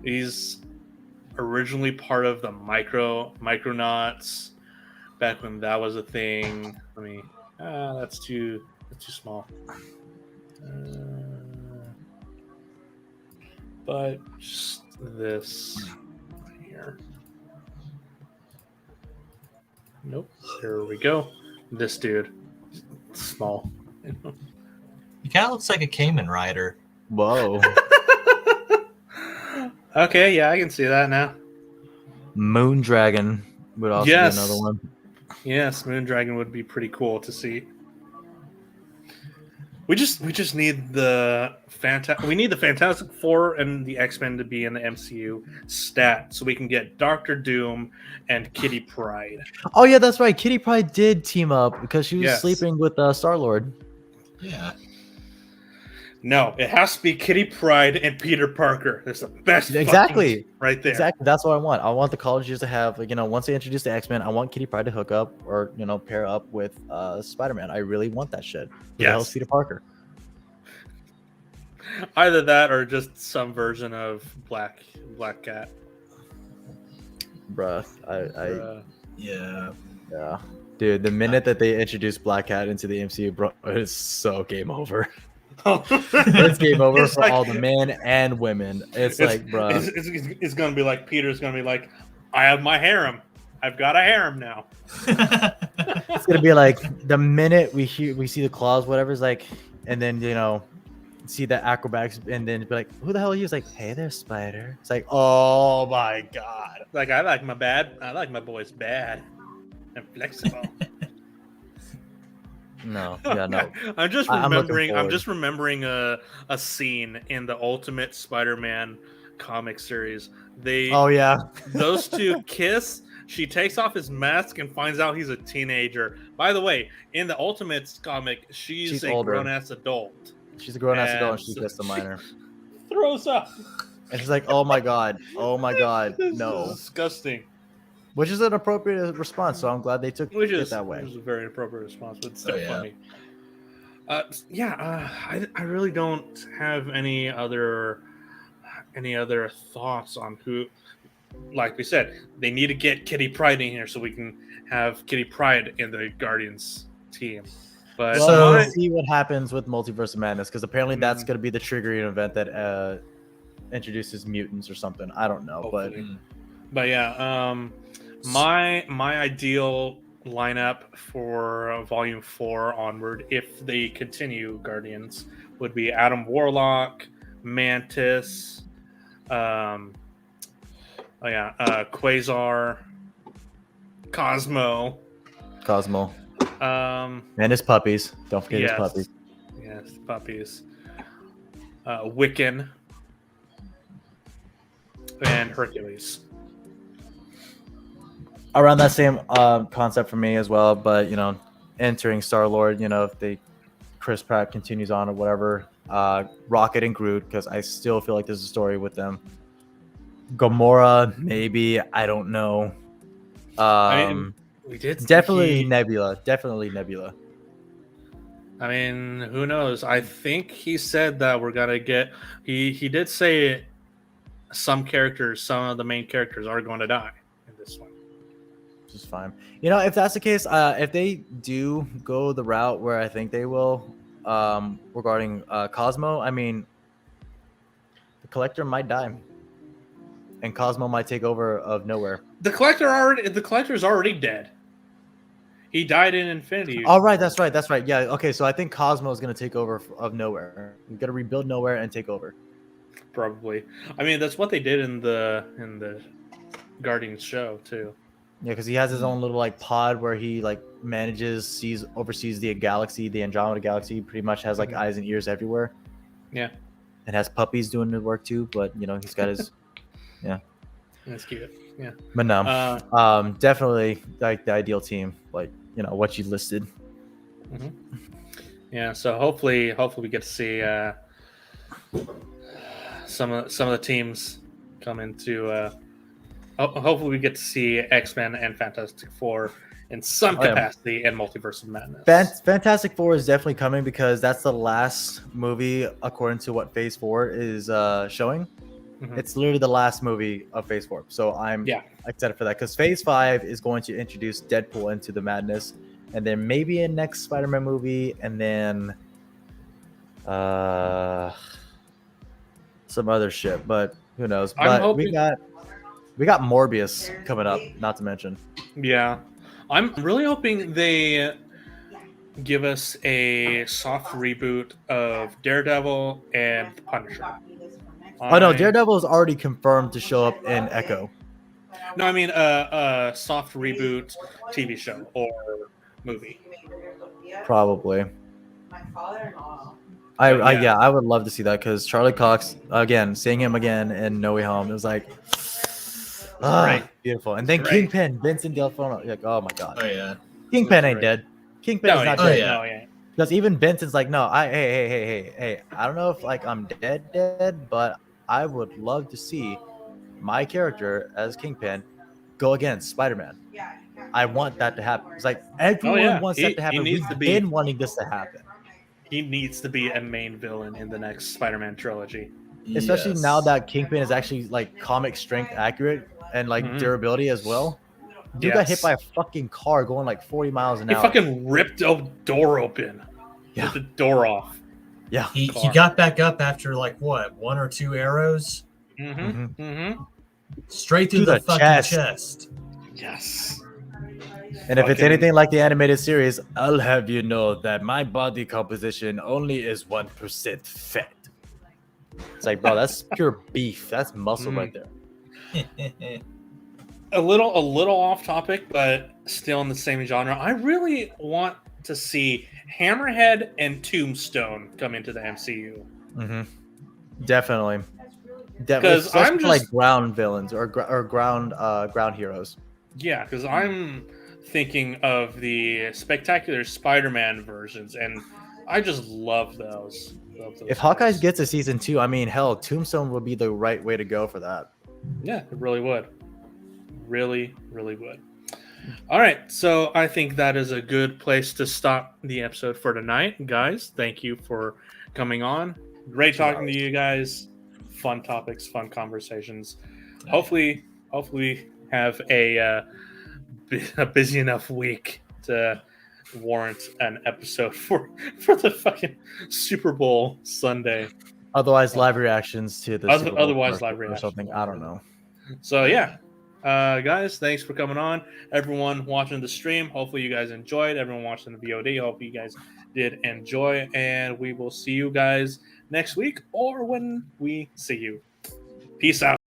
He's originally part of the Micronauts back when that was a thing. That's too small. But just this here. Nope. There we go. This dude. Small. He kind of looks like a Cayman rider. Whoa. Okay, yeah, I can see that now. Moon Dragon would also be another one. Yes, Moondragon would be pretty cool to see. We just need the Fantastic Four and the X-Men to be in the MCU stat so we can get Doctor Doom and Kitty Pryde. Oh yeah, that's right. Kitty Pryde did team up because she was Yes. sleeping with Star-Lord. Yeah. No, it has to be Kitty Pryde and Peter Parker. That's the best Exactly. fucking right there. Exactly. That's what I want. I want the college years to have, once they introduce the X-Men, I want Kitty Pryde to hook up or, pair up with Spider-Man. I really want that shit. Who the hell's Peter Parker? Either that or just some version of Black Cat. Bruh. Yeah. Yeah. Dude, the minute that they introduced Black Cat into the MCU, bro, it's so game over. It's game over for all the men and women. It's like, bro, it's gonna be like Peter's gonna be like, I have my harem. I've got a harem now. it's gonna be like the minute we see the claws, whatever's like, and then see the acrobatics, and then be like, who the hell are you? It's like, hey there, Spider. It's like, oh my god. Like I like my boys bad and flexible. No, yeah, no. I'm just I'm looking remembering a scene in the Ultimate Spider-Man comic series. Oh yeah, those two kiss. She takes off his mask and finds out he's a teenager. By the way, in the Ultimate comic, she's a grown-ass adult. She's a grown-ass adult, and she kissed a minor. Throws up. And she's like, oh my god, no. Disgusting. Which is an appropriate response, so I'm glad they took it that way. Which is a very appropriate response, but it's still funny. I really don't have any other thoughts on who. Like we said, they need to get Kitty Pryde in here so we can have Kitty Pryde in the Guardians team. But we'll see what happens with Multiverse of Madness, because apparently that's going to be the triggering event that introduces mutants or something. I don't know, but yeah, my ideal lineup for Volume 4 onward, if they continue Guardians, would be Adam Warlock, Mantis, Quasar, Cosmo, and his puppies. Don't forget his puppies. Yes, puppies. Wiccan and Hercules. Around that same concept for me as well, but entering Star-Lord, if Chris Pratt continues on or whatever, Rocket and Groot, because I still feel like there's a story with them. Gamora, maybe, I don't know. We did definitely Nebula. I mean, who knows? I think he said that we're gonna get. He did say some of the main characters are going to die in this one. Which is fine. If that's the case, if they do go the route where I think they will, regarding Cosmo, I mean, the Collector might die, and Cosmo might take over of nowhere. The Collector's already dead. He died in Infinity. Oh, right, that's right. Yeah, okay, so I think Cosmo is going to take over of Nowhere. We've got to rebuild Nowhere and take over. Probably. I mean, that's what they did in the Guardians show too. Yeah, because he has his own little pod where he oversees the galaxy, the Andromeda galaxy. He pretty much has eyes and ears everywhere. Yeah. And has puppies doing the work too, but he's got his yeah. That's cute. Yeah. But no, definitely the ideal team, what you listed. Mm-hmm. Yeah, so hopefully we get to see some of the teams come into. Hopefully, we get to see X-Men and Fantastic Four in some capacity in Multiverse of Madness. Fantastic Four is definitely coming because that's the last movie according to what Phase 4 is showing. Mm-hmm. It's literally the last movie of Phase 4. So I'm excited for that because Phase 5 is going to introduce Deadpool into the madness, and then maybe a next Spider-Man movie, and then some other shit, but who knows? But we got We got Morbius coming up, not to mention. Yeah. I'm really hoping they give us a soft reboot of Daredevil and the Punisher. Oh no, Daredevil is already confirmed to show up in Echo. No, I mean a soft reboot TV show or movie. Probably. Yeah. I would love to see that because Charlie Cox again, seeing him again in No Way Home, it was like, great. beautiful. And then Great. Kingpin, Vincent D'Onofrio, like, oh my god, Oh yeah. Kingpin ain't great. dead. Kingpin No, is not Oh, dead. yeah. No, yeah. Because even Vincent's like, no, hey, I don't know if like I'm dead, but I would love to see my character as Kingpin go against Spider-Man. I want that to happen. It's like everyone wants that to happen. needs We've to be- been wanting this to happen. He needs to be a main villain in the next Spider-Man trilogy. Especially Yes. now that Kingpin is actually like comic strength accurate and like Mhm. durability as well. Dude got hit by a fucking car going like 40 miles an He hour. fucking ripped a door open. Yeah. With the door off. Yeah. He car. got back up after like what, 1 or 2 arrows Mm-hmm. Mm-hmm. straight through To the the fucking chest. chest. Yes. And if it's Fucking- anything like the animated series, I'll have you know that my body composition only is 1% fat. It's like, bro, that's pure beef. That's muscle Mm. right there. A little off topic, but still in the same genre. I really want to see Hammerhead and Tombstone come into the MCU. Mm-hmm. Definitely. 'Cause Especially I'm for, like just- ground villains or ground heroes. Yeah, because I'm thinking of the Spectacular Spider-Man versions, and I just love those. If Hawkeye gets a season 2, I mean, hell, Tombstone would be the right way to go for that. Yeah, it really would. Really, really would. All right, so I think that is a good place to stop the episode for tonight. Guys, thank you for coming on. Great talking to you guys. Fun topics, fun conversations. Hopefully have a busy enough week to warrant an episode for the fucking Super Bowl Sunday. Otherwise, live reactions to the Super Bowl Otherwise, commercial live or reactions. something. I don't know. So yeah, guys, thanks for coming on. Everyone watching the stream, hopefully you guys enjoyed. Everyone watching the VOD, hope you guys did enjoy, and we will see you guys next week or when we see you. Peace out.